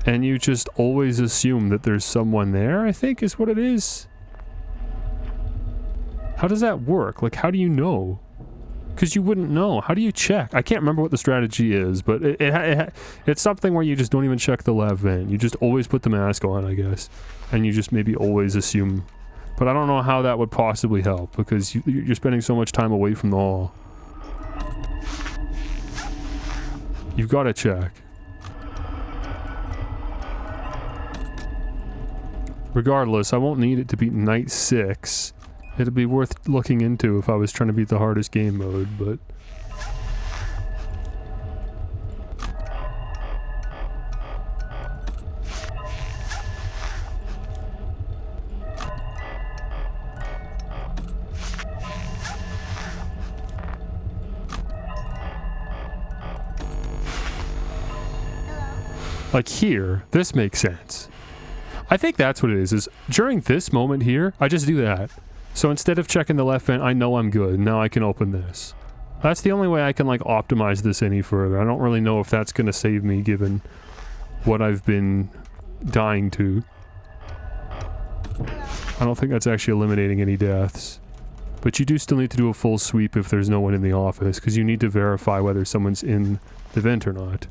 Speaker 2: And you just always assume that there's someone there, I think is what it is. How does that work? Like, how do you know? Because you wouldn't know. How do you check? I can't remember what the strategy is, but it's something where you just don't even check the left vent. You just always put the mask on, I guess. And you just maybe always assume. But I don't know how that would possibly help, because you're spending so much time away from the hall. You've got to check. Regardless, I won't need it to beat night 6. It'd be worth looking into if I was trying to beat the hardest game mode, but... Like here, this makes sense. I think that's what it is during this moment here, I just do that. So instead of checking the left vent, I know I'm good. Now I can open this. That's the only way I can like optimize this any further. I don't really know if that's going to save me given what I've been dying to. I don't think that's actually eliminating any deaths. But you do still need to do a full sweep if there's no one in the office, because you need to verify whether someone's in the vent or not.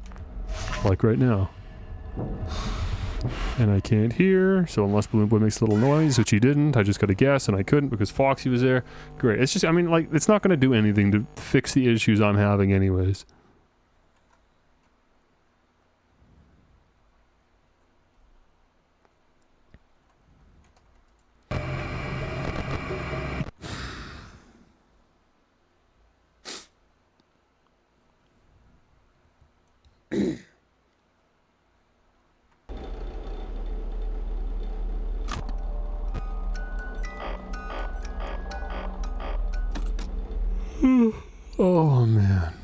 Speaker 2: Like right now. And I can't hear, so unless Balloon Boy makes a little noise, which he didn't, I just got to guess, and I couldn't because Foxy was there. Great. It's just, I mean, like, it's not going to do anything to fix the issues I'm having anyways. Oh man.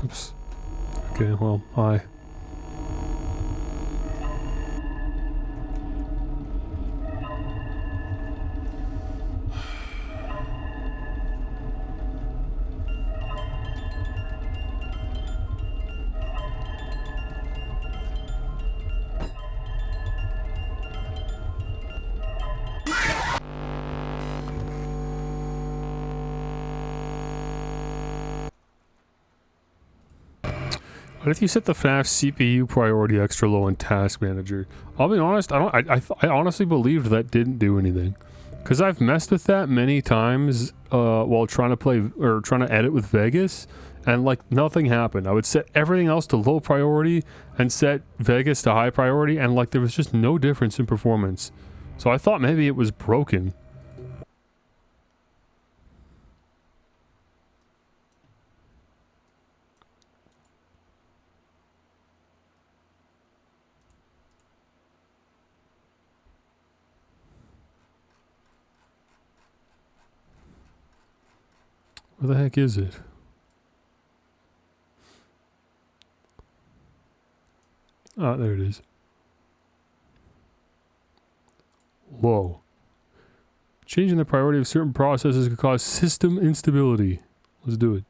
Speaker 2: Oops. Okay, well, hi. What if you set the FNAF CPU priority extra low in Task Manager? I'll be honest, I honestly believed that didn't do anything. Because I've messed with that many times while trying to play, or trying to edit with Vegas, and like nothing happened. I would set everything else to low priority and set Vegas to high priority, and like there was just no difference in performance. So I thought maybe it was broken. Where the heck is it? Ah, there it is. Whoa. Changing the priority of certain processes could cause system instability. Let's do it.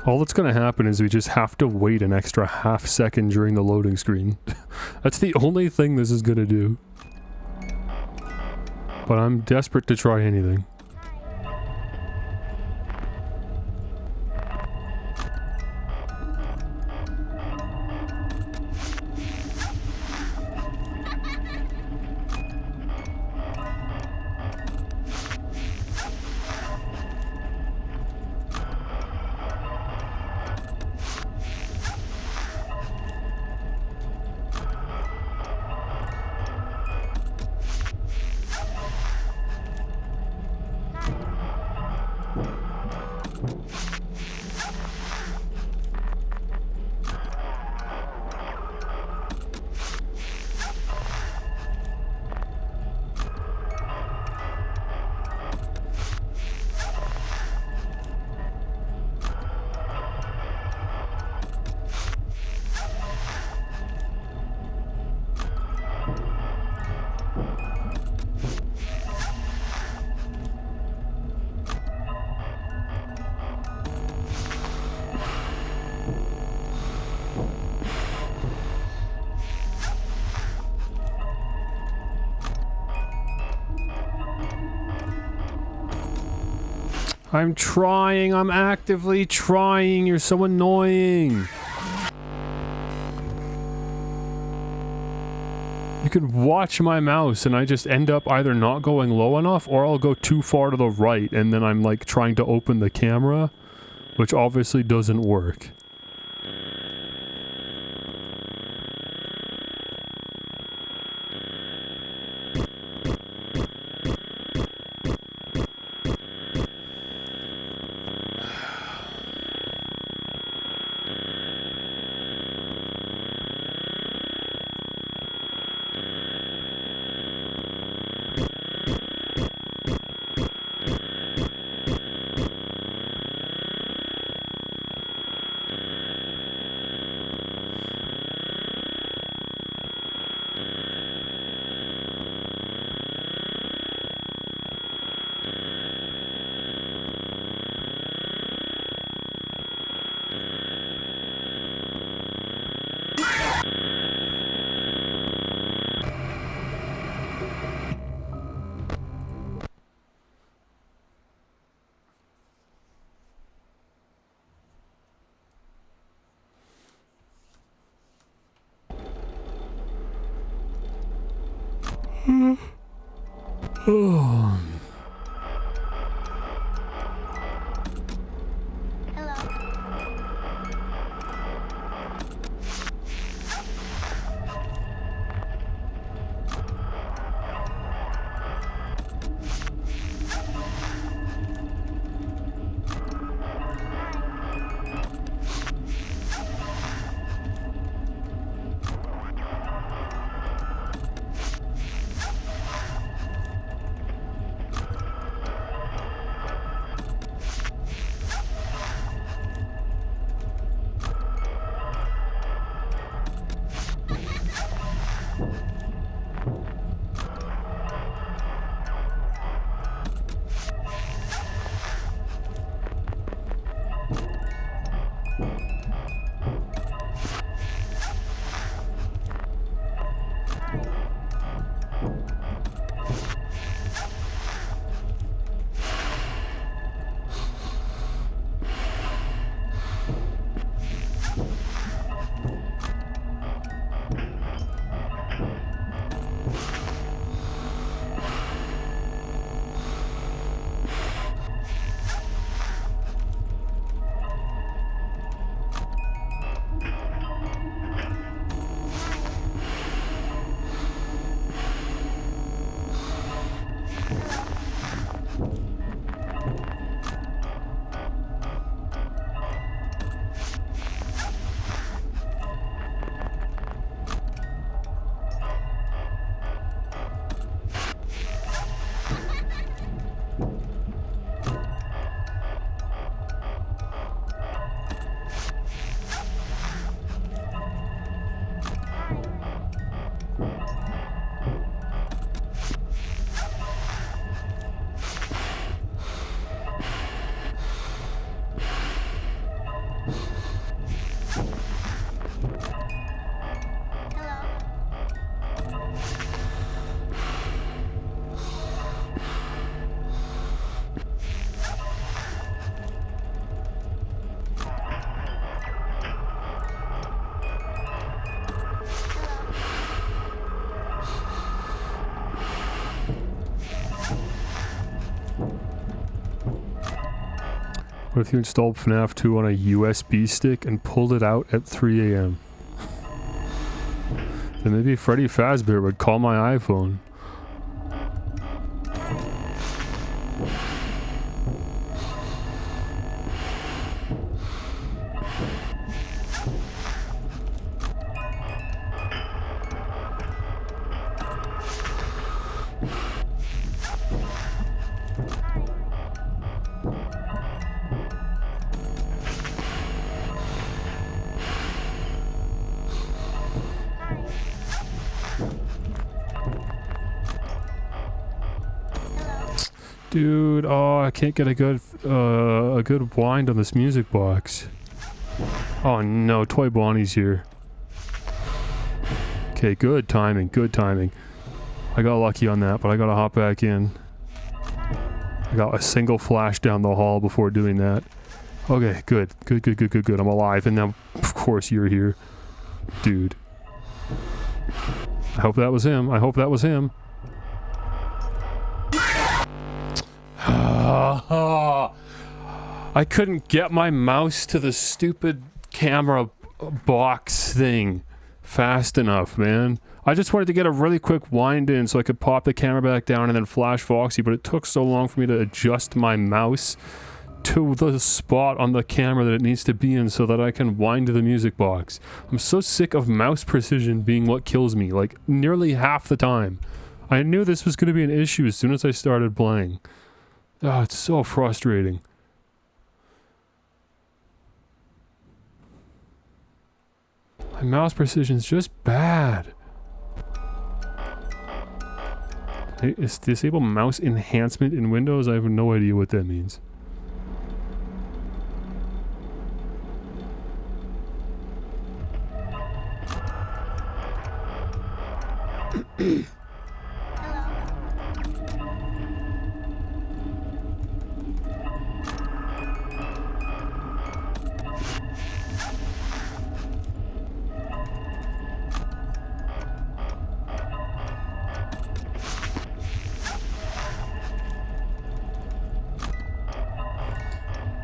Speaker 2: All that's going to happen is we just have to wait an extra half second during the loading screen. That's the only thing this is going to do. But I'm desperate to try anything. I'm trying. I'm actively trying. You're so annoying. You can watch my mouse and I just end up either not going low enough or I'll go too far to the right and then I'm like trying to open the camera, which obviously doesn't work. Oh. What if you installed FNAF 2 on a USB stick and pulled it out at 3 a.m.? Then maybe Freddy Fazbear would call my iPhone. Dude, oh, I can't get a good wind on this music box. Oh no, Toy Bonnie's here. Okay, good timing, good timing. I got lucky on that, but I gotta hop back in. I I got a single flash down the hall before doing that. Okay, good. Good. I'm alive, and now, of course, you're here. Dude. I hope that was him. I couldn't get my mouse to the stupid camera box thing fast enough, man. I just wanted to get a really quick wind in so I could pop the camera back down and then flash Foxy, but it took so long for me to adjust my mouse to the spot on the camera that it needs to be in so that I can wind the music box. I'm so sick of mouse precision being what kills me, like nearly half the time. I knew this was going to be an issue as soon as I started playing. Oh, it's so frustrating. My mouse precision's just bad. Is disable mouse enhancement in Windows? I have no idea what that means.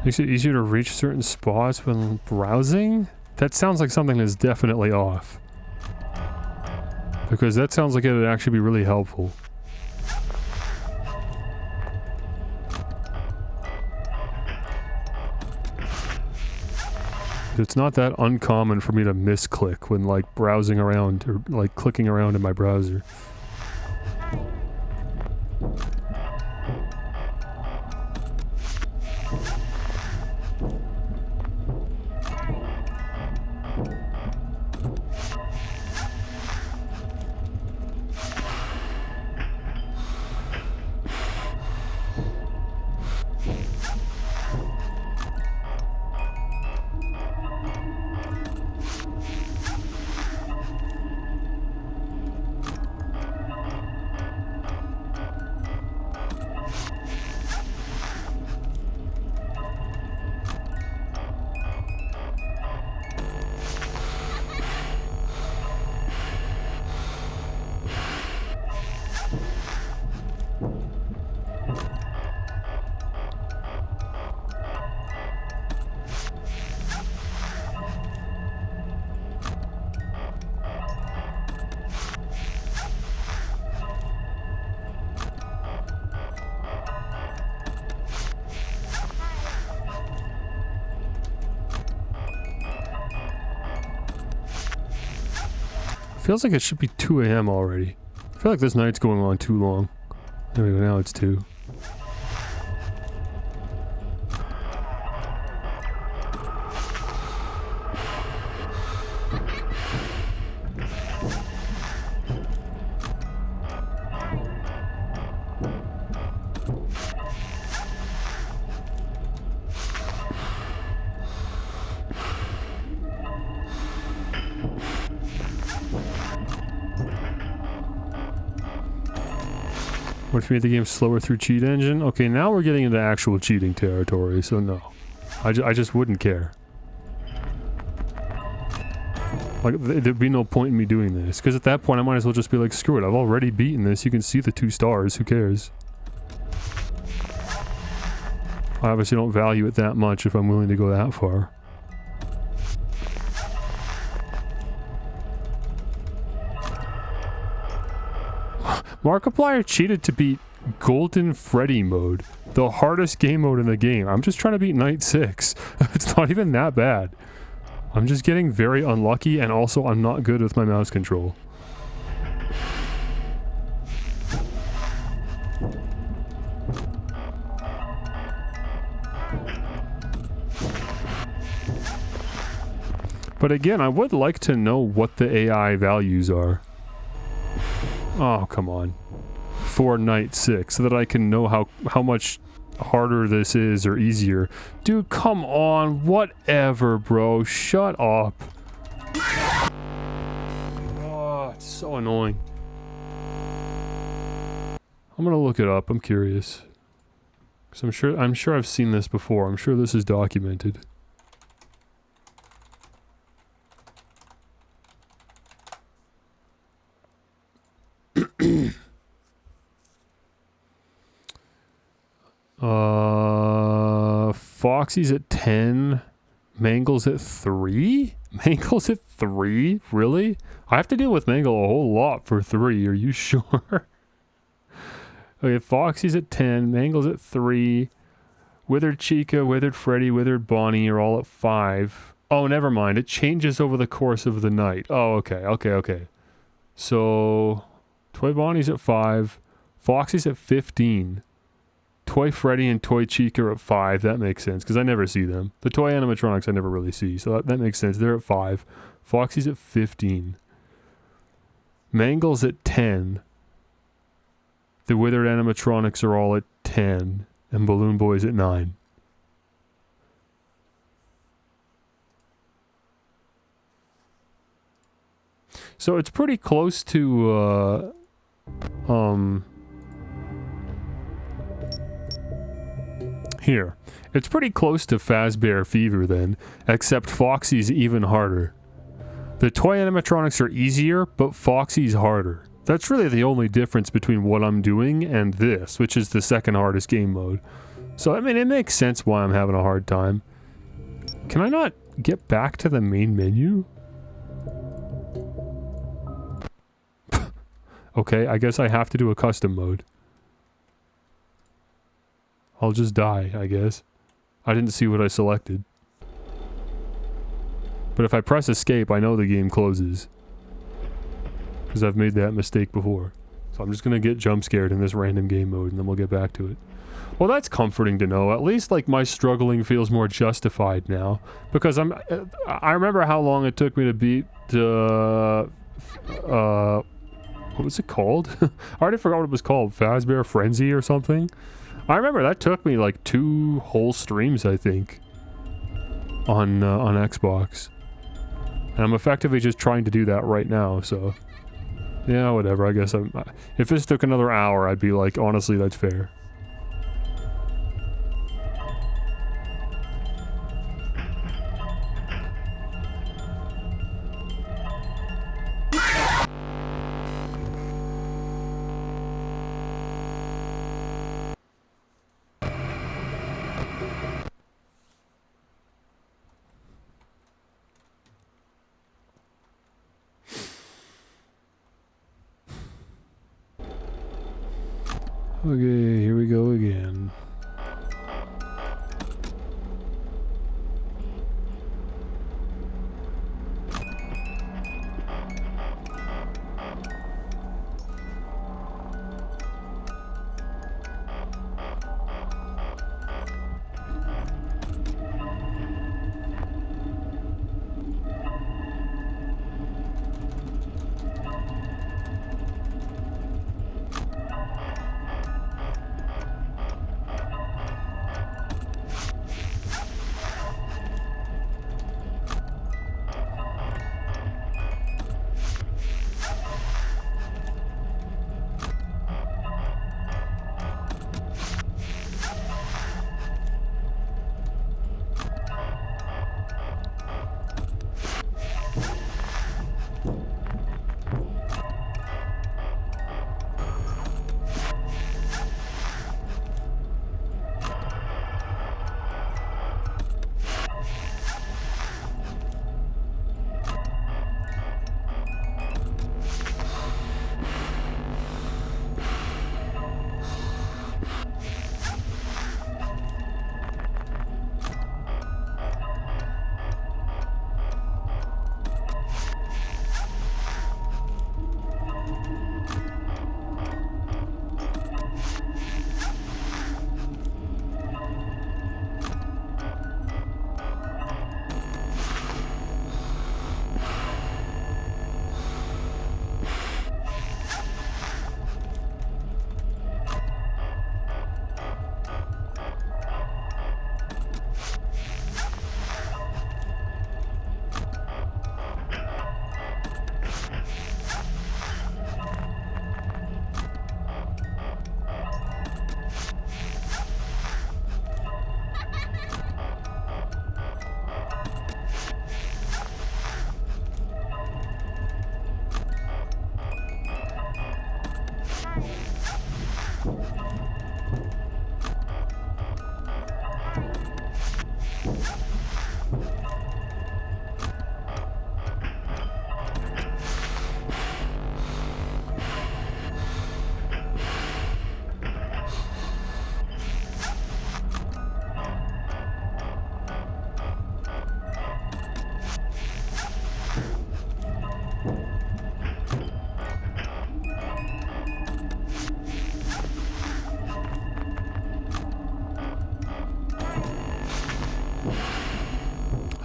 Speaker 2: Makes it easier to reach certain spots when browsing? That sounds like something that's definitely off. Because that sounds like it would actually be really helpful. It's not that uncommon for me to misclick when like browsing around or like clicking around in my browser. Feels like it should be 2 AM already. I feel like this night's going on too long. There we go, now it's 2. What if you made the game slower through cheat engine? Okay, now we're getting into actual cheating territory, so no. I just wouldn't care. Like, there'd be no point in me doing this, because at that point I might as well just be like, screw it, I've already beaten this, you can see the 2 stars, who cares? I obviously don't value it that much if I'm willing to go that far. Markiplier cheated to beat Golden Freddy mode, the hardest game mode in the game. I'm just trying to beat Night 6. It's not even that bad. I'm just getting very unlucky, and also I'm not good with my mouse control. But again, I would like to know what the AI values are. Oh, come on. For Night 6, so that I can know how much harder this is or easier. Dude, come on. Whatever, bro. Shut up. Oh, it's so annoying. I'm gonna look it up. I'm curious. 'Cause I'm sure I've seen this before. I'm sure this is documented. Foxy's at 10. Mangle's at 3? Mangle's at 3? Really? I have to deal with Mangle a whole lot for 3. Are you sure? Okay, Foxy's at 10. Mangle's at 3. Withered Chica, Withered Freddy, Withered Bonnie are all at 5. Oh, never mind. It changes over the course of the night. Oh, okay. So, Toy Bonnie's at 5. Foxy's at 15. Toy Freddy and Toy Chica are at 5. That makes sense, because I never see them. The toy animatronics I never really see, so that makes sense. They're at 5. Foxy's at 15. Mangle's at 10. The Withered animatronics are all at 10. And Balloon Boy's at 9. So it's pretty close to, here. It's pretty close to Fazbear Fever then, except Foxy's even harder. The toy animatronics are easier, but Foxy's harder. That's really the only difference between what I'm doing and this, which is the second hardest game mode. So, I mean, it makes sense why I'm having a hard time. Can I not get back to the main menu? Okay, I guess I have to do a custom mode. I'll just die, I guess. I didn't see what I selected. But if I press escape, I know the game closes. Because I've made that mistake before. So I'm just going to get jump scared in this random game mode and then we'll get back to it. Well, that's comforting to know. At least, like, my struggling feels more justified now. Because I remember how long it took me to beat, what was it called? I already forgot what it was called. Fazbear Frenzy or something? I remember that took me like 2 whole streams, I think, on Xbox. And I'm effectively just trying to do that right now, so... Yeah, whatever, I guess if this took another hour, I'd be like, honestly, that's fair. Okay, here we go again.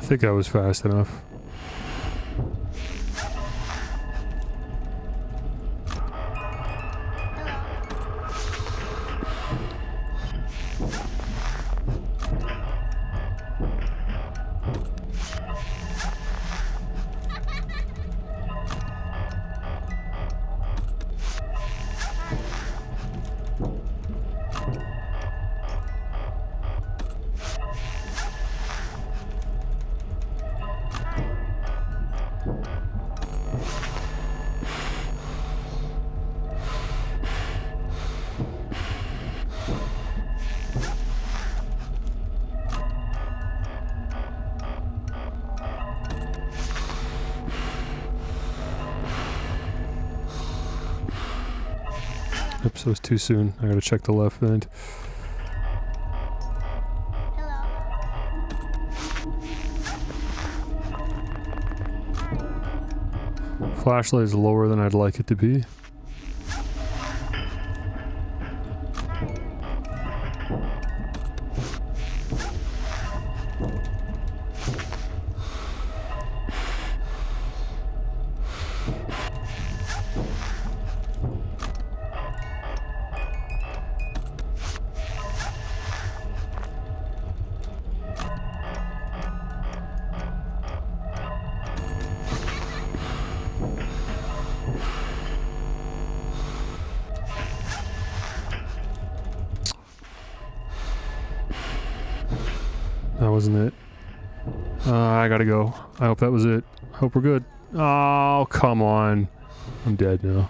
Speaker 2: think I was fast enough. Oops, that was too soon. I gotta check the left vent. Flashlight is lower than I'd like it to be. That wasn't it. I gotta go. I hope that was it. Hope we're good. Oh, come on. I'm dead now.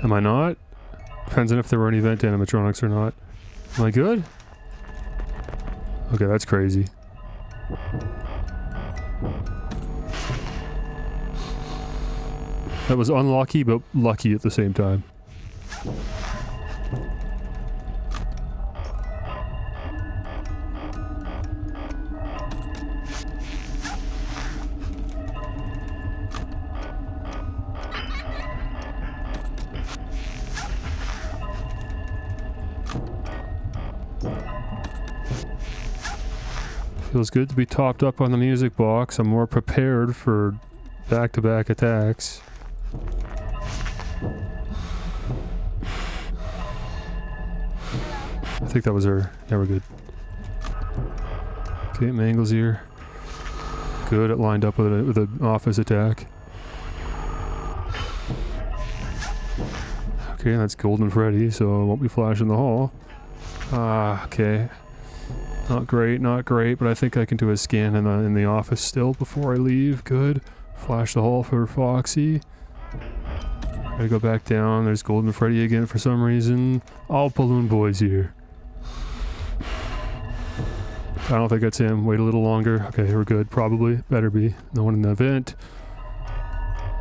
Speaker 2: Am I not? Depends on if there were any vent animatronics or not. Am I good? Okay, that's crazy. That was unlucky, but lucky at the same time. Feels good to be topped up on the music box. I'm more prepared for back-to-back attacks. I think that was her. Yeah, we're good. Okay, Mangle's here. Good, it lined up with an office attack. Okay, that's Golden Freddy, so I won't be flashing the hall. Okay. Not great, but I think I can do a scan in the office still before I leave. Good. Flash the hall for Foxy. Gotta go back down. There's Golden Freddy again for some reason. All Balloon Boy's here. I don't think that's him. Wait a little longer. Okay, we're good. Probably. Better be. No one in the vent.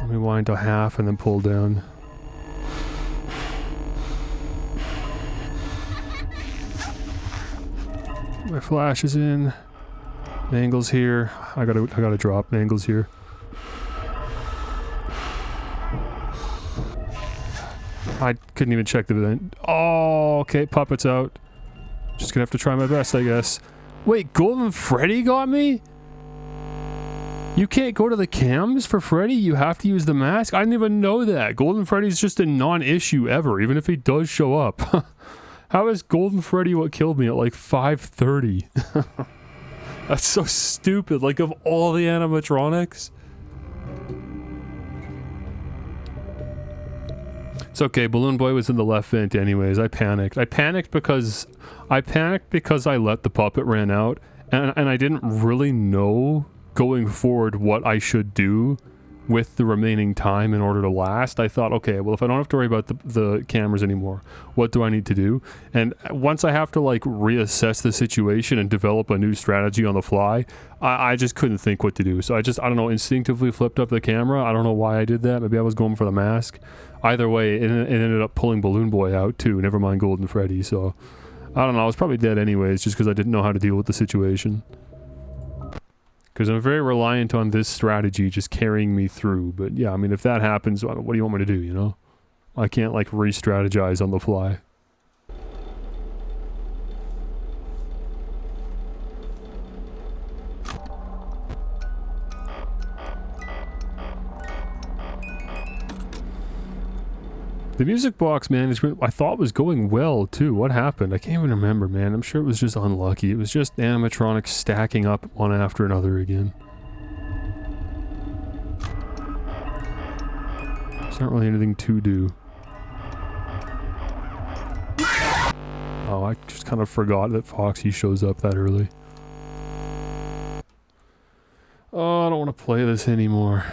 Speaker 2: Let me wind to half and then pull down. My flash is in. Mangle's here. I gotta drop. Mangle's here. I couldn't even check the vent. Oh, okay. Puppet's out. Just gonna have to try my best, I guess. Wait, Golden Freddy got me? You can't go to the cams for Freddy? You have to use the mask? I didn't even know that. Golden Freddy's just a non-issue ever, even if he does show up. How is Golden Freddy what killed me at like 5:30? That's so stupid. Like, of all the animatronics. It's okay. Balloon Boy was in the left vent anyways. I panicked. I panicked because I let the puppet ran out, and I didn't really know going forward what I should do with the remaining time in order to last. I thought, okay, well, if I don't have to worry about the cameras anymore, what do I need to do? And once I have to like reassess the situation and develop a new strategy on the fly, I just couldn't think what to do. So I don't know, instinctively flipped up the camera. I don't know why I did that. Maybe I was going for the mask. Either way, it ended up pulling Balloon Boy out too, never mind Golden Freddy. So I don't know, I was probably dead anyways just because I didn't know how to deal with the situation. Because I'm very reliant on this strategy just carrying me through. But yeah, I mean, if that happens, what do you want me to do, you know? I can't, like, re-strategize on the fly. The music box management I thought was going well too. What happened? I can't even remember, man. I'm sure it was just unlucky. It was just animatronics stacking up one after another again. There's not really anything to do. Oh, I just kind of forgot that Foxy shows up that early. Oh, I don't want to play this anymore.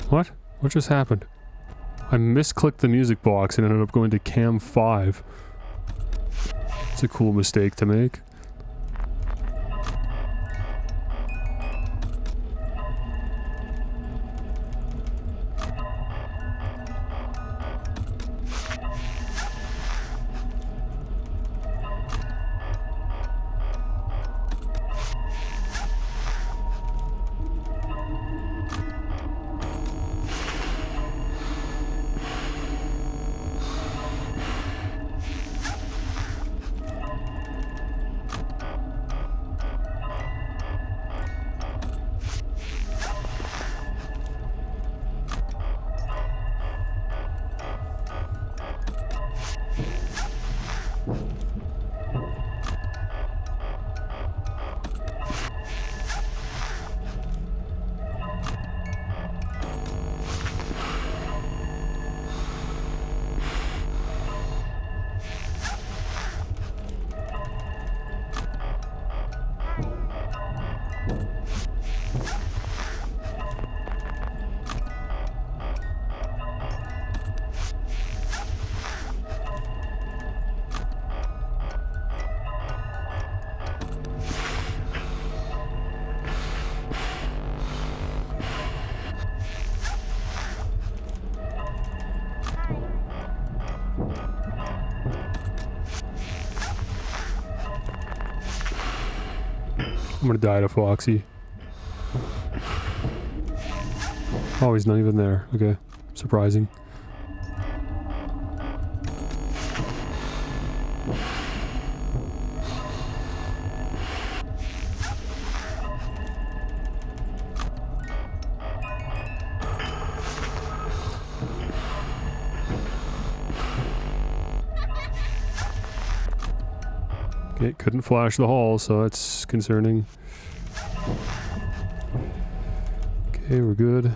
Speaker 2: What? What just happened? I misclicked the music box and ended up going to cam 5. It's a cool mistake to make. I'm gonna die to Foxy. Oh, he's not even there. Okay. Surprising. Okay, couldn't flash the hall, so that's concerning. Okay, we're good.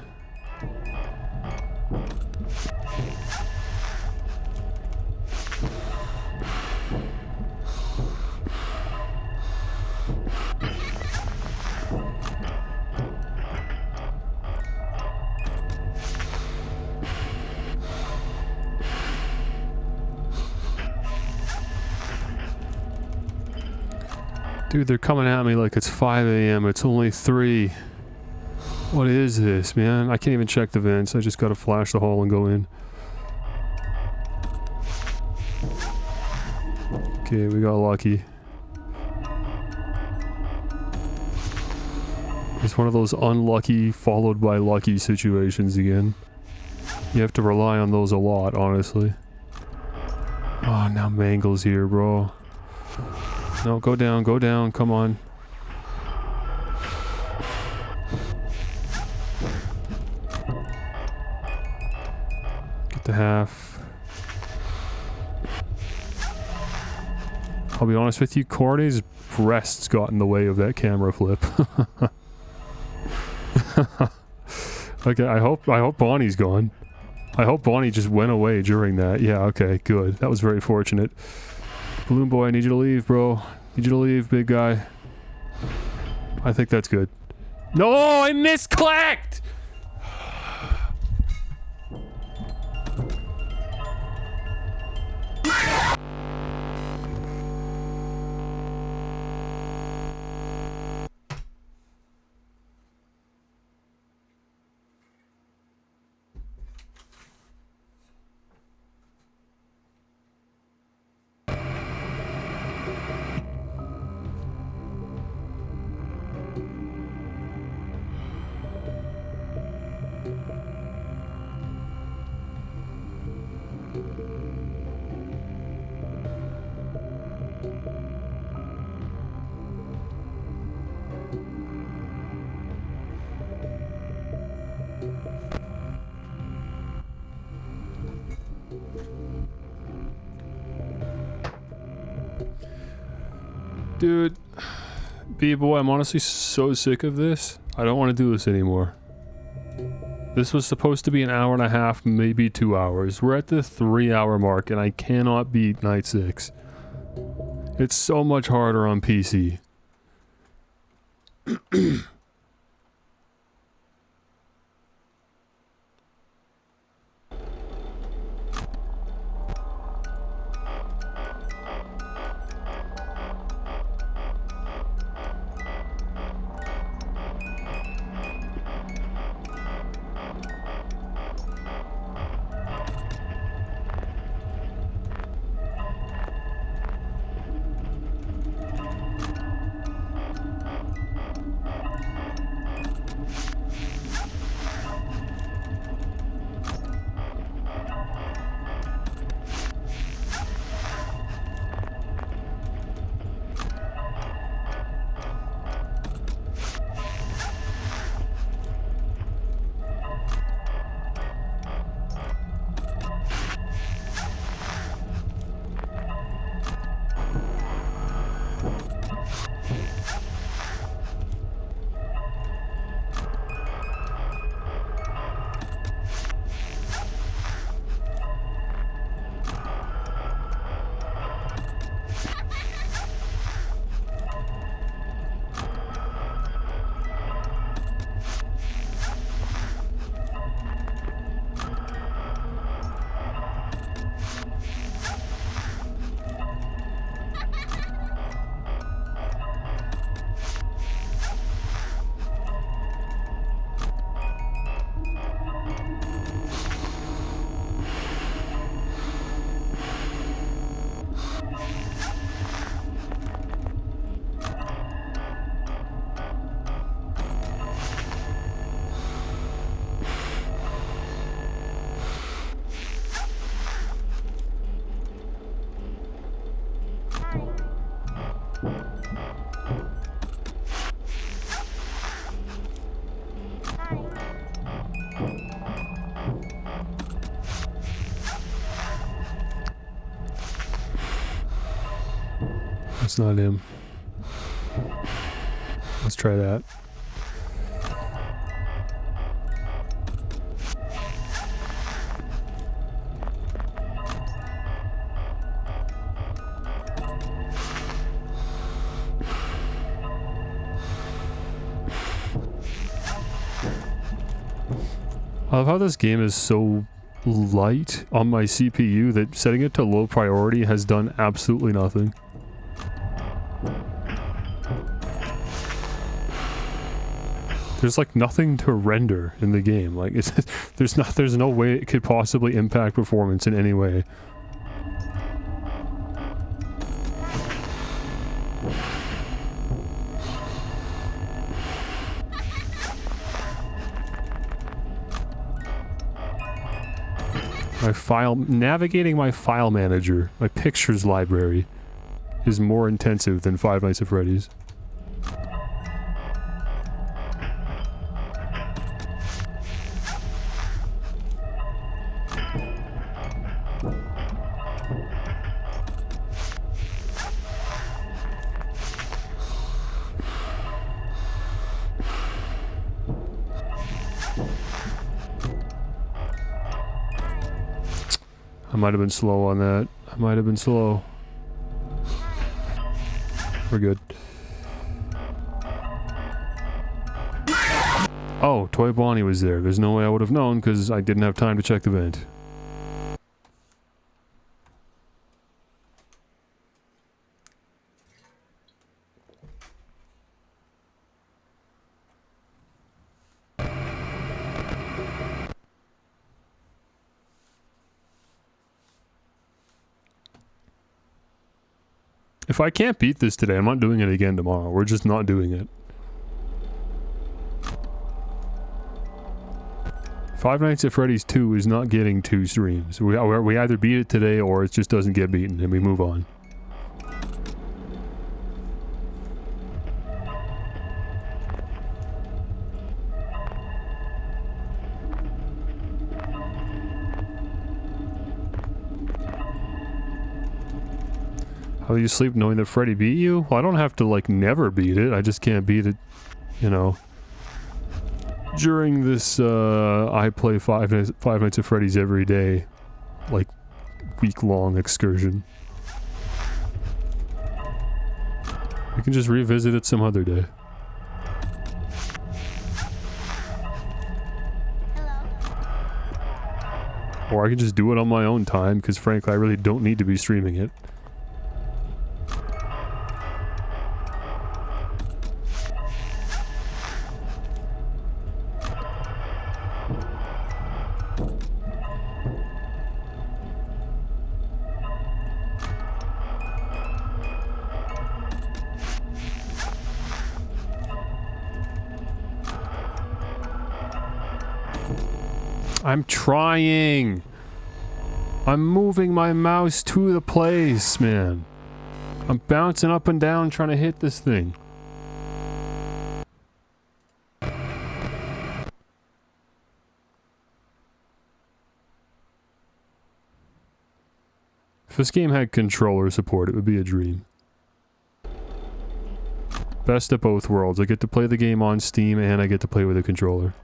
Speaker 2: Dude, they're coming at me like it's 5 a.m. It's only 3. What is this, man? I can't even check the vents. I just gotta flash the hall and go in. Okay, we got lucky. It's one of those unlucky followed by lucky situations again. You have to rely on those a lot, honestly. Oh, now Mangle's here, bro. No, go down, come on. the half. I'll be honest with you, Corney's breasts got in the way of that camera flip. Okay, I hope Bonnie's gone. I hope Bonnie just went away during that. Yeah, okay, good. That was very fortunate. Balloon Boy, I need you to leave, bro. Need you to leave, big guy. I think that's good. No, I misclicked! Dude, B-boy, I'm honestly so sick of this. I don't want to do this anymore. This was supposed to be an hour and a half, maybe 2 hours. We're at the 3-hour mark and I cannot beat Night 6. It's so much harder on PC. That's not him. Let's try that. I love how this game is so light on my CPU that setting it to low priority has done absolutely nothing. There's like nothing to render in the game. Like it's there's no way it could possibly impact performance in any way. Navigating my file manager, my pictures library, is more intensive than Five Nights at Freddy's. I might have been slow on that. I might have been slow. We're good. Oh, Toy Bonnie was there. There's no way I would have known because I didn't have time to check the vent. If I can't beat this today, I'm not doing it again tomorrow. We're just not doing it. Five Nights at Freddy's 2 is not getting 2 streams. We either beat it today or it just doesn't get beaten and we move on. How do you sleep knowing that Freddy beat you? Well, I don't have to, like, never beat it. I just can't beat it, you know. During this, I play Five Nights at Freddy's every day. Like, week-long excursion. We can just revisit it some other day. Or I can just do it on my own time, because frankly, I really don't need to be streaming it. I'm trying. I'm moving my mouse to the place, man. I'm bouncing up and down trying to hit this thing. If this game had controller support, it would be a dream. Best of both worlds. I get to play the game on Steam and I get to play with a controller.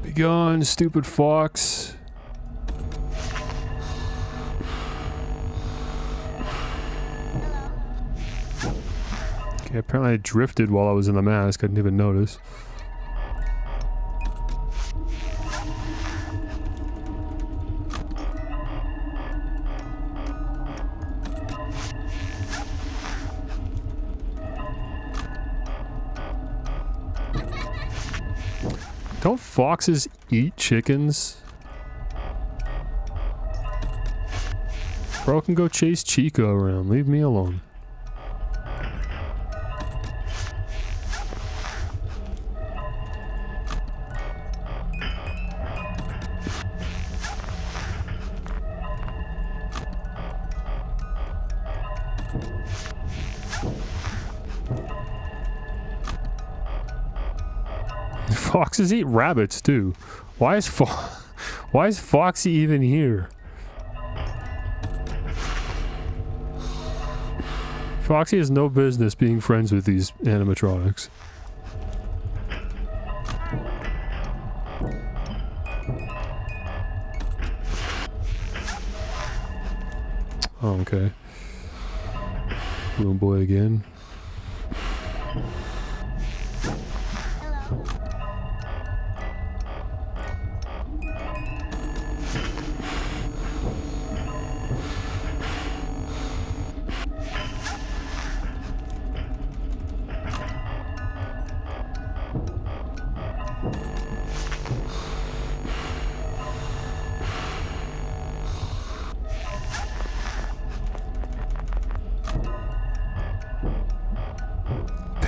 Speaker 2: Be gone, stupid fox. Okay, apparently I drifted while I was in the mask. I didn't even notice. Don't foxes eat chickens? Bro can go chase Chico around. Leave me alone. Foxes eat rabbits too. Why is Foxy even here? Foxy has no business being friends with these animatronics. Oh, okay. Balloon boy again.
Speaker 1: Hello.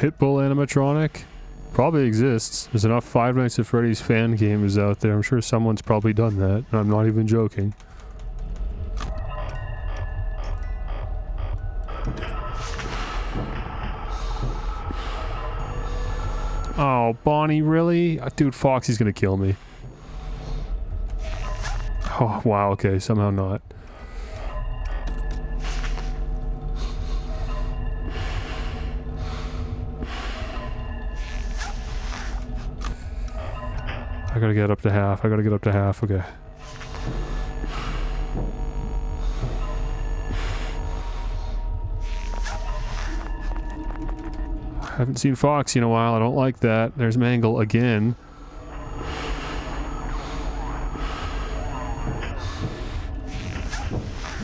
Speaker 2: Pitbull animatronic? Probably exists. There's enough Five Nights at Freddy's fan games out there. I'm sure someone's probably done that. And I'm not even joking. Oh, Bonnie, really? Dude, Foxy's gonna kill me. Oh, wow, okay, somehow not. I gotta get up to half. I gotta get up to half. Okay. I haven't seen Foxy in a while. I don't like that. There's Mangle again.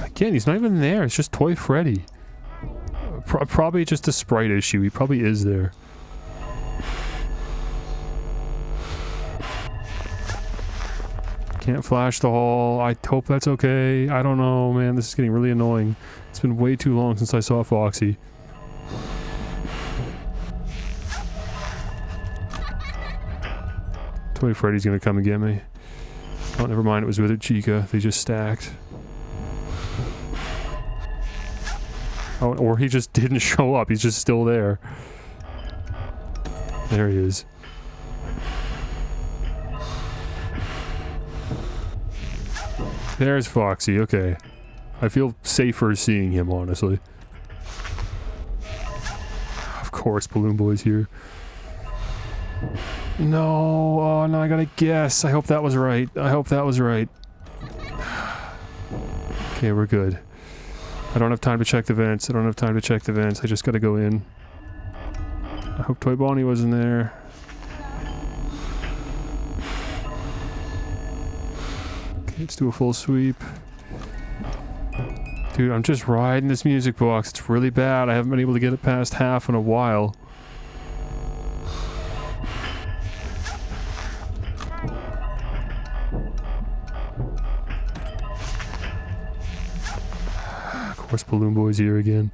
Speaker 2: Again, he's not even there. It's just Toy Freddy. Probably just a sprite issue. He probably is there. Can't flash the hall. I hope that's okay. I don't know, man. This is getting really annoying. It's been way too long since I saw Foxy. Toy Freddy's gonna come and get me. Oh, never mind. It was with Chica. They just stacked. Oh, or he just didn't show up. He's just still there. There he is. There's Foxy. Okay. I feel safer seeing him, honestly. Of course, Balloon Boy's here. No. Oh, no, I gotta guess. I hope that was right. I hope that was right. Okay, we're good. I don't have time to check the vents. I don't have time to check the vents. I just gotta go in. I hope Toy Bonnie wasn't there. Okay, let's do a full sweep. Dude, I'm just riding this music box. It's really bad. I haven't been able to get it past half in a while. Of course, Balloon Boy's here again.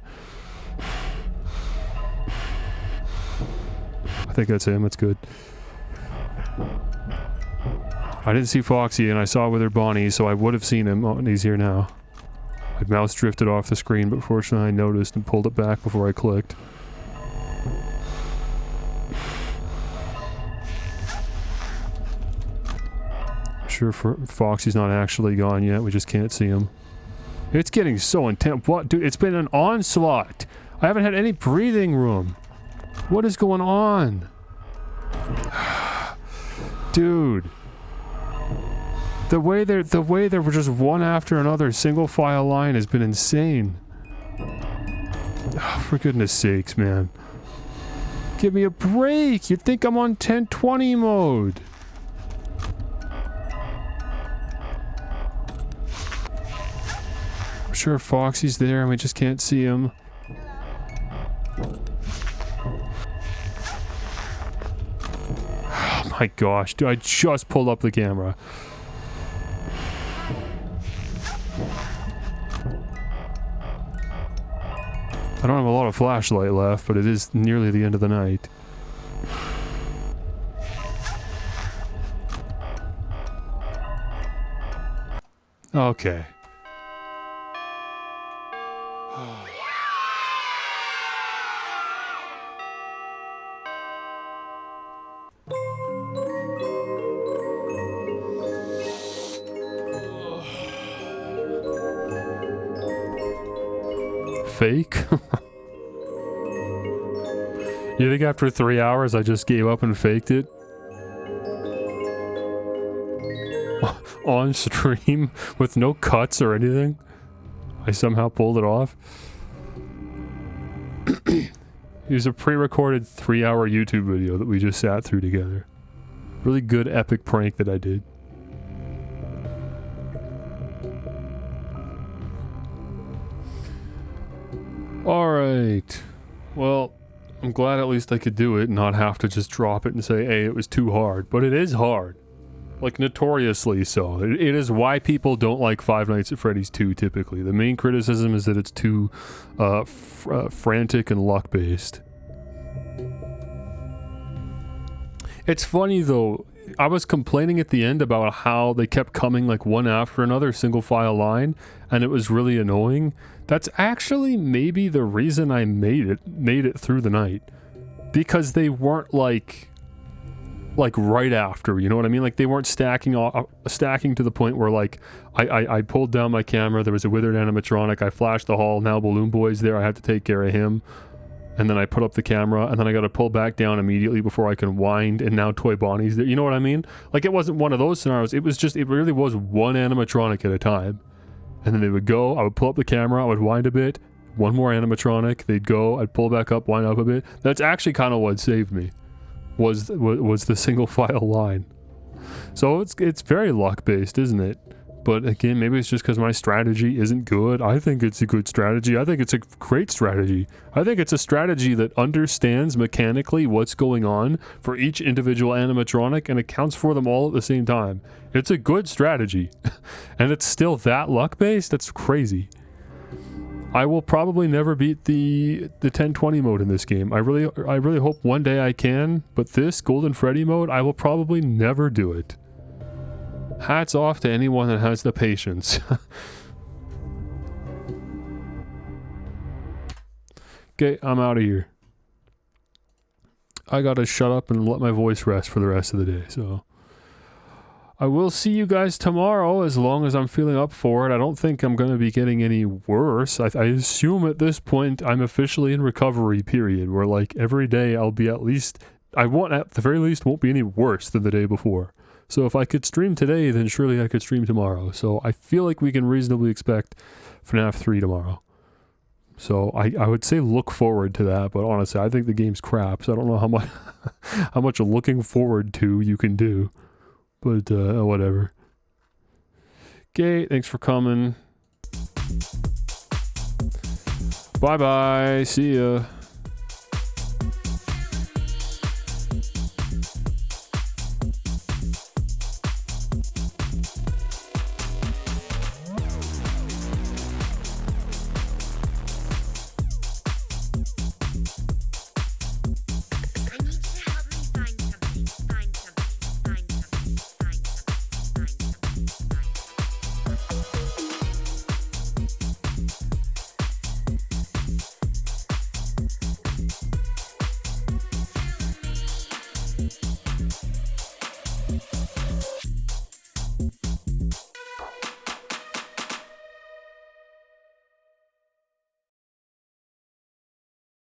Speaker 2: I think that's him. That's good. I didn't see Foxy, and I saw Wither Bonnie, so I would have seen him. Oh, and he's here now. My mouse drifted off the screen, but fortunately I noticed and pulled it back before I clicked. I'm sure Foxy's not actually gone yet. We just can't see him. It's getting so intense. What, dude? It's been an onslaught. I haven't had any breathing room. What is going on? Dude. The way they're just one after another single file line has been insane. Oh, for goodness sakes, man. Give me a break. You'd think I'm on 1020 mode. I'm sure Foxy's there and we just can't see him. Oh my gosh, dude, I just pulled up the camera. I don't have a lot of flashlight left, but it is nearly the end of the night. Okay. Fake? You think after 3 hours I just gave up and faked it? On stream with no cuts or anything? I somehow pulled it off? It was a pre-recorded 3-hour YouTube video that we just sat through together. Really good epic prank that I did. Alright. Well, I'm glad at least I could do it and not have to just drop it and say, hey, it was too hard. But it is hard. Like, notoriously so. It is why people don't like Five Nights at Freddy's 2, typically. The main criticism is that it's too frantic and luck-based. It's funny though. I was complaining at the end about how they kept coming like one after another, single file line, and it was really annoying. That's actually maybe the reason I made it through the night, because they weren't like right after, you know what I mean? Like they weren't stacking to the point where like I pulled down my camera, there was a withered animatronic, I flashed the hall, now Balloon Boy's there, I have to take care of him. And then I put up the camera, and then I got to pull back down immediately before I can wind, and now Toy Bonnie's there. You know what I mean? Like, it wasn't one of those scenarios. It really was one animatronic at a time. And then they would go, I would pull up the camera, I would wind a bit, one more animatronic, they'd go, I'd pull back up, wind up a bit. That's actually kind of what saved me, was the single file line. So it's very luck-based, isn't it? But again, maybe it's just because my strategy isn't good. I think it's a good strategy. I think it's a great strategy. I think it's a strategy that understands mechanically what's going on for each individual animatronic and accounts for them all at the same time. It's a good strategy. And it's still that luck-based? That's crazy. I will probably never beat the 1020 mode in this game. I really hope one day I can, but this Golden Freddy mode, I will probably never do it. Hats off to anyone that has the patience. Okay, I'm out of here. I gotta shut up and let my voice rest for the rest of the day, so... I will see you guys tomorrow as long as I'm feeling up for it. I don't think I'm gonna be getting any worse. I assume at this point I'm officially in recovery period, where like every day I'll be at least... at the very least won't be any worse than the day before. So if I could stream today, then surely I could stream tomorrow. So I feel like we can reasonably expect FNAF 3 tomorrow. So I would say look forward to that, but honestly, I think the game's crap, so I don't know how much how much looking forward to you can do. But whatever. Okay, thanks for coming. Bye-bye. See ya.